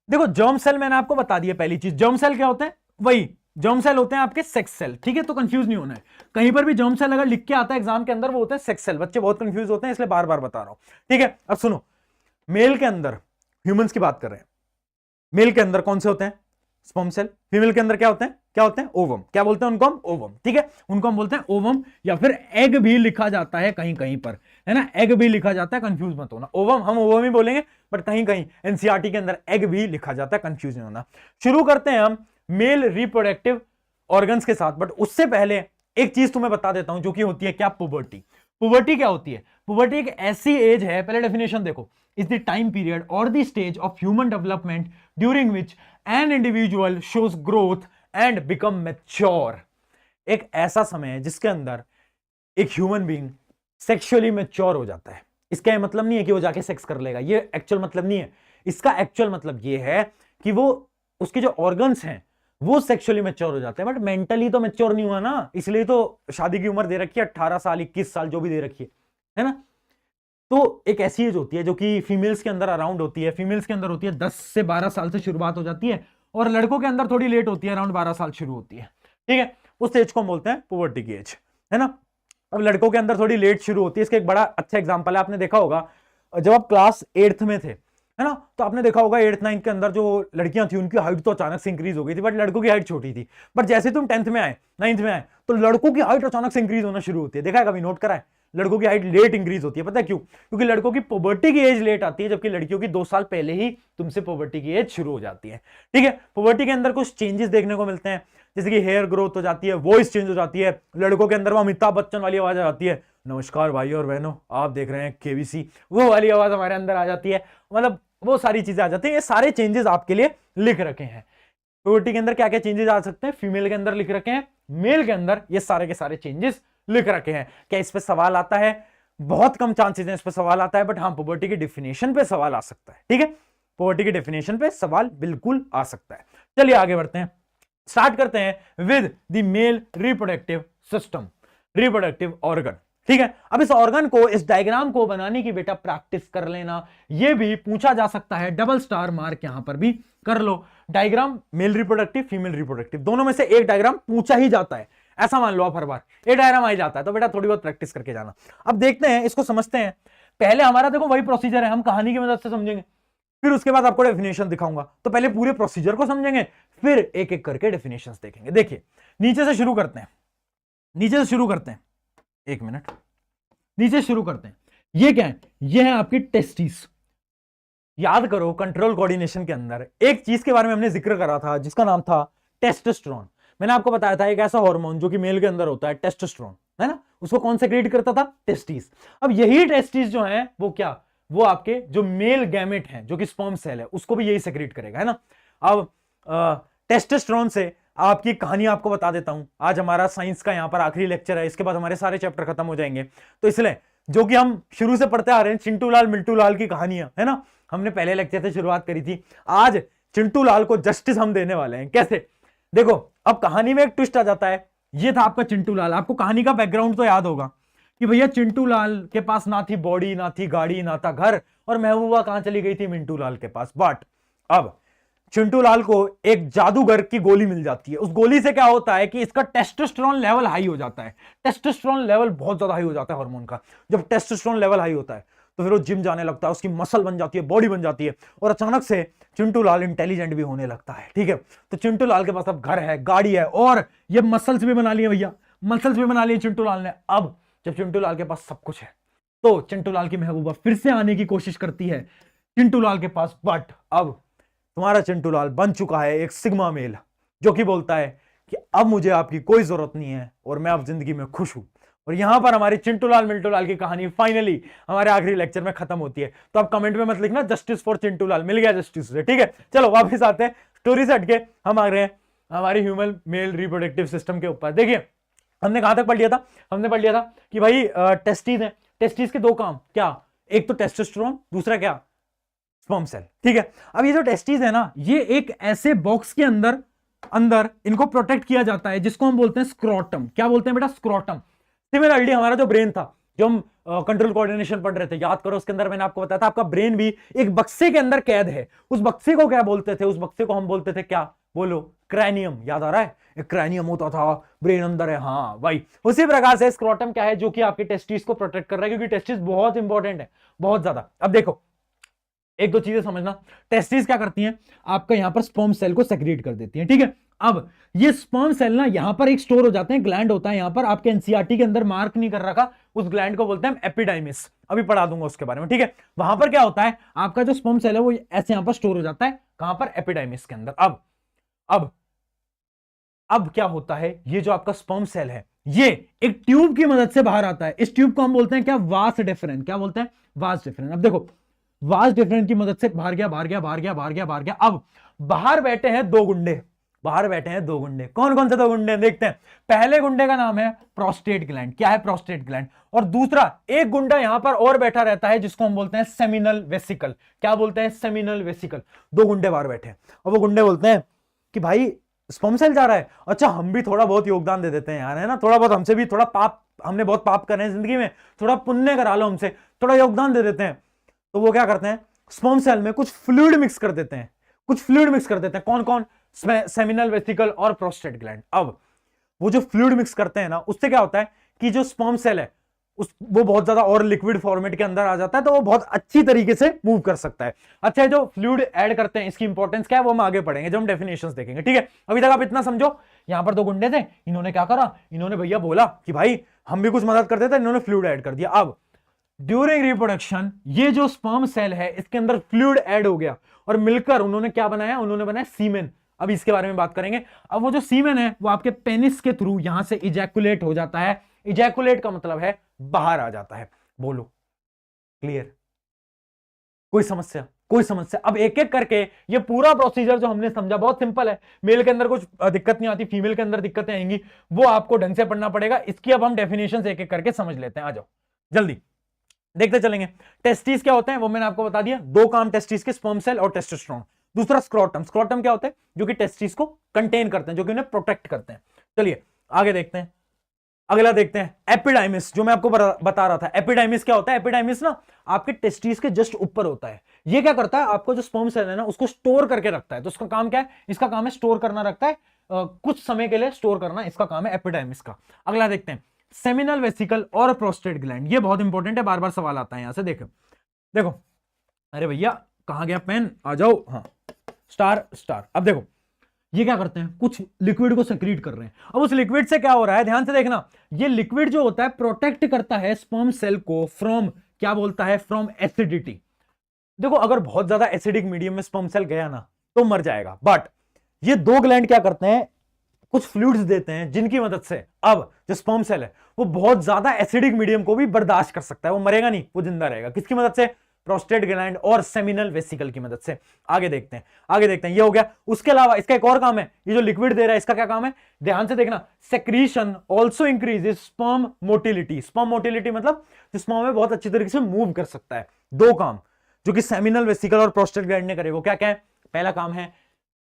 देखो, जर्म सेल मैंने आपको बता दिया। पहली चीज, जर्म सेल क्या होते हैं, वही जर्म सेल होते हैं आपके सेक्स सेल, ठीक है, तो कंफ्यूज नहीं होना है। कहीं पर भी जर्म सेल अगर लिख के आता है एग्जाम के अंदर, वो होता है सेक्स सेल। बच्चे बहुत कंफ्यूज होते हैं, इसलिए बार बार बता रहा हूं, ठीक है। अब सुनो, मेल के अंदर, ह्यूमंस की बात कर रहे हैं, मेल के अंदर कौन से होते हैं, स्पर्म सेल। फीमेल के अंदर क्या होते हैं, क्या होते हैं, ओवम। क्या बोलते हैं उनको हम, ओवम, ठीक है, उनको हम बोलते हैं ओवम, या फिर एग भी लिखा जाता है कहीं कहीं पर, है ना, एग भी लिखा जाता है, कंफ्यूज मत होना। ओवम हम ओवम ही बोलेंगे, बट कहीं कहीं एनसीईआरटी के अंदर एग भी लिखा जाता है, कंफ्यूज नहीं होना। शुरू करते हैं हम मेल रिप्रोडक्टिव ऑर्गन्स के साथ, बट उससे पहले एक चीज तुम्हें बता देता हूं, जो कि होती है क्या, पुबर्टी। पुबर्टी क्या होती है, पुबर्टी एक ऐसी एज है, पहले डेफिनेशन देखो, इज द टाइम पीरियड और the stage of human development during which an individual shows growth and become mature. एक ऐसा समय है जिसके अंदर एक ह्यूमन बीइंग सेक्सुअली मैच्योर हो जाता है। इसका मतलब नहीं है कि वो जाके सेक्स कर लेगा, ये एक्चुअल मतलब नहीं है। इसका एक्चुअल मतलब ये है कि वो, उसके जो ऑर्गन्स हैं वो सेक्सुअली मैच्योर हो जाते हैं, बट मेंटली तो मैच्योर नहीं हुआ ना, इसलिए तो शादी की उम्र दे रखी है 18 साल, 21 साल, जो भी दे रखी है ना। तो एक ऐसी एज होती है जो कि फीमेल्स के अंदर अराउंड होती है, फीमेल्स के अंदर होती है 10 से 12 साल से शुरुआत हो जाती है, और लड़कों के अंदर थोड़ी लेट होती है, अराउंड 12 साल शुरू होती है, ठीक है। उस एज को हम बोलते हैं पुबर्टी की एज, है ना। अब लड़कों के अंदर थोड़ी लेट शुरू होती है, इसका एक बड़ा अच्छा एग्जांपल है, आपने देखा होगा जब आप क्लास 8th में थे, है ना, तो आपने देखा होगा 8th 9th के अंदर जो लड़कियां थी उनकी हाइट तो अचानक से इंक्रीज हो गई थी, बट लड़कों की हाइट छोटी थी। बट जैसे तुम 10th में आए, 9th में आए, तो लड़कों की हाइट अचानक से इंक्रीज होना शुरू होती है। देखा है कभी, नोट करा है, लड़कों की हाइट लेट इंक्रीज होती है। पता है क्यों, क्योंकि लड़कों की पुबर्टी की एज लेट आती है, जबकि लड़कियों की 2 साल पहले ही तुमसे पुबर्टी की एज शुरू हो जाती है, ठीक है। पुबर्टी के अंदर कुछ चेंजेस देखने को मिलते हैं, जैसे कि हेयर ग्रोथ हो जाती है, वॉइस चेंज हो जाती है, लड़कों के अंदर वो अमिताभ बच्चन वाली आवाज आ जाती है, नमस्कार भाइयों और बहनों, आप देख रहे हैं केबीसी, वो वाली आवाज हमारे अंदर आ जाती है, मतलब वो सारी चीजें आ जाती हैं। ये सारे चेंजेस आपके लिए लिख रखे हैं। पुबर्टी के अंदर क्या क्या चेंजेस आ सकते हैं, फीमेल के अंदर लिख रखे हैं, मेल के अंदर ये सारे के सारे चेंजेस लिख रखे हैं। क्या इस पे सवाल आता है, बहुत कम चांसेस हैं इस पे सवाल आता है, बट हाँ पुबर्टी की डेफिनेशन पे सवाल आ सकता है, ठीक है। पुबर्टी की डेफिनेशन पे सवाल बिल्कुल आ सकता है। चलिए आगे बढ़ते हैं, स्टार्ट करते हैं with the male reproductive system, reproductive organ, ठीक है। अब इस ऑर्गन को, इस डायग्राम को बनाने की बेटा प्रैक्टिस कर लेना, ये भी पूछा जा सकता है, डबल स्टार मार्क यहां पर भी कर लो। Diagram male reproductive, female reproductive, दोनों में से एक डायग्राम पूछा ही जाता है, ऐसा मान लो आप, हर बार एक डायग्राम आ ही जाता है, तो बेटा थोड़ी बहुत प्रैक्टिस करके जाना। अब देखते हैं, इसको समझते हैं। पहले हमारा देखो वही प्रोसीजर है, हम कहानी की मदद से समझेंगे, फिर उसके बाद आपको डेफिनेशन दिखाऊंगा। तो पहले पूरे प्रोसीजर को समझेंगे, फिर एक एक करके डेफिनेशंस देखेंगे। देखिए, नीचे से शुरू करते हैं, नीचे से शुरू करते हैं, एक मिनट, नीचे शुरू करते हैं। ये क्या है, ये है आपकी टेस्टिस। याद करो, कंट्रोल कोऑर्डिनेशन के अंदर एक चीज के बारे में हमने जिक्र करा था, जिसका नाम था टेस्टोस्टेरोन। मैंने आपको बताया था एक ऐसा हार्मोन जो कि मेल के अंदर होता है, टेस्टोस्टेरोन, है ना, उसको कौन सेक्रेट करता था, टेस्टिस। अब यही टेस्टिस जो है वो क्या, वो आपके जो मेल गैमेट हैं, जो कि स्पर्म सेल है, उसको भी यही सेक्रेट करेगा, है ना। अब टेस्टोस्टेरोन से आपकी कहानी आपको बता देता हूं। आज हमारा साइंस का यहां पर आखिरी लेक्चर है, इसके बाद हमारे सारे चैप्टर खत्म हो जाएंगे। तो इसलिए जो कि हम शुरू से पढ़ते आ रहे हैं, चिंटू लाल मिंटू लाल की कहानियां, है ना, हमने पहले लेक्चर से शुरुआत करी थी। आज चिंटू लाल को जस्टिस हम देने वाले हैं। कैसे? देखो, अब कहानी में एक ट्विस्ट आ जाता है। ये था आपका चिंटू लाल। आपको कहानी का बैकग्राउंड तो याद होगा कि भैया चिंटू लाल के पास ना थी बॉडी, ना थी गाड़ी, ना था घर, और महबूबा कहां चली गई थी? मिंटू लाल के पास। बट अब चिंटू लाल को एक जादूगर की गोली मिल जाती है। उस गोली से क्या होता है कि इसका टेस्टोस्टेरोन लेवल हाई हो जाता है। टेस्टोस्टेरोन लेवल बहुत ज्यादा हाई हो जाता है हार्मोन का। जब टेस्टोस्टेरोन लेवल हाई होता है तो फिर वो जिम जाने लगता है, उसकी मसल बन जाती है, बॉडी बन जाती है, और अचानक से चिंटू लाल इंटेलिजेंट भी होने लगता है। ठीक है, तो चिंटू लाल के पास अब घर है, गाड़ी है, और ये मसल्स भी बना लिए भैया, मसल्स भी बना लिए चिंटू लाल ने। अब जब चिंटू लाल के पास सब कुछ है तो चिंटू लाल की महबूबा फिर से आने की कोशिश करती है चिंटू लाल के पास। बट अब तुम्हारा चिंटू लाल बन चुका है एक सिग्मा मेल, जो कि बोलता है कि अब मुझे आपकी कोई जरूरत नहीं है और मैं अब जिंदगी में खुश हूं। और यहां पर हमारी चिंटू लाल मिंटू लाल की कहानी फाइनली हमारे आखिरी लेक्चर में खत्म होती है। तो आप कमेंट में मत लिखना जस्टिस फॉर चिंटू लाल, मिल गया जस्टिस से। ठीक है, चलो वापस आते हैं स्टोरी से हटके, हम आ रहे हैं हमारे ह्यूमन मेल रिप्रोडक्टिव सिस्टम के ऊपर। देखिए, हमने कहां तक पढ़ लिया था? हमने पढ़ लिया था कि भाई टेस्टिस है, टेस्टिस के दो काम, क्या? एक तो टेस्टोस्टेरोन, दूसरा क्या? Sperm cell. ठीक है, अब ये जो टेस्टिस है ना, ये एक ऐसे बॉक्स के अंदर इनको प्रोटेक्ट किया जाता है, जिसको हम बोलते हैं स्क्रोटम। क्या बोलते हैं बेटा? स्क्रोटम। सिमिलरली हमारा जो ब्रेन था, जो हम कंट्रोल कोऑर्डिनेशन पढ़ रहे थे, याद करो, उसके अंदर मैंने आपको बताया था आपका ब्रेन भी एक बक्से के अंदर कैद है। उस बक्से को क्या बोलते थे? उस बक्से को हम बोलते थे क्या? बोलो, क्रैनियम। याद आ रहा है? एक क्रैनियम होता था, ब्रेन अंदर है। हाँ भाई, उसी प्रकार से स्क्रोटम क्या है? जो कि आपके टेस्टिस को प्रोटेक्ट कर रहा है, क्योंकि टेस्टिस बहुत इंपॉर्टेंट है, बहुत ज्यादा। अब देखो, एक दो चीजें समझना। टेस्टिस क्या करती हैं? आपका यहां पर स्पर्म सेल को सेक्रेट कर देती हैं। ठीक है, अब ये स्पर्म सेल ना यहां पर एक स्टोर हो जाते हैं, ग्लैंड होता है यहां पर, आपके एनसीईआरटी के अंदर मार्क नहीं कर रखा, उस ग्लैंड को बोलते हैं एपिडाइमिस। अभी पढ़ा दूंगा उसके बारे में। ठीक है, वहां पर क्या होता है, आपका जो स्पर्म सेल है वो ऐसे यहां पर स्टोर हो जाता है। कहां पर? एपिडाइमिस के अंदर। अब क्या होता है, ये जो आपका स्पर्म सेल है, ये एक ट्यूब की मदद से बाहर आता है। इस ट्यूब को हम बोलते हैं क्या? Vas deferens. क्या बोलते हैं? Vas deferens. अब देखो, वास डिफरेंस की मदद से बाहर गया, बाहर गया, बाहर गया, बाहर गया, बाहर गया। अब बाहर बैठे हैं दो गुंडे, बाहर बैठे हैं दो गुंडे। कौन कौन से दो गुंडे? देखते हैं। पहले गुंडे का नाम है प्रोस्टेट ग्लैंड। क्या है? Prostate gland. और दूसरा एक गुंडा यहां पर और बैठा रहता है, जिसको हम बोलते हैं सेमिनल वेसिकल। क्या बोलते हैं? Seminal vesicle. दो गुंडे बाहर बैठे हैं, और वो गुंडे बोलते हैं कि भाई स्पर्म सेल जा रहा है, अच्छा हम भी थोड़ा बहुत योगदान दे देते हैं यार, है ना, थोड़ा बहुत, हमसे भी थोड़ा पाप, हमने बहुत पाप करे हैं जिंदगी में, थोड़ा पुण्य करा लो हमसे, थोड़ा योगदान दे देते हैं। तो वो क्या करते हैं? स्पर्म सेल में कुछ फ्लूइड मिक्स कर देते हैं, कुछ फ्लूइड मिक्स कर देते हैं। कौन कौन? सेमिनल वेसिकल और प्रोस्टेट ग्लैंड। अब वो जो फ्लूइड मिक्स करते हैं ना, उससे क्या होता है कि जो स्पर्म सेल है वो बहुत ज्यादा और लिक्विड फॉर्मेट के अंदर आ जाता है, तो वो बहुत अच्छी तरीके से मूव कर सकता है। अच्छा, जो फ्लूइड ऐड करते हैं, इसकी इंपॉर्टेंस क्या है वो हम आगे पढ़ेंगे जब हम डेफिनेशंस देखेंगे। ठीक है, अभी तक आप इतना समझो। यहां पर दो गुंडे थे, इन्होंने क्या करा? इन्होंने भैया बोला कि भाई हम भी कुछ मदद करते थे, इन्होंने फ्लूइड ऐड कर दिया। अब ड्यूरिंग रिप्रोडक्शन ये जो स्पर्म सेल है, इसके अंदर फ्लूइड ऐड हो गया, और मिलकर उन्होंने क्या बनाया? उन्होंने बनाया सीमेन। अब इसके बारे में बात करेंगे। अब वो जो सीमेन है वो आपके पेनिस के थ्रू यहां से इजैकुलेट हो जाता है। इजैकुलेट का मतलब है बाहर आ जाता है। बोलो, क्लियर? कोई समस्या? कोई समस्या? अब एक एक करके ये पूरा प्रोसीजर जो हमने समझा बहुत सिंपल है। मेल के अंदर कुछ दिक्कत नहीं आती, फीमेल के अंदर दिक्कतें आएंगी, वो आपको ढंग से पढ़ना पड़ेगा। इसकी अब हम डेफिनेशन एक एक करके समझ लेते हैं। आ जाओ जल्दी देखते चलेंगे। टेस्टिस क्या होते हैं वो मैंने आपको बता दिया। दो काम टेस्टिस के, स्पर्म सेल और टेस्टोस्टेरोन। दूसरा स्क्रोटम। स्क्रोटम क्या होता है? जो कि टेस्टिस को कंटेन करते हैं, जो कि उन्हें प्रोटेक्ट करते हैं। चलिए आगे देखते हैं। अगला देखते हैं एपिडाइमिस, जो मैं आपको बता रहा था। एपिडाइमिस क्या होता है? एपिडाइमिस ना आपके टेस्टिस के जस्ट ऊपर होता है। ये क्या करता है? आपको जो स्पर्म सेल है ना उसको स्टोर करके रखता है। तो उसका काम क्या है? इसका काम है स्टोर करना, रखता है कुछ समय के लिए स्टोर करना, इसका काम है एपिडाइमिस का। अगला देखते हैं सेमिनल वेसिकल और प्रोस्टेट ग्लैंड। ये बहुत इंपॉर्टेंट है, बार बार सवाल आता है यहां से। देखो अरे भैया कहां गया पेन? आ जाओ। हाँ, स्टार स्टार। अब देखो ये क्या करते हैं? कुछ लिक्विड को सेक्रीट कर रहे हैं। अब उस लिक्विड से क्या हो रहा है, ध्यान से देखना। ये लिक्विड जो होता है प्रोटेक्ट करता है स्पर्म सेल को फ्रॉम, क्या बोलता है? From acidity. देखो अगर बहुत ज्यादा एसिडिक मीडियम में स्पर्म सेल गया ना तो मर जाएगा। बट ये दो ग्लैंड क्या करते हैं? कुछ फ्लूइड्स देते हैं, जिनकी मदद से अब जो स्पर्म सेल है वो बहुत ज्यादा एसिडिक मीडियम को भी बर्दाश्त कर सकता है। वो मरेगा नहीं, वो जिंदा रहेगा। किसकी मदद से? प्रोस्टेट ग्लैंड और सेमिनल वेसिकल की मदद से। आगे देखते हैं, ये हो गया। उसके अलावा इसका एक और काम है, ये जो लिक्विड दे रहा है इसका क्या काम है, ध्यान से देखना, secretion also increases sperm motility. Sperm motility मतलब स्पर्म में बहुत अच्छी तरीके से मूव कर सकता है। दो काम जो कि सेमिनल वेसिकल और प्रोस्टेट ग्लैंड ने करे, वो क्या क्या है? पहला काम है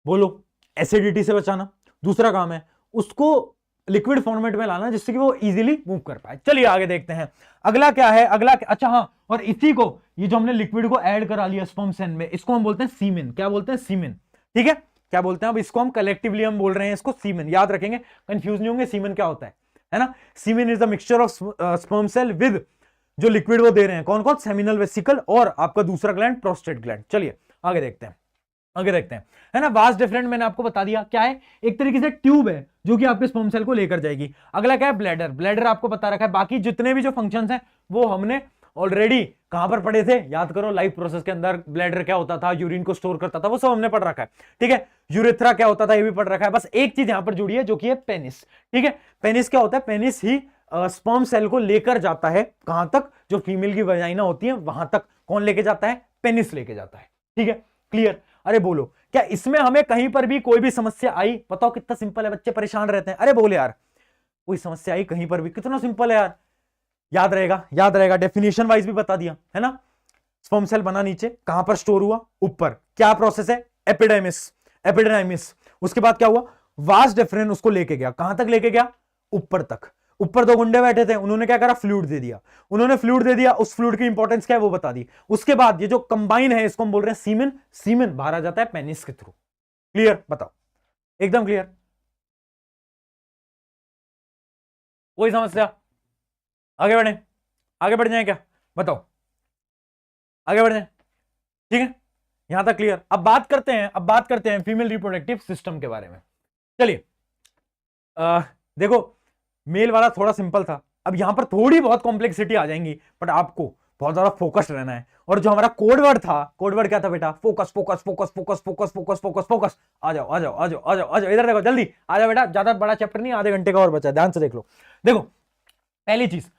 बोलो एसिडिटी से बचाना, दूसरा काम है उसको लिक्विड फॉर्मेट में लाना जिससे कि वो इजीली मूव कर पाए। चलिए आगे देखते हैं, अगला क्या है, अच्छा हाँ, और इसी को, ये जो हमने लिक्विड को ऐड करा लिया स्पर्म सेल में, इसको हम बोलते हैं सीमेन। क्या बोलते हैं? सीमेन। ठीक है, क्या बोलते हैं? अब इसको हम कलेक्टिवली हम बोल रहे हैं इसको सीमेन। याद रखेंगे, कंफ्यूज नहीं होंगे, सीमेन क्या होता है ना? Semen is the mixture of sperm cell with जो लिक्विड वो दे रहे हैं, कौन कौन? सेमिनल वेसिकल और आपका दूसरा ग्लैंड प्रोस्टेट ग्लैंड। चलिए आगे देखते हैं, है ना। वास्ट डिफरेंट मैंने आपको बता दिया क्या है, एक तरीके से ट्यूब है जो कि आपके स्पर्म सेल को लेकर जाएगी। अगला क्या है? ब्लैडर। ब्लैडर आपको बता रखा है, बाकी जितने भी जो फंक्शंस हैं वो हमने ऑलरेडी कहां पर पढ़े थे, याद करो। लाइफ प्रोसेस के अंदर ब्लैडर क्या होता था, यूरिन को स्टोर करता था, वो सब हमने पढ़ रखा है। ठीक है, यूरेथ्रा क्या होता था ये भी पढ़ रखा है। बस एक चीज यहां पर जुड़ी है जो कि है पेनिस। ठीक है, पेनिस क्या होता है? पेनिस ही स्पर्म सेल को लेकर जाता है कहां तक? जो फीमेल की वजाइना होती है वहां तक। कौन लेके जाता है? पेनिस लेके जाता है। ठीक है, क्लियर? अरे बोलो, क्या इसमें हमें कहीं पर भी कोई भी समस्या आई? बताओ कितना सिंपल है, बच्चे परेशान रहते हैं। अरे बोले यार, कोई समस्या आई कहीं पर भी? कितना सिंपल है यार, याद रहेगा। डेफिनेशन वाइज भी बता दिया है ना। स्पर्म सेल बना नीचे, कहां पर स्टोर हुआ? ऊपर। क्या प्रोसेस है? एपिडेमिस। उसके बाद क्या हुआ? वास्ट डिफरेंट उसको लेके गया, कहां तक लेके गया? ऊपर तक। ऊपर दो गुंडे बैठे थे, उन्होंने क्या करा? फ्लूइड दे दिया। उस फ्लूइड की इंपॉर्टेंस क्या है वो बता दी। उसके बाद ये जो कंबाइन है इसको हम बोल रहे हैं सीमेन। सीमेन बाहर आ जाता है पेनिस के थ्रू। क्लियर? बताओ, एकदम क्लियर? कोई समस्या? आगे बढ़ जाए क्या? बताओ, आगे बढ़ जाए? ठीक है, यहां तक क्लियर? अब बात करते हैं फीमेल रिप्रोडक्टिव सिस्टम के बारे में। चलिए देखो, मेल वाला थोड़ा सिंपल था, अब यहां पर थोड़ी बहुत कॉम्प्लेक्सिटी आ जाएंगी, बट आपको बहुत ज्यादा फोकस्ड रहना है। और जो हमारा कोडवर्ड था, कोडवर्ड क्या था बेटा? फोकस। आ जाओ इधर देखो, जल्दी आ जाओ बेटा, ज्यादा बड़ा चैप्टर नहीं, आधे घंटे का और बचा है, ध्यान से देख लो। देखो, पहली चीज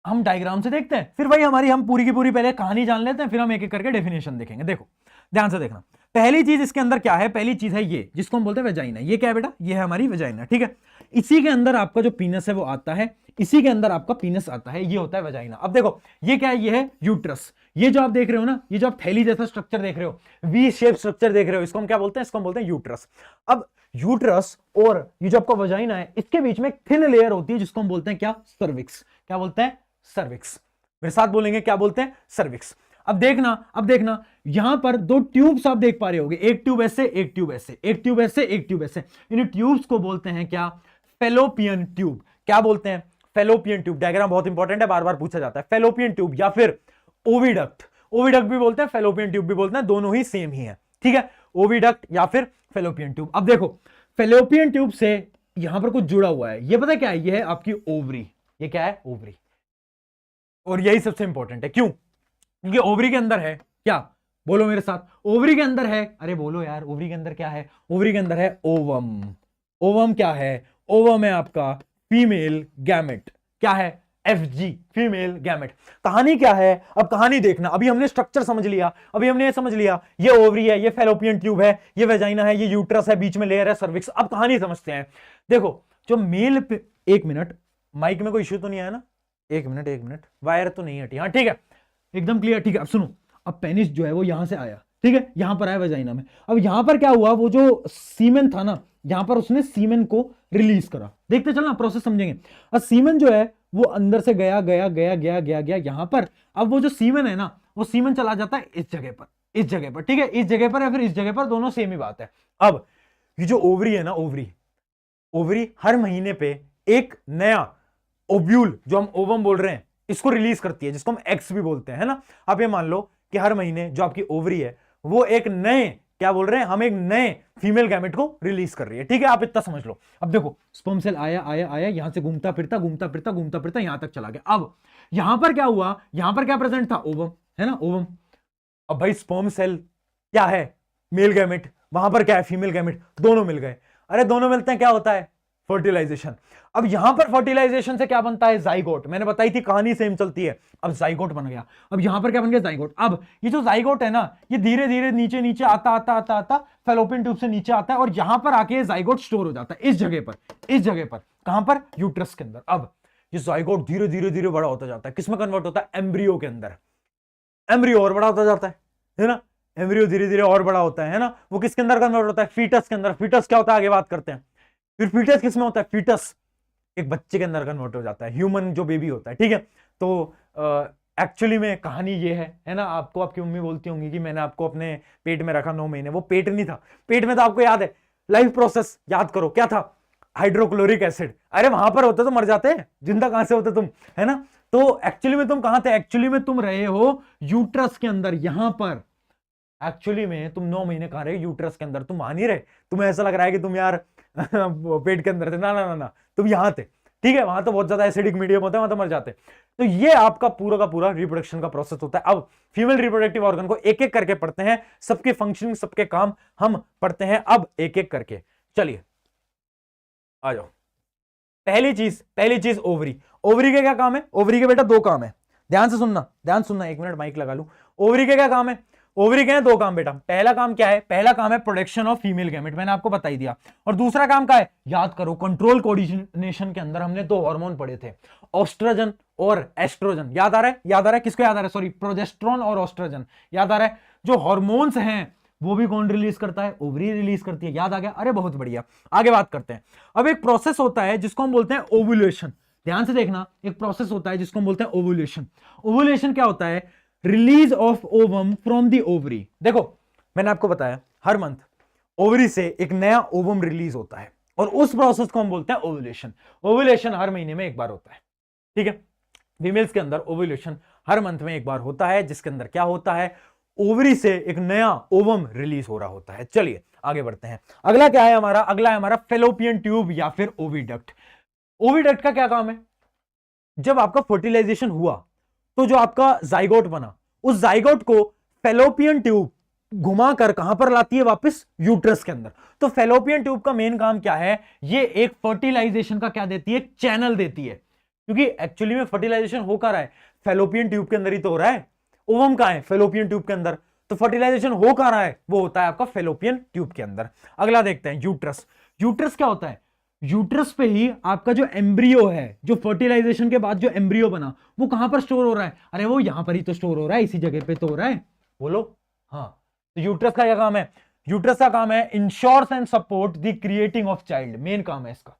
हम डायग्राम से देखते हैं, फिर भाई हम पूरी की पूरी पहले कहानी जान लेते हैं, फिर हम एक एक करके डेफिनेशन देखेंगे। देखो ध्यान से देखना, पहली चीज इसके अंदर क्या है? पहली चीज है ये जिसको हम बोलते हैं वेजाइना। ये क्या है बेटा? ये है हमारी वेजाइना। ठीक है, इसी के अंदर आपका जो पीनस है वो आता है, इसी के अंदर आपका पीनस आता है, ये होता है वेजाइना। अब देखो ये क्या है? ये है यूट्रस। ये जो आप देख रहे हो ना, ये जो आप थैली जैसा स्ट्रक्चर देख रहे हो, वी शेप स्ट्रक्चर देख रहे हो, इसको हम क्या बोलते हैं? इसको हम बोलते हैं यूट्रस। अब यूट्रस और ये जो आपका वेजाइना है, इसके बीच में थिन लेयर होती है जिसको हम बोलते हैं क्या? सर्विक्स। क्या बोलते हैं? सर्विक्स। मेरे साथ बोलेंगे, क्या बोलते हैं? सर्विक्स। अब देखना यहां पर दो ट्यूब्स आप देख पा रहे होगे, एक ट्यूब ऐसे, एक ट्यूब ऐसे, एक ट्यूब ऐसे, एक ट्यूब ऐसे। इन ट्यूब्स को बोलते हैं क्या? Fallopian tube. क्या बोलते हैं? Fallopian tube. डायग्राम बहुत इंपॉर्टेंट है, बार बार पूछा जाता है। फेलोपियन ट्यूब या फिर ओविडक्ट। ओविडक्ट भी बोलते हैं, फेलोपियन ट्यूब भी बोलते हैं, दोनों ही सेम ही है। ठीक है, ओविडक्ट या फिर फेलोपियन ट्यूब। अब देखो, फेलोपियन ट्यूब से यहां पर कुछ जुड़ा हुआ है, ये पता क्या है? ये है आपकी ओवरी। ये क्या है? ओवरी। और यही सबसे इंपॉर्टेंट है, क्यों? क्योंकि ओवरी के अंदर है क्या? बोलो मेरे साथ, ओवरी के अंदर है, अरे बोलो यार, ओवरी के अंदर क्या है? ओवरी के अंदर है ओवम। ओवम क्या है? ओवम है आपका फीमेल गैमेट। क्या है? FG, female gamete. कहानी क्या है? अब कहानी देखना, अभी हमने स्ट्रक्चर समझ लिया, अभी हमने ये समझ लिया, ये ओवरी है, ये फेलोपियन ट्यूब है, ये वेजाइना है, ये यूट्रस है, बीच में लेयर है सर्विक्स। अब कहानी समझते हैं। देखो, जो मेल पे, एक मिनट, माइक में कोई इश्यू तो नहीं आया ना? एक मिनट, वायर तो नहीं हटी? हाँ ठीक है, एकदम क्लियर। ठीक है, अब सुनो, अब पेनिस जो है वो यहां से आया, ठीक है, यहां पर आया वेजाइना में। अब यहां पर क्या हुआ? वो जो सीमेन था ना, यहां पर उसने सीमेन को रिलीज करा। देखते चलना, प्रोसेस समझेंगे। अब सीमेन जो है वो अंदर से गया यहां पर। अब वो जो सीमेन है ना, वो सीमेन चला जाता है इस जगह पर, ठीक है, इस जगह पर या फिर इस जगह पर, दोनों सेम ही बात है। अब ये जो ओवरी है ना, ओवरी हर महीने पे एक नया ओव्यूल, जो हम ओवम बोल रहे हैं, इसको रिलीज करती है, जिसको हम एक्स भी बोलते हैं, है ना। आप ये मान लो कि हर महीने जो आपकी ओवरी है वो एक नए, क्या बोल रहे हैं हम, एक नए फीमेल गैमेट को रिलीज कर रही है। ठीक है, आप इतना समझ लो। अब देखो, स्पर्म सेल आया यहां से घूमता फिरता यहां तक चला गया। अब यहां पर क्या हुआ? यहां पर क्या प्रेजेंट था? ओवम, है ना, ओवम। अब भाई स्पर्म सेल क्या है? मेल गैमेट, वहां पर क्या है? Female gamete. दोनों मिल गए। अरे दोनों मिलते हैं क्या होता है? फर्टिलाइजेशन। अब यहां पर फर्टिलाइजेशन से क्या बनता है, जाइगोट। मैंने बताई थी कहानी सेम चलती है। अब जाइगोट बन गया। अब यहां पर क्या बन गया, जाइगोट। अब ये जो जाइगोट है ना, ये धीरे धीरे नीचे नीचे आता आता आता आता फेलोपियन ट्यूब से नीचे आता है और यहां पर आके जाइगोट स्टोर हो जाता है इस जगह पर, इस जगह पर। कहां पर, यूट्रस के अंदर। अब ये जाइगोट धीरे धीरे धीरे बड़ा होता जाता है, किसमें कन्वर्ट होता है, एम्ब्रियो के अंदर। एम्ब्रियो और बड़ा होता जाता है ना, एम्ब्रियो धीरे धीरे और बड़ा होता है ना। वो किसके अंदर कन्वर्ट होता है, फीटस के अंदर। फीटस क्या होता है आगे बात करते हैं। फिर फीटस किसमें होता है, फीटस एक बच्चे के अंदर कन्वर्ट हो जाता है, ह्यूमन जो बेबी होता है, ठीक है। तो एक्चुअली में कहानी ये है ना, आपको आपकी मम्मी बोलती होंगी कि मैंने आपको अपने पेट में रखा 9 महीने। वो पेट नहीं था, पेट में तो आपको याद है लाइफ प्रोसेस याद करो, क्या था, हाइड्रोक्लोरिक एसिड। अरे वहां पर होते तो मर जाते, जिंदा कहां से होते तुम, है ना। तो एक्चुअली में तुम कहां थे, एक्चुअली में तुम रहे हो यूट्रस के अंदर, यहां पर। एक्चुअली में तुम 9 महीने कहां रहे, यूट्रस के अंदर। तुम मान ही रहे, तुम्हें ऐसा लग रहा है कि तुम यार पेट के अंदर थे। ना ना ना ना, तुम यहां थे, ठीक है। वहां तो बहुत ज्यादा एसिडिक मीडियम होता है, वहां तो मर जाते। तो ये आपका पूरा का पूरा रिप्रोडक्शन का प्रोसेस होता है। अब फीमेल रिप्रोडक्टिव ऑर्गन को एक एक करके पढ़ते हैं, सबके फंक्शनिंग, सबके काम हम पढ़ते हैं अब एक एक करके। चलिए आ जाओ। पहली चीज ओवरी। ओवरी के क्या काम है, ओवरी के बेटा 2 काम है, ध्यान से सुनना, ध्यान सुनना। 1 मिनट माइक लगा लूं। ओवरी के क्या काम है, ओवरी के हैं 2 काम बेटा। पहला काम क्या है, पहला काम है प्रोडक्शन ऑफ फीमेल गैमेट, मैंने आपको बता ही दिया। और दूसरा काम क्या है, याद करो, कंट्रोल कोऑर्डिनेशन के अंदर हमने 2 हार्मोन पढ़े थे, ऑस्ट्रोजन और एस्ट्रोजन। याद आ रहा है, याद आ रहा है, किसको याद आ रहा है, सॉरी, प्रोजेस्टेरोन और ऑस्ट्रोजन याद आ रहा है। जो हार्मोन्स हैं वो भी कौन रिलीज करता है, ओवरी रिलीज करती है। याद आ गया, अरे बहुत बढ़िया। आगे बात करते हैं। अब एक प्रोसेस होता है जिसको हम बोलते हैं ओव्यूलेशन। ध्यान से देखना, एक प्रोसेस होता है जिसको हम बोलते हैं ओव्यूलेशन। ओव्यूलेशन क्या होता है, release of ovum from the ovary. देखो मैंने आपको बताया हर मंथ ओवरी से एक नया ओवम रिलीज होता है और उस प्रोसेस को हम बोलते हैं ओव्यूलेशन। ओव्यूलेशन हर महीने में एक बार होता है, ठीक है। फीमेल्स के अंदर ओव्यूलेशन हर मंथ में एक बार होता है, जिसके अंदर क्या होता है, ओवरी से एक नया ओवम रिलीज हो रहा होता है। चलिए आगे बढ़ते हैं। अगला क्या है हमारा, अगला है हमारा फेलोपियन ट्यूब या फिर ओविडक्ट। ओविडक्ट का क्या काम है, जब आपका फर्टिलाइजेशन हुआ तो जो आपका जाइगोट बना, उस जाइगोट को फेलोपियन ट्यूब घुमाकर कहां पर लाती है, वापस यूट्रस के अंदर। तो फेलोपियन ट्यूब का मेन काम क्या है, ये एक फर्टिलाइजेशन का क्या देती है, एक चैनल देती है। क्योंकि एक्चुअली में फर्टिलाइजेशन हो कहां रहा है, फेलोपियन ट्यूब के अंदर ही तो हो रहा है। ओवम कहां है, फेलोपियन ट्यूब के अंदर। तो फर्टिलाइजेशन हो कहां रहा है, वो होता है आपका फेलोपियन ट्यूब के अंदर। अगला देखते हैं यूट्रस। यूट्रस क्या होता है, यूट्रस पे ही आपका जो एम्ब्रियो है, जो फर्टिलाइजेशन के बाद जो एम्ब्रियो बना, वो कहां पर स्टोर हो रहा है, अरे वो यहां पर ही तो स्टोर हो रहा है, इसी जगह पे तो हो रहा है, बोलो। हाँ, तो यूट्रस का क्या काम है, यूट्रस का काम है ensures and support the creating of child, main काम है इसका,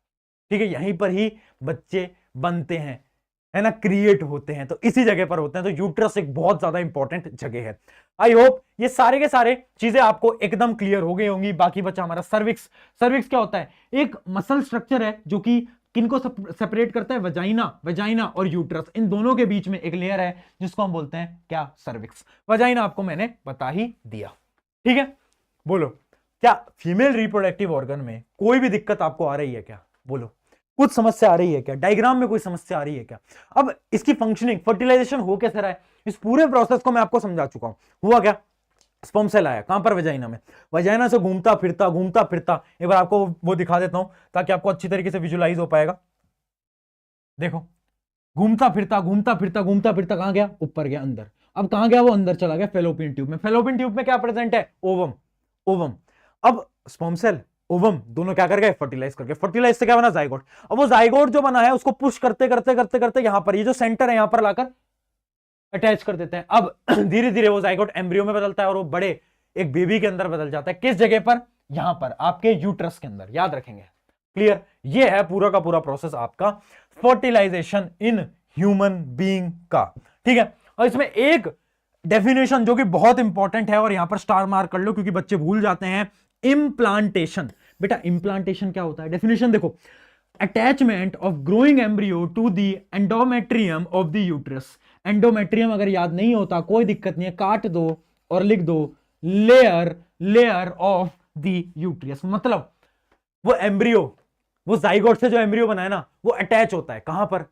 ठीक है। यहीं पर ही बच्चे बनते हैं, है ना, क्रिएट होते हैं, तो इसी जगह पर होते हैं। तो यूट्रस एक बहुत ज्यादा इंपॉर्टेंट जगह है। आई होप ये सारे के सारे चीजें आपको एकदम क्लियर हो गई होंगी। बाकी बचा हमारा सर्विक्स। सर्विक्स क्या होता है, एक मसल स्ट्रक्चर है जो कि किनको सेपरेट करता है, वजाइना और यूट्रस, इन दोनों के बीच में एक लेयर है जिसको हम बोलते हैं क्या, सर्विक्स। वजाइना आपको मैंने बता ही दिया, ठीक है। बोलो क्या फीमेल रिप्रोडक्टिव ऑर्गन में कोई भी दिक्कत आपको आ रही है क्या, बोलो कुछ समस्या आ रही है क्या, डायग्राम में कोई समस्या आ रही है क्या। अब इसकी फंक्शनिंग, फर्टिलाइजेशन हो कैसे रहा है, इस पूरे प्रोसेस को मैं आपको समझा चुका हूं। हुआ क्या, स्पर्म सेल आया कहां पर, वजाइना में। वजाइना से घूमता फिरता एक बार आपको वो दिखा देता हूं ताकि आपको अच्छी तरीके से विजुलाइज हो पाएगा। देखो घूमता फिरता कहां गया, ऊपर गया अंदर। अब कहां गया वो, अंदर चला गया फेलोपियन ट्यूब में। फेलोपियन ट्यूब में क्या प्रेजेंट है, ओवम। अब स्पर्म सेल ओवम दोनों क्या कर गए, फर्टिलाइज करके, फर्टिलाइज से क्या बना, जाइगोट। अब वो जाइगोट जो बना है उसको पुश करते यहां पर, ये जो सेंटर है यहां पर लाकर अटैच कर देते हैं। अब धीरे धीरे वो जाइगोट एम्ब्रियो में बदलता है और वो बड़े एक बेबी के अंदर बदल जाता है। किस जगह पर, यहां पर आपके यूट्रस के अंदर, याद रखेंगे, क्लियर। ये है पूरा का पूरा प्रोसेस आपका फर्टिलाइजेशन इन ह्यूमन बीइंग का, ठीक है। और इसमें एक डेफिनेशन जो कि बहुत इंपॉर्टेंट है और यहां पर स्टार मार्क कर लो क्योंकि बच्चे भूल जाते हैं, इम्प्लांटेशन। बेटा इम्प्लांटेशन क्या होता है, डेफिनेशन देखो, attachment of growing embryo to the endometrium of the uterus. Endometrium अगर याद नहीं होता कोई दिक्कत नहीं है, काट दो और लिख दो लेयर ऑफ द यूट्रस। मतलब वो एम्ब्रियो, वो जाइगोट से जो एम्ब्रियो बना है ना, वो अटैच होता है कहां पर,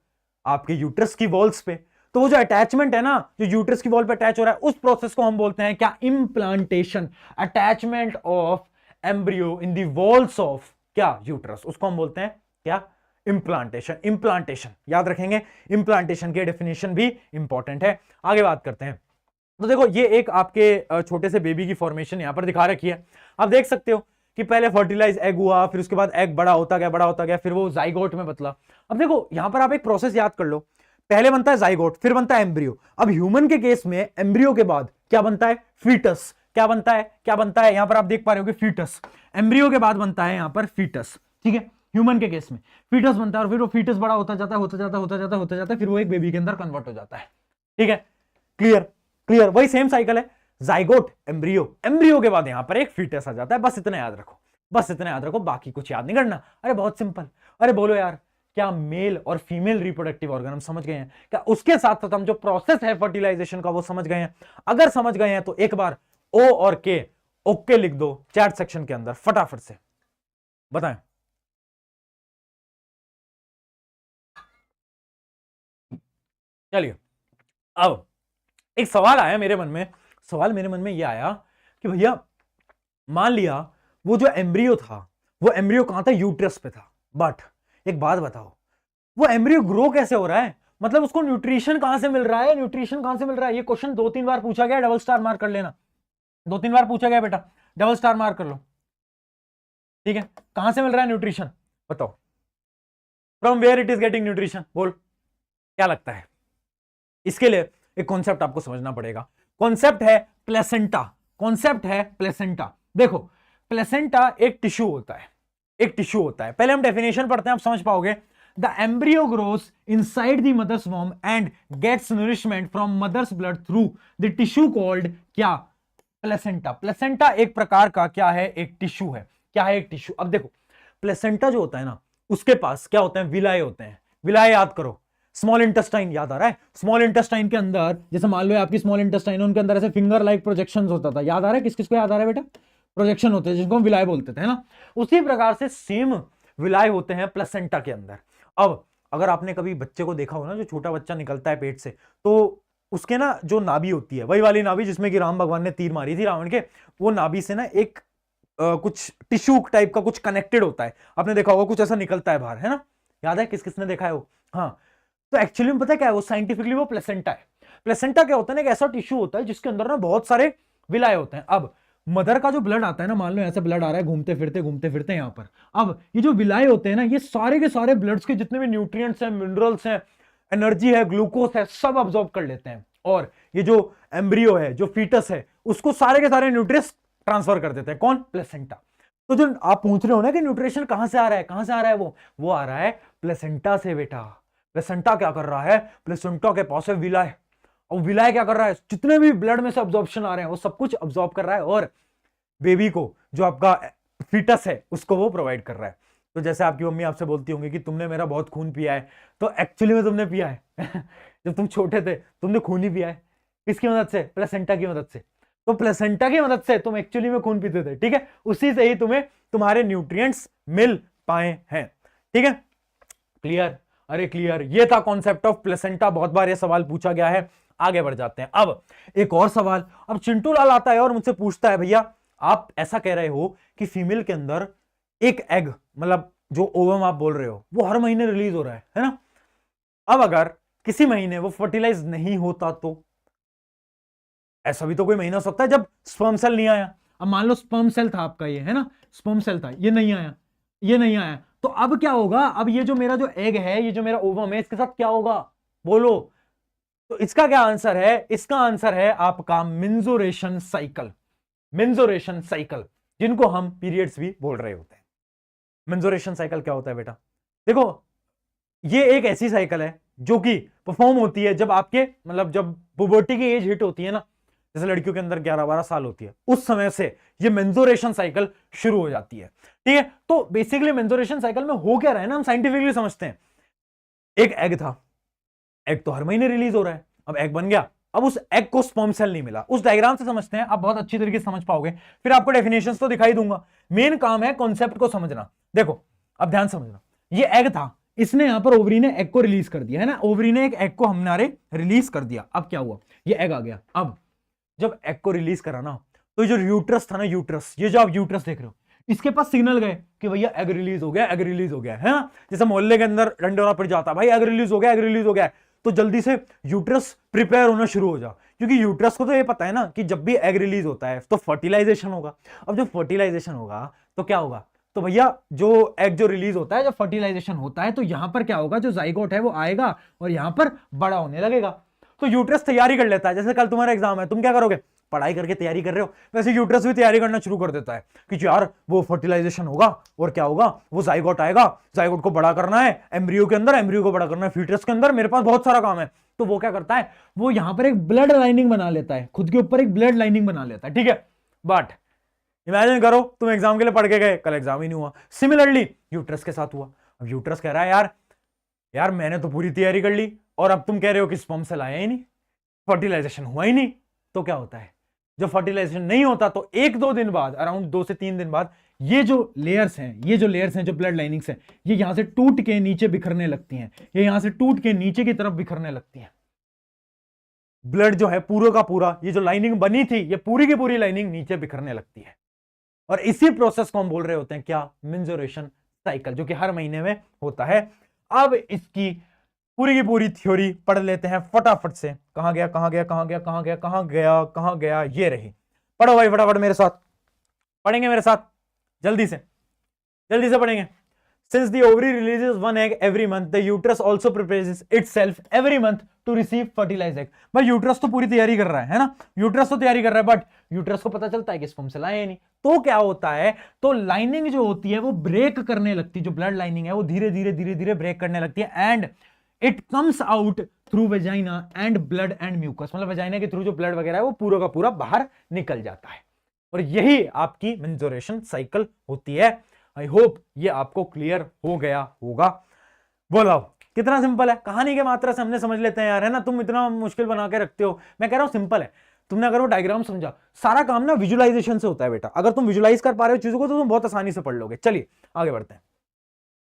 आपके यूट्रस की वॉल्स पे। तो वो जो अटैचमेंट है ना, जो यूट्रस की वॉल पे अटैच हो रहा है, उस प्रोसेस को हम बोलते हैं क्या, implantation. Attachment of embryo in the walls of क्या, यूट्रस, उसको हम बोलते हैं क्या? इम्प्लांटेशन। इम्प्लांटेशन याद रखेंगे, इम्प्लांटेशन की डेफिनेशन भी इंपॉर्टेंट है। आगे बात करते हैं। तो देखो ये एक आपके छोटे से बेबी की फॉर्मेशन यहां पर दिखा रखी है। आप देख सकते हो कि पहले फर्टिलाइज एग हुआ, फिर उसके बाद एग बड़ा होता गया, बड़ा होता गया, फिर वो जाइगोट में बदला। अब देखो यहां पर आप एक प्रोसेस याद कर लो, पहले बनता है जाइगोट, फिर बनता है एम्ब्रियो। अब ह्यूमन के केस में एम्ब्रियो के बाद क्या बनता है? फीटस। क्या बनता है? क्या बनता है? यहां पर आप देख पा रहे हो कि फीटस, एम्ब्रियो के बाद बनता है यहां पर फीटस। ठीक है, ह्यूमन के केस में फीटस बनता है और फिर वो फीटस बड़ा होता जाता है, होता जाता है, होता जाता है, होता जाता है, फिर वो एक बेबी के अंदर कन्वर्ट हो जाता है। ठीक है, क्लियर? क्लियर? वही सेम साइकिल है, जाइगोट, एम्ब्रियो, एम्ब्रियो के बाद यहां पर एक फीटस आ जाता है। बस इतना याद रखो, बस इतना याद रखो, बाकी कुछ याद नहीं करना। अरे बहुत सिंपल। अरे बोलो यार, क्या मेल और फीमेल रिप्रोडक्टिव ऑर्गन हम समझ गए हैं? क्या उसके साथ साथ हम जो प्रोसेस है फर्टिलाइजेशन का वो समझ गए हैं? अगर समझ गए हैं तो एक बार ओ और के ओके लिख दो चैट सेक्शन के अंदर फटाफट से, बताएं। चलिए, अब एक सवाल आया मेरे मन में, सवाल मेरे मन में यह आया कि भैया मान लिया वो जो एम्ब्रियो था, वो एम्ब्रियो कहां था? यूट्रस पे था। बट एक बात बताओ, वो एम्ब्रियो ग्रो कैसे हो रहा है? मतलब उसको न्यूट्रिशन कहां से मिल रहा है? न्यूट्रिशन कहां से मिल रहा है? ये क्वेश्चन 2-3 बार पूछा गया, डबल स्टार मार्क कर लेना। 2-3 बार पूछा गया बेटा, डबल स्टार मार्क कर लो। ठीक है, कहां से मिल रहा है न्यूट्रिशन? बताओ, from where it is getting nutrition? बोल, क्या लगता है? इसके लिए एक कॉन्सेप्ट आपको समझना पड़ेगा। कॉन्सेप्ट है प्लेसेंटा। कॉन्सेप्ट है प्लेसेंटा। देखो, प्लेसेंटा एक टिश्यू होता है, एक टिश्यू होता है। पहले हम डेफिनेशन पढ़ते हैं, आप समझ पाओगे। The embryo grows inside the mother's वॉर्म and gets nourishment from mother's blood through the tissue called क्या? प्लेसेंटा। प्लेसेंटा एक प्रकार का क्या है? एक टिश्यू है। क्या है? एक टिश्यू। अब देखो, प्लेसेंटा जो होता है ना, उसके पास क्या होते हैं? विलाए होते हैं। विलाए याद करो, स्मॉल इंटेस्टाइन याद आ रहा है? स्मॉल इंटेस्टाइन के अंदर, जैसे मान लो आपकी स्मॉल इंटेस्टाइन, उनके अंदर ऐसे फिंगर लाइक प्रोजेक्शंस होता था। याद आ रहा है? किस किस को याद आ रहा है बेटा? प्रोजेक्शन होते हैं जिनको हम विलाय बोलते थे, है ना? उसी प्रकार से सेम विलाय होते हैं प्लेसेंटा के अंदर। अब अगर आपने कभी बच्चे को देखा हो ना, जो छोटा बच्चा निकलता है पेट से, तो उसके ना जो नाभि होती है, वही वाली नाभि जिसमें कि राम भगवान ने तीर मारी थी रावण के, वो नाभि से ना एक कुछ टिश्यू टाइप का कुछ कनेक्टेड होता है। आपने देखा होगा कुछ ऐसा निकलता है बाहर, है ना? याद है? किस किसने देखा है वो? हाँ, तो एक्चुअली में पता है क्या है वो? साइंटिफिकली वो प्लेसेंटा है। प्लेसेंटा क्या होता है ना, एक ऐसा टिश्यू होता है जिसके अंदर ना बहुत सारे विलाय होते हैं। अब मदर का जो ब्लड आता है ना, मान लो ऐसे ब्लड आ रहा है घूमते फिरते यहां पर, अब ये जो विलाय होते हैं ना, ये सारे के सारे ब्लड्स के जितने भी न्यूट्रिएंट्स हैं, मिनरल्स हैं, एनर्जी है, ग्लूकोज है, सब अब्सॉर्ब कर लेते हैं। और ये जो एम्ब्रियो है, जो फीटस है, उसको सारे के सारे न्यूट्रिएंट्स ट्रांसफर कर देते हैं। कौन? प्लेसेंटा। तो जो आप पूछ रहे हो ना कि न्यूट्रिशन कहां से आ रहा है, कहां से आ रहा है, वो आ रहा है प्लेसेंटा से बेटा। प्लेसेंटा क्या कर रहा है? प्लेसेंटा के पास है विलाय, और विलाय क्या कर रहा है? जितने भी ब्लड में से अब्जॉर्प्शन आ रहे हैं वो सब कुछ अब्सॉर्ब कर रहा है, और बेबी को, जो आपका फीटस है, उसको वो प्रोवाइड कर रहा है। तो जैसे आपकी मम्मी आपसे बोलती होंगी कि तुमने मेरा बहुत खून पिया है, तो एक्चुअली में तुमने पिया है जब तुम छोटे थे तुमने खून ही पिया है। किसकी मदद से? प्लेसेंटा की मदद से। तो प्लेसेंटा की मदद से तुम एक्चुअली में खून पीते थे। ठीक है, उसी से ही तुम्हें तुम्हारे न्यूट्रिएंट्स मिल पाए हैं। ठीक है, क्लियर? अरे क्लियर। ये था कॉन्सेप्ट ऑफ प्लेसेंटा। बहुत बार ये सवाल पूछा गया है। आगे बढ़ जाते हैं। अब एक और सवाल, अब चिंटू लाल आता है और मुझसे पूछता है, भैया आप ऐसा कह रहे हो कि फीमेल के अंदर एक एग, मतलब जो ओवम आप बोल रहे हो, वो हर महीने रिलीज हो रहा है ना? अब अगर किसी महीने वो फर्टिलाइज नहीं होता, तो ऐसा भी तो कोई महीना हो सकता है जब स्पर्म सेल नहीं आया। अब मान लो स्पर्म सेल था आपका, ये है ना, स्पर्म सेल था, ये नहीं आया, ये नहीं आया, तो अब क्या होगा? अब ये जो मेरा जो एग है, ये जो मेरा ओवम है, इसके साथ क्या होगा? बोलो। तो इसका क्या आंसर है? इसका आंसर है आपका मेंजुरेशन साइकिल। मेंजुरेशन साइकिल, जिनको हम पीरियड्स भी बोल रहे होते हैं। मेंजुरेशन साइकिल क्या होता है बेटा? देखो, ये एक ऐसी साइकिल है जो कि परफॉर्म होती है जब आपके, मतलब जब पुबर्टी की एज हिट होती है ना, जैसे लड़कियों के अंदर 11-12 साल होती है, उस समय से ये मेंजुरेशन साइकिल शुरू हो जाती है। ठीक है, तो बेसिकली मेंजुरेशन साइकिल में हो क्या रहा है ना, हम साइंटिफिकली समझते हैं। एक एग था, एग तो हर महीने रिलीज हो रहा है, अब एग बन गया, अब उस एग को स्पर्म सेल नहीं मिला। उस डायग्राम से समझते हैं, आप बहुत अच्छी तरीके से समझ पाओगे, फिर आपको डेफिनेशंस तो दिखाई दूंगा। मेन काम है कॉन्सेप्ट को समझना। देखो, अब ध्यान समझना, ये एग था, इसने यहां पर ओवरी ने एग को रिलीज कर दिया, है ना? ओवरी ने एक एग को हमारे रिलीज कर दिया। अब क्या हुआ? ये एग आ गया। अब जब एग को रिलीज करा ना, तो जो यूट्रस था ना, यूट्रस, ये जो आप यूट्रस देख रहे हो, इसके पास सिग्नल गए कि भैया एग रिलीज हो गया, एग रिलीज हो गया है ना। जैसे मोहल्ले के अंदर डंडोरा पड़ जाता, भाई एग रिलीज हो गया, एग रिलीज हो गया, तो जल्दी से यूट्रस प्रिपेयर होना शुरू हो जा, क्योंकि यूट्रस को तो ये पता है ना कि जब भी एग रिलीज होता है तो फर्टिलाइजेशन होगा। अब जब फर्टिलाइजेशन होगा तो क्या होगा, तो भैया जो एग जो रिलीज होता है, जब फर्टिलाइजेशन होता है तो यहां पर क्या होगा, जो जाइगोट है वो आएगा और यहां पर बड़ा होने लगेगा। तो यूट्रस तैयारी कर लेता है, जैसे कल तुम्हारा एग्जाम है, तुम क्या करोगे, पढ़ाई करके तैयारी कर रहे हो, वैसे यूट्रस भी तैयारी करना शुरू कर देता है कि यार वो फर्टिलाइजेशन होगा और क्या होगा, वो जाइगोट आएगा, जाइगोट को बड़ा करना है एम्ब्रियो के अंदर, एम्ब्रियो को बड़ा करना है फीटस के अंदर, मेरे पास बहुत सारा काम है। तो वो क्या करता है, वो यहां पर एक ब्लड लाइनिंग बना लेता है, खुद के ऊपर एक ब्लड लाइनिंग बना लेता है, ठीक है। बट इमेजिन करो तुम एग्जाम के लिए पढ़ के गए, कल एग्जाम ही नहीं हुआ। सिमिलरली यूट्रस के साथ हुआ। अब यूट्रस कह रहा है यार यार मैंने तो पूरी तैयारी कर ली, और अब तुम कह रहे हो कि स्पर्म सेल आया ही नहीं, फर्टिलाइजेशन हुआ ही नहीं। तो क्या होता है, जब फर्टिलाइजेशन नहीं होता तो 1-2 दिन बाद, अराउंड 2 से 3 दिन बाद, ये जो लेयर्स हैं, जो ब्लड लाइनिंग्स हैं, ये यहां से टूट के नीचे बिखरने लगती हैं, ये यहां से टूट के नीचे की तरफ बिखरने लगती हैं। ब्लड जो है पूरा का पूरा, ये जो लाइनिंग बनी थी, ये पूरी की पूरी लाइनिंग नीचे बिखरने लगती है। और इसी प्रोसेस को हम बोल रहे होते हैं क्या, मेंस्ट्रुएशन साइकिल, जो कि हर महीने में होता है। अब इसकी पूरी की पूरी थ्योरी पढ़ लेते हैं फटाफट से। कहां गया, कहां गया, कहां गया, कहां गया, कहां गया, कहां गया, ये रही। पढ़ो भाई फटाफट मेरे साथ, पढ़ेंगे मेरे साथ, जल्दी से पढ़ेंगे। Since the ovary releases one egg every month, the uterus also prepares itself every month to receive fertilized egg. भाई यूट्रस तो पूरी तैयारी कर रहा है ना, यूट्रस तो तैयारी कर रहा है, बट यूट्रस को पता चलता है कि स्पर्म सेल आए नहीं। तो क्या होता है, तो लाइनिंग जो होती है वो ब्रेक करने लगती है, जो ब्लड लाइनिंग है वो धीरे धीरे ब्रेक करने लगती है, and it comes out through vagina and blood and mucus, मतलब वेजाइना के थ्रू जो ब्लड वगैरह है वो पूरा का पूरा बाहर निकल जाता है। और यही आपकी मेंस्ट्रुएशन साइकिल होती है। आई होप ये आपको क्लियर हो गया होगा। बोलो कितना सिंपल है, कहानी के मात्रा से हमने समझ लेते हैं यार, है ना। तुम इतना मुश्किल बना के रखते हो, मैं कह रहा हूं सिंपल है। तुमने अगर वो डायग्राम समझा, सारा काम ना विजुअलाइजेशन से होता है बेटा। अगर तुम विजुअलाइज कर पा रहे हो चीजों को तो तुम बहुत आसानी से पढ़ लोगे। चलिए आगे बढ़ते हैं,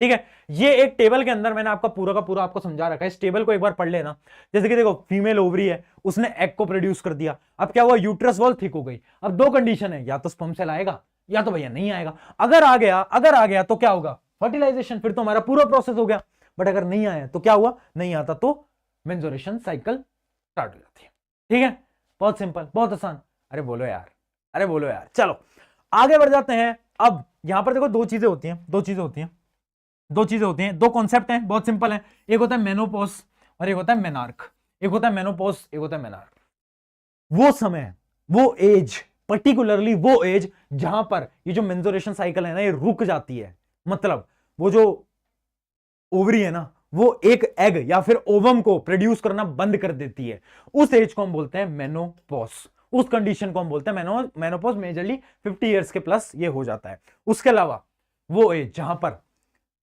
ठीक है। ये एक टेबल के अंदर मैंने आपका पूरा का पूरा आपको समझा रखा है, इस टेबल को एक बार पढ़ लेना। जैसे कि देखो, फीमेल ओवरी है, उसने एग को प्रोड्यूस कर दिया। अब क्या हुआ, यूट्रस वॉल थिक हो गई। अब दो कंडीशन है, या तो स्पर्म सेल आएगा या तो भैया नहीं आएगा। अगर आ गया तो क्या होगा, फर्टिलाइजेशन, फिर तो हमारा पूरा प्रोसेस हो गया। बट अगर नहीं आया तो क्या हुआ, नहीं आता तो मेंस्ट्रुएशन साइकिल स्टार्ट हो जाती है। ठीक है, बहुत सिंपल, बहुत आसान। अरे बोलो यार, चलो आगे बढ़ जाते हैं। अब यहां पर देखो दो चीजें होती हैं, दो कॉन्सेप्ट हैं, बहुत सिंपल है। एक होता है मेनोपॉज और एक होता है मेनार्क। एक होता है मेनोपॉज, एक होता है मेनार्क। वो समय, वो एज, पर्टिकुलरली वो एज जहां पर ये जो मेंस्ट्रुएशन साइकिल है ना, ये रुक जाती है। मतलब वो जो ओवरी है ना, वो एक एग या फिर ओवम को प्रोड्यूस करना बंद कर देती है। उस एज को हम बोलते हैं मेनोपॉज। उस कंडीशन को हम बोलते हैं मेनोपॉज। मेजरली 50 इयर्स के प्लस ये हो जाता है। उसके अलावा वो एज जहां पर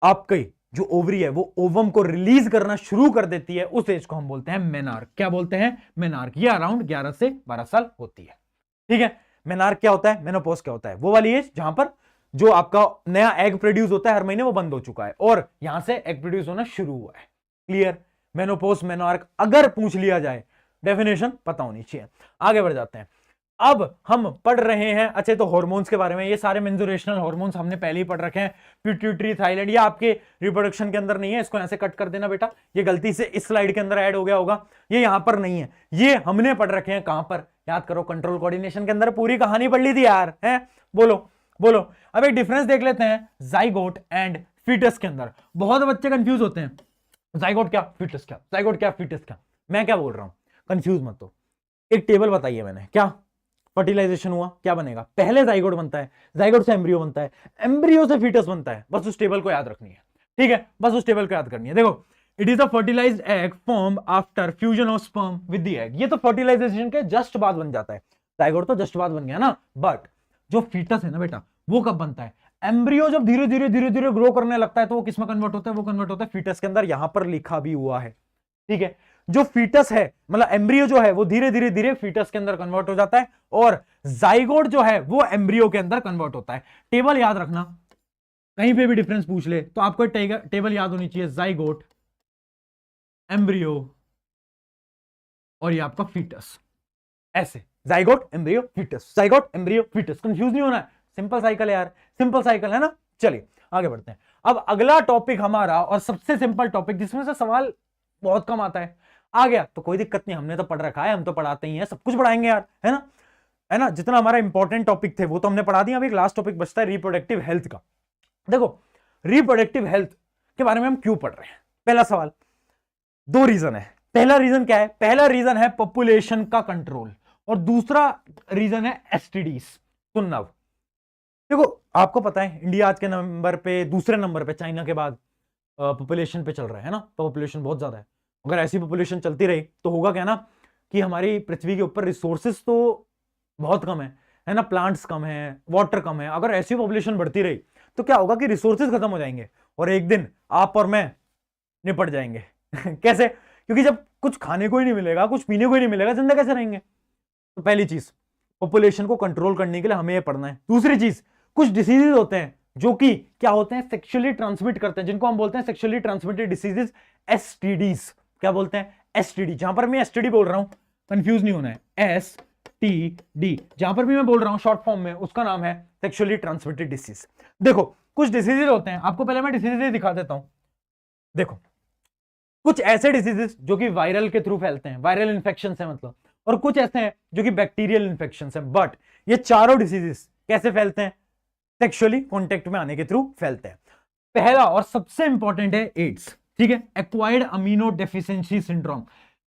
आपकी जो ओवरी है वो ओवम को रिलीज करना शुरू कर देती है, उस एज को हम बोलते हैं मेनार्क। क्या बोलते हैं, मेनार्क। ये अराउंड 11 से 12 साल होती है। ठीक है, मेनार्क क्या होता है, मेनोपॉज क्या होता है, वो वाली एज जहां पर जो आपका नया एग प्रोड्यूस होता है हर महीने, वो बंद हो चुका है और यहां से एग प्रोड्यूस होना शुरू हुआ है। क्लियर, मेनोपॉज, मेनार्क अगर पूछ लिया जाए, डेफिनेशन पता होनी चाहिए। आगे बढ़ जाते हैं। अब हम पढ़ रहे हैं अच्छे तो हार्मोन्स के बारे में। ये सारे मेंस्ट्रुएशनल हार्मोन्स हमने पहले ही पढ़ रखे हैं। पिट्यूटरी, थायराइड, ये आपके रिप्रोडक्शन के अंदर नहीं है, इसको ऐसे कट कर देना बेटा। ये गलती से इस स्लाइड के अंदर ऐड हो गया होगा, ये यहां पर नहीं है। ये हमने पढ़ रखे हैं कहां पर, याद करो, कंट्रोल कोऑर्डिनेशन के अंदर। पूरी कहानी पढ़ ली थी यार, है। बोलो। अब एक डिफरेंस देख लेते हैं जाइगोट एंड फीटस के अंदर। बहुत बच्चे कंफ्यूज होते हैं, जाइगोट क्या, फीटस क्या, जाइगोट क्या, फीटस क्या। मैं क्या बोल रहा हूं, कंफ्यूज मत हो। एक टेबल बताइए मैंने, क्या फर्टिलाइजेशन हुआ, क्या बनेगा, पहले जाइगोट बनता है, जाइगोट से एम्ब्रियो बनता है, एम्ब्रियो से फीटस बनता है। बस उस टेबल को याद रखनी है, ठीक है, बस उस टेबल को याद करनी है। देखो, it is a fertilized egg form after fusion of sperm with the egg. ये तो फर्टिलाइजेशन के जस्ट बाद बन जाता है। जाइगोट तो जस्ट बाद बन गया ना, बट जो फीटस है ना बेटा, वो कब बनता है, एम्ब्रियो जब धीरे धीरे ग्रो करने लगता है तो वो किसमें कन्वर्ट होता है, वो कन्वर्ट होता है फीटस के अंदर। यहां पर लिखा भी हुआ है, ठीक है। जो फीटस है, मतलब एम्ब्रियो जो है, वो धीरे धीरे फीटस के अंदर कन्वर्ट हो जाता है, और जाइगोट जो है वो एम्ब्रियो के अंदर कन्वर्ट होता है। टेबल याद रखना, कहीं पे भी डिफरेंस पूछ ले तो आपको टेबल याद होनी चाहिए। जाइगोट, एम्ब्रियो और ये आपका फीटस, ऐसे zygote, embryo, foetus, zygote, embryo, foetus. Confuse नहीं होना है, सिंपल साइकिल है यार, सिंपल साइकिल है ना। चलिए आगे बढ़ते हैं। अब अगला टॉपिक हमारा और सबसे सिंपल टॉपिक जिसमें से सवाल बहुत कम आता है आ गया तो कोई दिक्कत नहीं, हमने तो पढ़ रखा है, हम तो पढ़ाते ही हैं, सब कुछ पढ़ाएंगे यार, है ना, है ना। जितना हमारा इंपॉर्टेंट टॉपिक थे वो तो हमने पढ़ा दिया। अब एक लास्ट टॉपिक बचता है रिप्रोडक्टिव हेल्थ का। देखो रिप्रोडक्टिव हेल्थ के बारे में हम क्यों पढ़ रहे हैं, पहला सवाल, दो रीजन है। पहला रीजन क्या है, पहला रीजन है पॉपुलेशन का कंट्रोल और दूसरा रीजन है एसटीडीज। सुनना, देखो आपको पता है इंडिया आज के नंबर पे दूसरे नंबर पे चाइना के बाद पॉपुलेशन पे चल रहा है ना, तो पॉपुलेशन बहुत ज्यादा है। अगर ऐसी पॉपुलेशन चलती रही तो होगा क्या ना कि हमारी पृथ्वी के ऊपर रिसोर्सेज तो बहुत कम है ना, प्लांट्स कम है, वाटर कम है। अगर ऐसी पॉपुलेशन बढ़ती रही तो क्या होगा कि रिसोर्सेज खत्म हो जाएंगे और एक दिन आप और मैं निपट जाएंगे कैसे, क्योंकि जब कुछ खाने को ही नहीं मिलेगा, कुछ पीने को ही नहीं मिलेगा, जिंदा कैसे रहेंगे। तो पहली चीज पॉपुलेशन को कंट्रोल करने के लिए हमें यह पढ़ना है। दूसरी चीज, कुछ डिसीजेज होते हैं जो कि क्या होते हैं, सेक्सुअली ट्रांसमिट करते हैं, जिनको हम बोलते हैं सेक्सुअली ट्रांसमिटेड डिसीजेज, एसटीडीज। क्या बोलते हैं, एसटीडी। जहां पर मैं एसटीडी बोल रहा हूं कंफ्यूज नहीं होना है, एसटीडी जहां पर भी मैं बोल रहा हूं शॉर्ट फॉर्म में उसका नाम है सेक्सुअली ट्रांसमिटेड डिसीज। देखो कुछ डिसीजेज होते हैं, आपको पहले मैं डिसीजेज दिखा देता हूं। देखो कुछ ऐसे डिसीजेस जो कि वायरल के थ्रू फैलते हैं, वायरल इंफेक्शन है मतलब, और कुछ ऐसे हैं जो कि बैक्टीरियल इंफेक्शन है। बट ये चारों डिसीजेस कैसे फैलते हैं, सेक्सुअली कांटेक्ट में आने के थ्रू फैलते हैं। पहला और सबसे इंपॉर्टेंट है एड्स, ठीक है, acquired amino deficiency syndrome.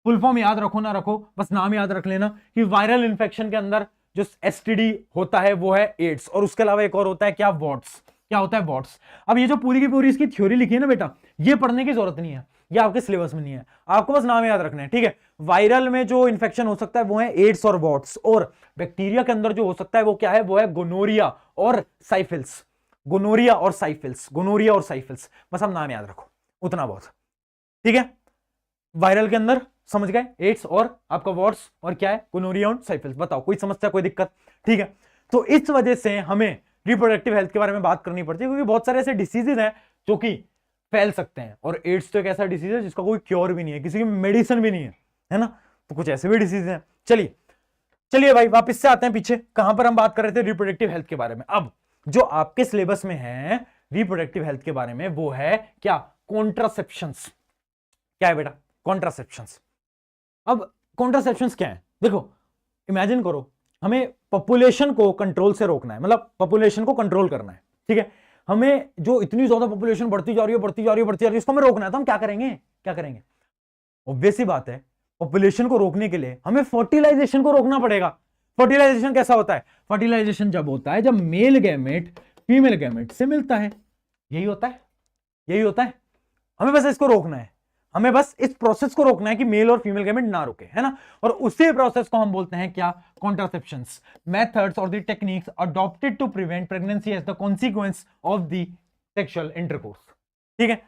Full form याद रखो ना रखो, बस नाम याद रख लेना कि वायरल इंफेक्शन के अंदर जो एसटीडी होता है वो है एड्स, और उसके अलावा एक और होता है क्या, वॉट्स। क्या होता है, वॉट्स। अब ये जो पूरी की पूरी इसकी थ्योरी लिखी है ना बेटा, ये पढ़ने की जरूरत नहीं है, ये आपके सिलेबस में नहीं है, आपको बस नाम याद रखना है, ठीक है। वायरल में जो इंफेक्शन हो सकता है वो है एड्स और वॉट्स, और बैक्टीरिया के अंदर जो हो सकता है वो क्या है, वो है गोनोरिया और साइफिल्स। गोनोरिया और साइफिल्स, गोनोरिया और साइफिल्स, बस हम नाम याद रखो, उतना बहुत, ठीक है। वायरल के अंदर समझ गए, एड्स और आपका वॉट्स और क्या है, गोनोरिया और साइफिल्स। बताओ कोई समस्या, कोई दिक्कत, ठीक है। तो इस वजह से हमें रिप्रोडक्टिव हेल्थ के बारे में बात करनी पड़ती है, क्योंकि बहुत सारे ऐसे डिसीजेज हैं जो कि फैल सकते हैं, और एड्स तो एक ऐसा डिसीज है जिसका कोई क्योर भी नहीं है, किसी की मेडिसिन भी नहीं है ना, तो कुछ ऐसे भी डिसीज हैं। चलिए चलिए भाई वापस से आते हैं पीछे, कहां पर हम बात कर रहे थे, रिप्रोडक्टिव हेल्थ के बारे में। अब जो आपके सिलेबस में है रिप्रोडक्टिव हेल्थ के बारे में वो है क्या, कॉन्ट्रासेप्शंस। क्या है बेटा, कॉन्ट्रासेप्शंस। अब कॉन्ट्रासेप्शंस क्या है, देखो इमेजिन करो हमें पॉपुलेशन को कंट्रोल से रोकना है, मतलब पॉपुलेशन को कंट्रोल करना है, ठीक है। हमें जो इतनी ज्यादा पॉपुलेशन बढ़ती जा रही है, बढ़ती जा रही है, बढ़ती जा रही है, इसको हमें रोकना है, तो हम क्या करेंगे, क्या करेंगे। ऑब्वियस सी बात है, पॉपुलेशन को रोकने के लिए हमें फर्टिलाइजेशन को रोकना पड़ेगा। फर्टिलाइजेशन कैसा होता है, फर्टिलाइजेशन जब होता है जब मेल गैमेट फीमेल गैमेट से मिलता है, यही होता है, यही होता है। हमें बस इसको रोकना है, हमें बस इस प्रोसेस को रोकना है कि मेल और फीमेल गैमेट ना रुके, है ना। और उसी प्रोसेस को हम बोलते हैं क्या, कॉन्ट्रासेप्शंस। मेथड्स और the techniques adopted to prevent pregnancy as the consequence of the sexual intercourse, ठीक है।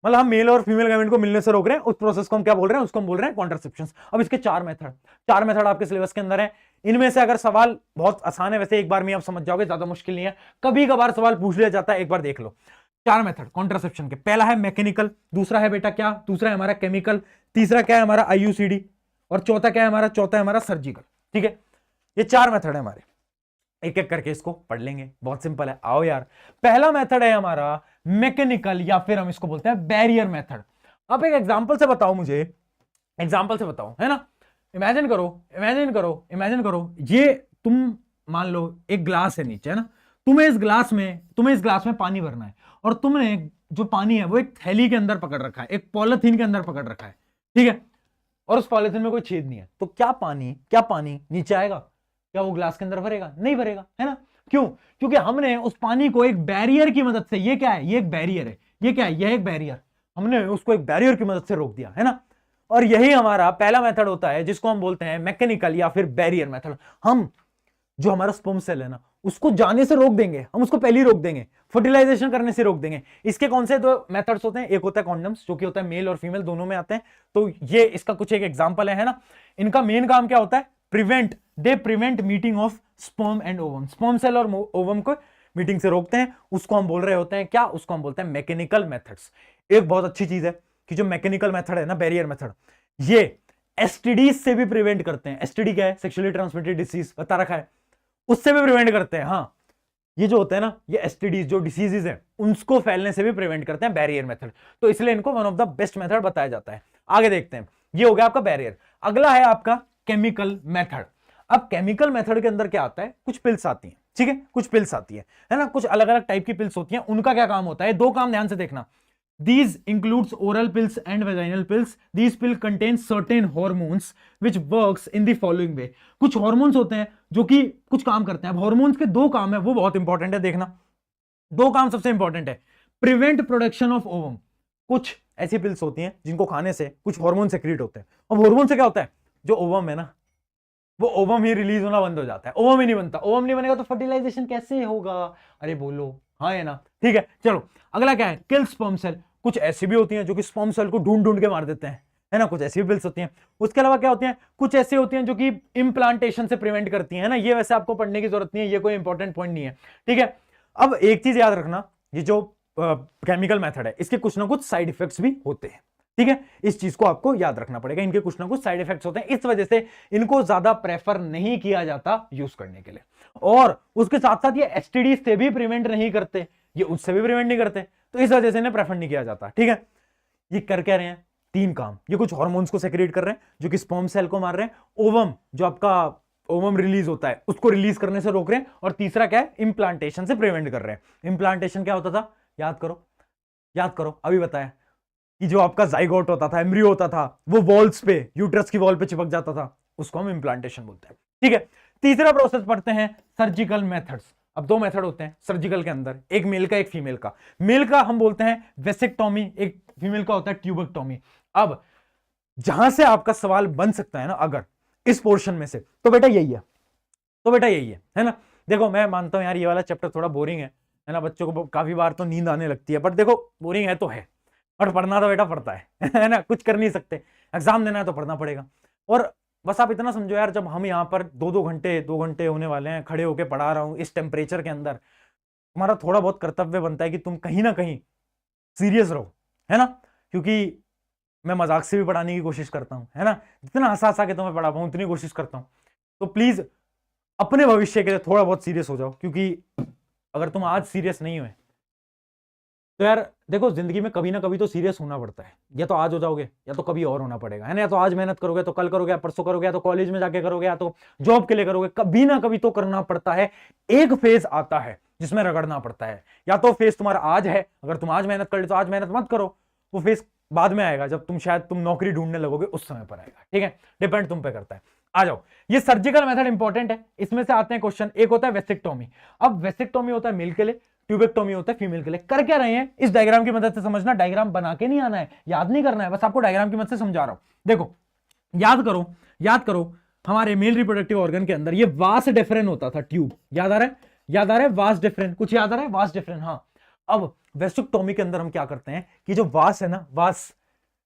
मतलब हम मेल और फीमेल गैमेट को मिलने से रोक रहे हैं, उस प्रोसेस को हम क्या बोल रहे हैं, उसको हम बोल रहे हैं कॉन्ट्रासेप्शंस। अब इसके चार मेथड आपके सिलेबस के अंदर है। इनमें से अगर सवाल बहुत आसान है, वैसे एक बार में आप समझ जाओगे, ज्यादा मुश्किल नहीं है, कभी कभार सवाल पूछ लिया जाता है, एक बार देख लो। चार मेथड कॉन्ट्रासेप्शन के, पहला है मैकेनिकल, दूसरा है बेटा क्या, दूसरा है हमारा केमिकल, तीसरा क्या है हमारा आईयूसीडी, और चौथा क्या है हमारा, चौथा है हमारा सर्जिकल, ठीक है। ये चार मेथड है हमारे, एक एक करके इसको पढ़ लेंगे, बहुत सिंपल है। आओ यार, पहला मेथड है हमारा मैकेनिकल, या फिर हम इसको बोलते हैं बैरियर मेथड। आप एक एग्जांपल से बताओ मुझे, एग्जांपल से बताओ, है ना। इमेजिन करो, इमेजिन करो, इमेजिन करो, ये तुम मान लो एक ग्लास है नीचे, है ना, तुम्हें इस ग्लास में पानी भरना है, और तुमने जो पानी है वो एक थैली के अंदर पकड़ रखा है, एक पॉलिथीन के अंदर पकड़ रखा है, ठीक है, और उस पॉलिथीन में कोई छेद नहीं है, तो क्या पानी नीचे आएगा, क्या वो ग्लास के अंदर भरेगा, नहीं भरेगा, है ना। क्यों, क्योंकि हमने उस पानी को एक बैरियर की मदद से, ये क्या है, ये एक बैरियर है, ये क्या है, यह एक बैरियर, हमने उसको एक बैरियर की मदद से रोक दिया, है ना। और यही हमारा पहला मेथड होता है जिसको हम बोलते हैं मैकेनिकल या फिर बैरियर मेथड। हम जो हमारा स्पर्म सेल है ना उसको जाने से रोक देंगे, हम उसको पहले ही रोक देंगे, फर्टिलाइजेशन करने से रोक देंगे। इसके कौन से दो मेथड्स होते हैं, एक होता है कॉन्डम्स, जो कि होता है मेल और फीमेल दोनों में आते हैं, तो ये इसका कुछ एक एग्जांपल है ना। इनका मेन काम क्या होता है, prevent meeting of sperm and ovum, sperm cell और ओवम को मीटिंग से रोकते हैं, उसको हम बोल रहे होते हैं क्या, उसको हम बोलते हैं मैकेनिकल मेथड्स। एक बहुत अच्छी चीज है कि जो मैकेनिकल मेथड है ना, बैरियर मेथड, ये एसटीडी से भी प्रिवेंट करते हैं। एसटीडी क्या है, सेक्सुअली ट्रांसमिटेड डिसीज, बता रखा है, उससे भी प्रिवेंट करते हैं। हाँ, ये जो होते हैं ना, ये एसटीडीज जो डिसीजेज हैं उनको फैलने से भी प्रिवेंट करते हैं बैरियर मेथड, तो इसलिए इनको one of the best method बताया जाता है। आगे देखते हैं, ये हो गया आपका बैरियर। अगला है आपका केमिकल मेथड। अब केमिकल मेथड के अंदर क्या आता है, कुछ पिल्स आती हैं, ठीक है, कुछ पिल्स आती है ना, कुछ अलग अलग टाइप की पिल्स होती हैं। उनका क्या काम होता है, दो काम ध्यान से देखना। These includes oral pills and vaginal pills. These pills contain certain hormones which works in the following way. कुछ hormones होते हैं जो कि कुछ काम करते हैं। अब hormones के दो काम है, वो बहुत इंपॉर्टेंट है, देखना। दो काम सबसे इंपॉर्टेंट है, प्रिवेंट प्रोडक्शन ऑफ ओवम। कुछ ऐसी पिल्स होती हैं जिनको खाने से कुछ हार्मोन सेक्रेट होते हैं। अब हार्मोन से क्या होता है, जो ओवम है ना, वो ओवम ही रिलीज होना बंद हो जाता है, ओवम ही नहीं बनता। ओवम नहीं बनेगा तो फर्टिलाइजेशन कैसे होगा, अरे बोलो हाँ है ना, ठीक है। चलो अगला क्या है, किल स्पर्म सेल। कुछ ऐसी भी होती हैं जो कि स्पर्म सेल को ढूंढ ढूंढ के मार देते हैं, है ना, कुछ ऐसी भी पिल्स होती हैं। उसके अलावा क्या होती हैं, कुछ ऐसी होती हैं जो कि इम्प्लांटेशन से प्रिवेंट करती हैं, है ना। ये वैसे आपको पढ़ने की जरूरत नहीं है, ये कोई इंपॉर्टेंट पॉइंट नहीं है, ठीक है। अब एक चीज याद रखना, ये जो केमिकल मेथड है इसके कुछ ना कुछ साइड इफेक्ट्स भी होते हैं, ठीक है। इस चीज को आपको याद रखना पड़ेगा, इनके कुछ ना कुछ साइड इफेक्ट्स होते हैं, इस वजह से इनको ज्यादा प्रेफर नहीं किया जाता यूज करने के लिए। और उसके साथ साथ ये एसटीडी से भी प्रिवेंट नहीं करते, ये उससे भी प्रिवेंट नहीं करते, तो इस वजह से इन्हें प्रेफर नहीं किया जाता, ठीक है। ये कर क्या रहे हैं, तीन काम। ये कुछ हार्मोन्स को सेक्रेट कर रहे हैं जो कि स्पर्म सेल को मार रहे हैं, ओवम जो आपका ओवम रिलीज होता है उसको रिलीज करने से रोक रहे हैं, और तीसरा क्या है, इंप्लांटेशन से प्रिवेंट कर रहे हैं। इंप्लांटेशन क्या होता था, याद करो, याद करो, अभी बताया कि जो आपका जाइगोट होता था, एम्ब्रियो होता था, वो वॉल्स पे, यूट्रस की वॉल पे चिपक जाता था, उसको हम इंप्लांटेशन बोलते हैं, ठीक है। तीसरा प्रोसेस पढ़ते हैं, सर्जिकल मेथड्स। अब दो मेथड होते हैं सर्जिकल के अंदर, एक मेल का एक फीमेल का। मेल का हम बोलते हैं वेसेक्टोमी, एक फीमेल का होता है ट्यूबेक्टोमी। अब जहां से आपका सवाल बन सकता है ना अगर इस पोर्शन में से, तो बेटा यही है, तो बेटा यही है ना। देखो मैं मानता हूं यार ये वाला चैप्टर थोड़ा बोरिंग है ना, बच्चों को काफी बार तो नींद आने लगती है, बट देखो बोरिंग है तो है, और पढ़ना तो बेटा पड़ता है ना, कुछ कर नहीं सकते, एग्जाम देना है तो पढ़ना पड़ेगा। और बस आप इतना समझो यार, जब हम यहाँ पर दो घंटे होने वाले हैं, खड़े होके पढ़ा रहा हूँ इस टेम्परेचर के अंदर, तुम्हारा थोड़ा बहुत कर्तव्य बनता है कि तुम कहीं ना कहीं सीरियस रहो, है ना। क्योंकि मैं मजाक से भी पढ़ाने की कोशिश करता हूँ, है ना, जितना हंसा हंसा के तुम्हें पढ़ा पाऊँ उतनी कोशिश करता हूँ। तो प्लीज अपने भविष्य के लिए थोड़ा बहुत सीरियस हो जाओ, क्योंकि अगर तुम आज सीरियस नहीं हुए तो यार देखो जिंदगी में कभी ना कभी तो सीरियस होना पड़ता है, या तो आज हो जाओगे या तो कभी और होना पड़ेगा, है ना। या तो आज मेहनत करोगे तो कल करोगे, या परसों करोगे, या तो कॉलेज में जाके करोगे, या तो जॉब के लिए करोगे, कभी ना कभी तो करना पड़ता है। एक फेज आता है जिसमें रगड़ना पड़ता है, या तो फेज तुम्हारा आज है, अगर तुम आज मेहनत कर ले तो आज मेहनत मत करो, वो फेज बाद में आएगा जब तुम नौकरी ढूंढने लगोगे, उस समय पर आएगा, ठीक है। डिपेंड तुम पे करता है। आ जाओ, ये सर्जिकल मेथड इंपॉर्टेंट है, इसमें से आते हैं क्वेश्चन। एक होता है वेसेक्टोमी। अब वेसेक्टोमी होता है मेल के लिए, ट्यूबेक्टोमी होता है फीमेल के लिए। कर क्या रहे हैं, इस डायग्राम की मदद से समझना, डायग्राम बना के नहीं आना है, याद नहीं करना है, बस आपको डायग्राम की मदद से समझा रहा हूं। देखो याद करो, याद करो, हमारे मेल रिप्रोडक्टिव ऑर्गन के अंदर ये वास डेफरेन होता था, ट्यूब, याद आ रहा है, याद आ रहा है, वास डेफरेन, कुछ याद आ रहा है, वास डेफरेन, हाँ। अब वेसेक्टोमी के अंदर हम क्या करते हैं कि जो वास है ना, वास,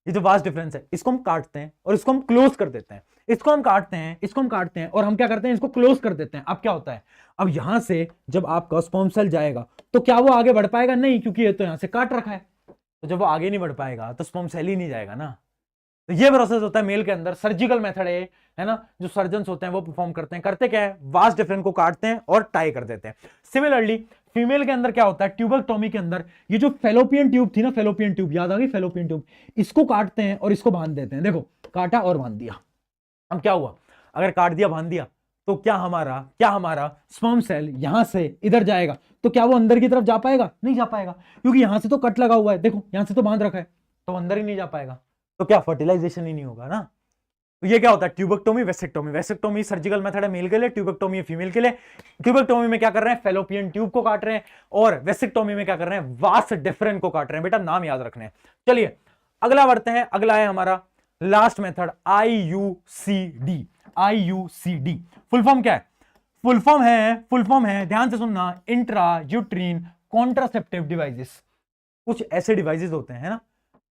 ये जो वास डिफरेंस है, इसको हम काटते हैं और इसको हम क्लोज कर देते हैं, इसको हम काटते हैं, इसको हम काटते हैं, और हम क्या करते हैं, इसको क्लोज कर देते हैं। अब क्या होता है, अब यहां से जब आपका स्पर्म सेल जाएगा तो क्या वो आगे बढ़ पाएगा, नहीं, क्योंकि ये तो यहां से काट रखा है। तो जब वो आगे नहीं बढ़ पाएगा तो स्पर्म सेल ही नहीं जाएगा ना। तो ये प्रोसेस होता है मेल के अंदर, सर्जिकल मेथड है ना, जो सर्जन होते हैं वो परफॉर्म करते हैं। करते क्या है, वास डिफरेंस को काटते हैं और टाई कर देते हैं। सिमिलरली फीमेल के अंदर क्या होता है, ट्यूबेक्टोमी के अंदर ये जो फेलोपियन ट्यूब थी ना, फेलोपियन ट्यूब, याद आ गई, फेलोपियन ट्यूब, इसको काटते हैं और इसको बांध देते हैं। देखो काटा और बांध दिया। अब क्या हुआ, अगर काट दिया बांध दिया तो क्या हमारा स्पर्म सेल यहां से इधर जाएगा, तो क्या वो अंदर की तरफ जा पाएगा, नहीं जा पाएगा, क्योंकि यहां से तो कट लगा हुआ है, देखो यहां से तो बांध रखा है, तो अंदर ही नहीं जा पाएगा, तो क्या फर्टिलाइजेशन ही नहीं होगा ना। तो ये क्या होता है, tubectomy, vasectomy. Vasectomy surgical method है मेल के लिए, ट्यूबेक्टोमी है फीमेल के लिए। ट्यूबेक्टोमी में क्या कर रहे हैं, फेलोपियन ट्यूब को काट रहे हैं, और वेसेक्टोमी में क्या कर रहे हैं, वास डिफरेंस को काट रहे हैं। बेटा नाम याद रखने हैं। चलिए अगला बढ़ते हैं, अगला है हमारा last method, IUCD। IUCD full form क्या है, फुल फॉर्म है, ध्यान से सुनना, इंट्रा यूट्रीन कॉन्ट्रासेप्टिव डिवाइसेस। कुछ ऐसे डिवाइसेस होते हैं ना,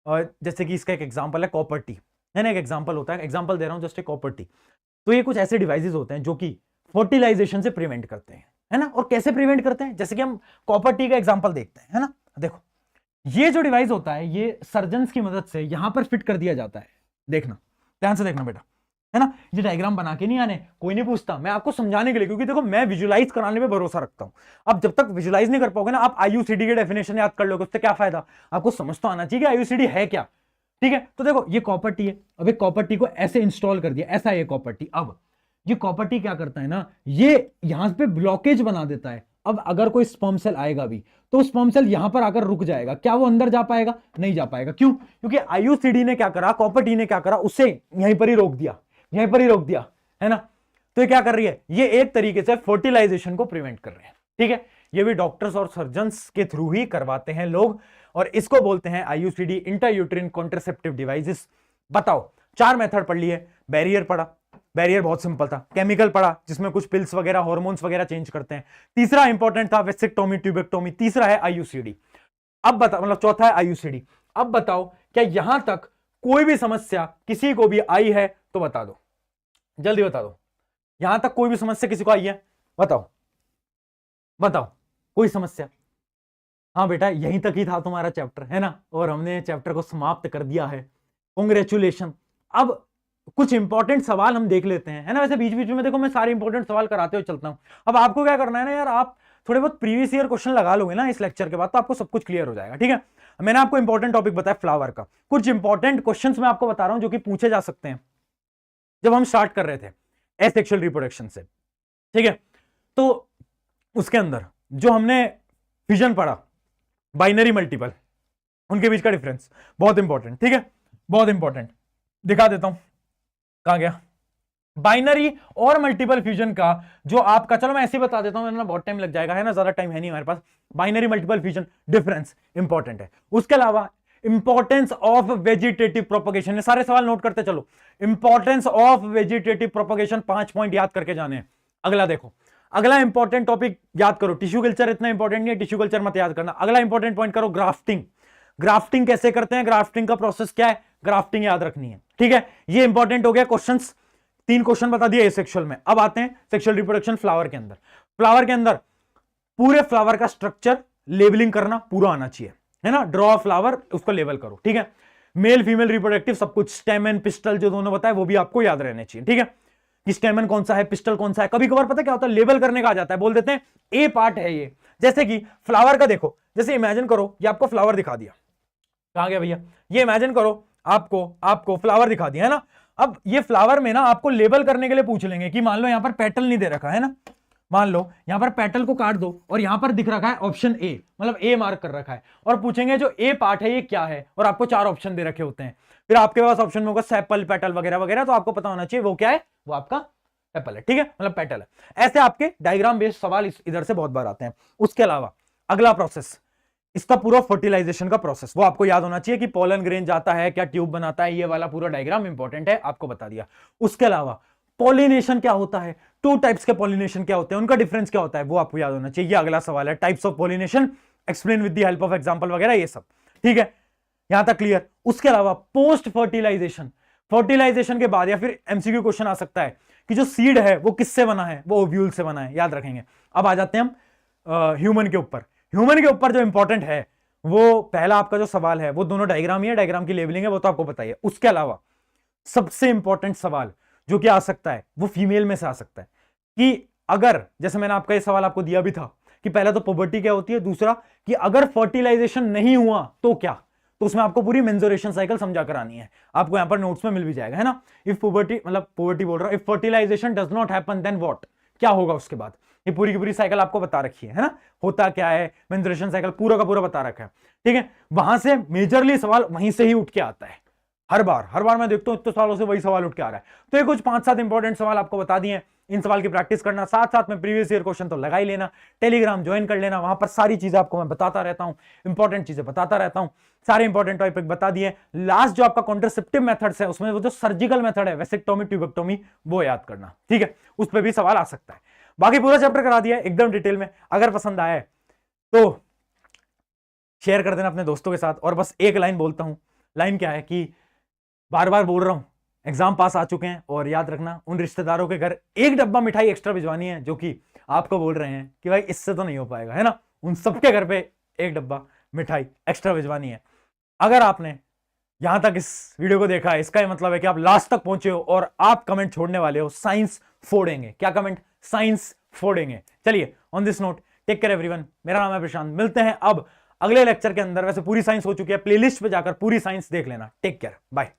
और जैसे कि इसका एक एग्जांपल है कॉपर टी, है ना, एक एग्जांपल होता है, एग्जांपल दे रहा हूं जस्ट, कॉपर टी। तो ये कुछ ऐसे डिवाइसेस होते हैं जो कि फर्टिलाइजेशन से प्रिवेंट करते हैं, है ना। और कैसे प्रिवेंट करते हैं, जैसे कि हम कॉपर टी का एग्जांपल देखते हैं, है ना। देखो ये जो डिवाइस होता है ये सर्जन्स की मदद से यहां पर फिट कर दिया जाता है, देखना ध्यान से देखना बेटा, है ना। ये डायग्राम बना के नहीं आने, कोई नहीं पूछता, मैं आपको समझाने के लिए, क्योंकि देखो मैं विजुलाइज कराने में भरोसा रखता हूं। अब जब तक विजुलाइज नहीं कर पाओगे ना, आप आईयूसीडी के डेफिनेशन याद कर लोगे, उससे क्या फायदा, आपको समझ तो आना चाहिए कि आईयूसीडी है क्या। ठीक है, तो देखो ये कॉपर टी है, अब एक कॉपर टी को ऐसे इंस्टॉल कर दिया, ऐसा है कॉपर टी। अब ये कॉपर टी क्या करता है ना, ये यहां पे ब्लॉकेज बना देता है। अब अगर कोई स्पर्म सेल आएगा भी, तो स्पर्म सेल यहां पर आकर रुक जाएगा, क्या वो अंदर जा पाएगा, नहीं जा पाएगा। क्यों, क्योंकि आईयूसीडी ने क्या करा, कॉपर टी ने क्या करा, उसे यहीं पर ही रोक दिया, यहीं पर ही रोक दिया, है ना। तो ये क्या कर रही है, ये एक तरीके से फर्टिलाइजेशन को प्रिवेंट कर रहे हैं। ठीक है, ये भी डॉक्टर्स और सर्जन्स के थ्रू ही करवाते हैं लोग, और इसको बोलते हैं आईयूसीडी, इंट्रायूटेरिन कॉन्ट्रासेप्टिव डिवाइसेस। बताओ, 4 मेथड पढ़ लिए, बैरियर पढ़ा, बैरियर बहुत सिंपल था, केमिकल पढ़ा जिसमें कुछ पिल्स वगैरह हार्मोन्स वगैरह चेंज करते हैं, तीसरा इंपॉर्टेंट था वेसेक्टोमी ट्यूबेक्टोमी, तीसरा है आईयूसीडी। अब बता, मतलब चौथा है आईयूसीडी। अब बताओ, क्या यहां तक कोई भी समस्या किसी को भी आई है तो बता दो, जल्दी बता दो, यहां तक कोई भी समस्या किसी को आई है, बताओ बताओ, कोई समस्या। हाँ बेटा, यहीं तक ही था तुम्हारा चैप्टर, है ना, और हमने चैप्टर को समाप्त कर दिया है, कांग्रेचुलेशन। अब कुछ इंपॉर्टेंट सवाल हम देख लेते हैं, है ना। वैसे बीच बीच में देखो मैं सारे इंपॉर्टेंट सवाल कराते हुए चलता हूं। अब आपको क्या करना है ना यार, आप थोड़े बहुत प्रीवियस ईयर क्वेश्चन लगा लोगे ना इस लेक्चर के बाद, तो आपको सब कुछ क्लियर हो जाएगा। ठीक है, मैंने आपको इंपॉर्टेंट टॉपिक बताया फ्लावर का, कुछ इंपॉर्टेंट क्वेश्चन मैं आपको बता रहा हूं जो कि पूछे जा सकते हैं जब हम स्टार्ट कर रहे थे एसेक्सुअल रिप्रोडक्शन से। ठीक है, तो उसके अंदर जो हमने फिजन पढ़ा, बाइनरी मल्टीपल, उनके बीच का डिफरेंस बहुत इंपॉर्टेंट। ठीक है, बहुत इंपॉर्टेंट, दिखा देता हूं, कहां गया बाइनरी और मल्टीपल फ्यूजन का जो आपका, चलो मैं ऐसे ही बता देता हूं, ना बहुत टाइम लग जाएगा, है ना, ज्यादा टाइम है नहीं हमारे पास। Binary multiple fusion difference important है। उसके अलावा इंपॉर्टेंस ऑफ वेजिटेटिव प्रोपगेशन, ये सारे सवाल नोट करते चलो। Importance of vegetative propagation 5 point याद करके जाने हैं। अगला देखो, अगला इंपॉर्टेंट टॉपिक याद करो, टिश्यू कल्चर इतना इंपॉर्टेंट नहीं है, टिश्यू कल्चर मत याद करना। अगला इंपॉर्टेंट पॉइंट करो ग्राफ्टिंग, ग्राफ्टिंग कैसे करते हैं, ग्राफ्टिंग का प्रोसेस क्या है, ग्राफ्टिंग याद रखनी है। ठीक है, ये इंपॉर्टेंट हो गया। क्वेश्चंस 3 क्वेश्चन बता दिए सेक्सुअल में। अब आते हैं सेक्सुअल रिप्रोडक्शन फ्लावर के अंदर। फ्लावर के अंदर पूरे फ्लावर का स्ट्रक्चर लेबलिंग करना पूरा आना चाहिए, है ना। ड्रॉ फ्लावर, उसको लेबल करो। ठीक है, मेल फीमेल रिप्रोडक्टिव सब कुछ, स्टेमन पिस्टल जो दोनों बताए वो भी आपको याद रहने चाहिए। ठीक है, कि स्टेमन कौन सा है, पिस्टल कौन सा है। कभी कभार पता क्या होता है, लेबल करने का आ जाता है, बोल देते हैं ए पार्ट है ये। जैसे कि फ्लावर का देखो, जैसे इमेजिन करो ये आपको फ्लावर दिखा दिया, कहां गया भैया, ये इमेजिन करो आपको फ्लावर दिखा दिया, है ना। अब ये फ्लावर में ना आपको लेबल करने के लिए पूछ लेंगे कि मान लो यहां पर पेटल नहीं दे रखा है ना, मान लो यहां पर पेटल को काट दो और यहां पर दिख रखा है ऑप्शन ए, मतलब ए मार्क कर रखा है, और पूछेंगे जो ए पार्ट है ये क्या है, और आपको 4 ऑप्शन दे रखे होते हैं। फिर आपके पास ऑप्शन में होगा सेपल, पेटल वगैरह वगैरह, तो आपको पता होना चाहिए वो क्या है, वो आपका सेपल है। ठीक है, मतलब पेटल है। ऐसे आपके डायग्राम बेस्ड सवाल इधर से बहुत बार आते हैं। उसके अलावा अगला प्रोसेस, इसका पूरा फर्टिलाइजेशन का प्रोसेस, वो आपको याद होना चाहिए कि पोलन ग्रेन जाता है, क्या ट्यूब बनाता है, ये वाला पूरा डायग्राम इंपॉर्टेंट है, आपको बता दिया। उसके अलावा पॉलिनेशन क्या होता है, 2 टाइप्स के पॉलिनेशन क्या होते हैं, उनका डिफरेंस क्या होता है, वो आपको याद होना चाहिए। ये अगला सवाल है, types of pollination explain with the help of example वगैरह, ये सब। ठीक है, यहां तक क्लियर। उसके अलावा पोस्ट फर्टिलाइजेशन, फर्टिलाइजेशन के बाद या फिर एमसीक्यू क्वेश्चन आ सकता है कि जो सीड है वो किससे बना है, वो ओव्यूल से बना है, याद रखेंगे। अब आ जाते हैं हम ह्यूमन के ऊपर। ह्यूमन के ऊपर जो इंपॉर्टेंट है, वो पहला आपका जो सवाल है वो दोनों डायग्राम ही है, डायग्राम की लेबलिंग है, वो तो आपको पता ही है। उसके अलावा सबसे इंपॉर्टेंट सवाल जो कि आ सकता है वो फीमेल में से आ सकता है कि अगर, जैसे मैंने आपका ये सवाल आपको दिया भी था कि पहला तो पुबर्टी क्या होती है, दूसरा कि अगर फर्टिलाइजेशन नहीं हुआ तो क्या, तो उसमें आपको पूरी मेंस्ट्रुएशन साइकिल समझा कर आनी है। आपको यहां पर नोट्स में मिल भी जाएगा, है ना। इफ पुबर्टी, मतलब पुबर्टी बोल रहा हूं, if fertilization does not happen then what, क्या होगा उसके बाद, ये पूरी की पूरी साइकिल आपको बता रखी है ना, होता क्या है, मेंस्ट्रुएशन साइकिल पूरा का पूरा बता रखा है। ठीक है, वहां से मेजरली सवाल वहीं से ही उठ के आता है, हर बार मैं देखता हूं इतने सालों से वही सवाल उठ के आ रहा है। तो ये कुछ 5-7 इंपॉर्टेंट सवाल आपको बता दिए, इन सवाल की प्रैक्टिस करना, साथ साथ में प्रीवियस ईयर क्वेश्चन तो लगा ही लेना। टेलीग्राम ज्वाइन कर लेना, वहां पर सारी चीजें आपको मैं बताता रहता हूं, इंपॉर्टेंट चीजें बताता रहता हूं, सारे इंपॉर्टेंट टॉपिक बता दिए। लास्ट जो आपका कॉन्ट्रासेप्टिव मेथड्स है, उसमें वो जो सर्जिकल मेथड है, वेसेक्टोमी ट्यूबेक्टोमी, वो याद करना। ठीक है, उस पर भी सवाल आ सकता है। बाकी पूरा चैप्टर करा दिया एकदम डिटेल में। अगर पसंद आया है तो शेयर कर देना अपने दोस्तों के साथ। और बस एक लाइन बोलता हूं, लाइन क्या है कि बार बार बोल रहा हूं, एग्जाम पास आ चुके हैं, और याद रखना उन रिश्तेदारों के घर एक डब्बा मिठाई एक्स्ट्रा भिजवानी है जो कि आपको बोल रहे हैं कि भाई इससे तो नहीं हो पाएगा, है ना। उन सबके घर पे एक डब्बा मिठाई एक्स्ट्रा भिजवानी है। अगर आपने यहां तक इस वीडियो को देखा है, इसका मतलब है कि आप लास्ट तक पहुंचे हो और आप कमेंट छोड़ने वाले हो साइंस फोड़ेंगे। क्या कमेंट? साइंस फोड़ेंगे। चलिए, on this note, take care everyone. मेरा नाम है प्रशांत, मिलते हैं अब अगले लेक्चर के अंदर। वैसे पूरी साइंस हो चुकी है, प्लेलिस्ट पे जाकर पूरी साइंस देख लेना। Take care, bye.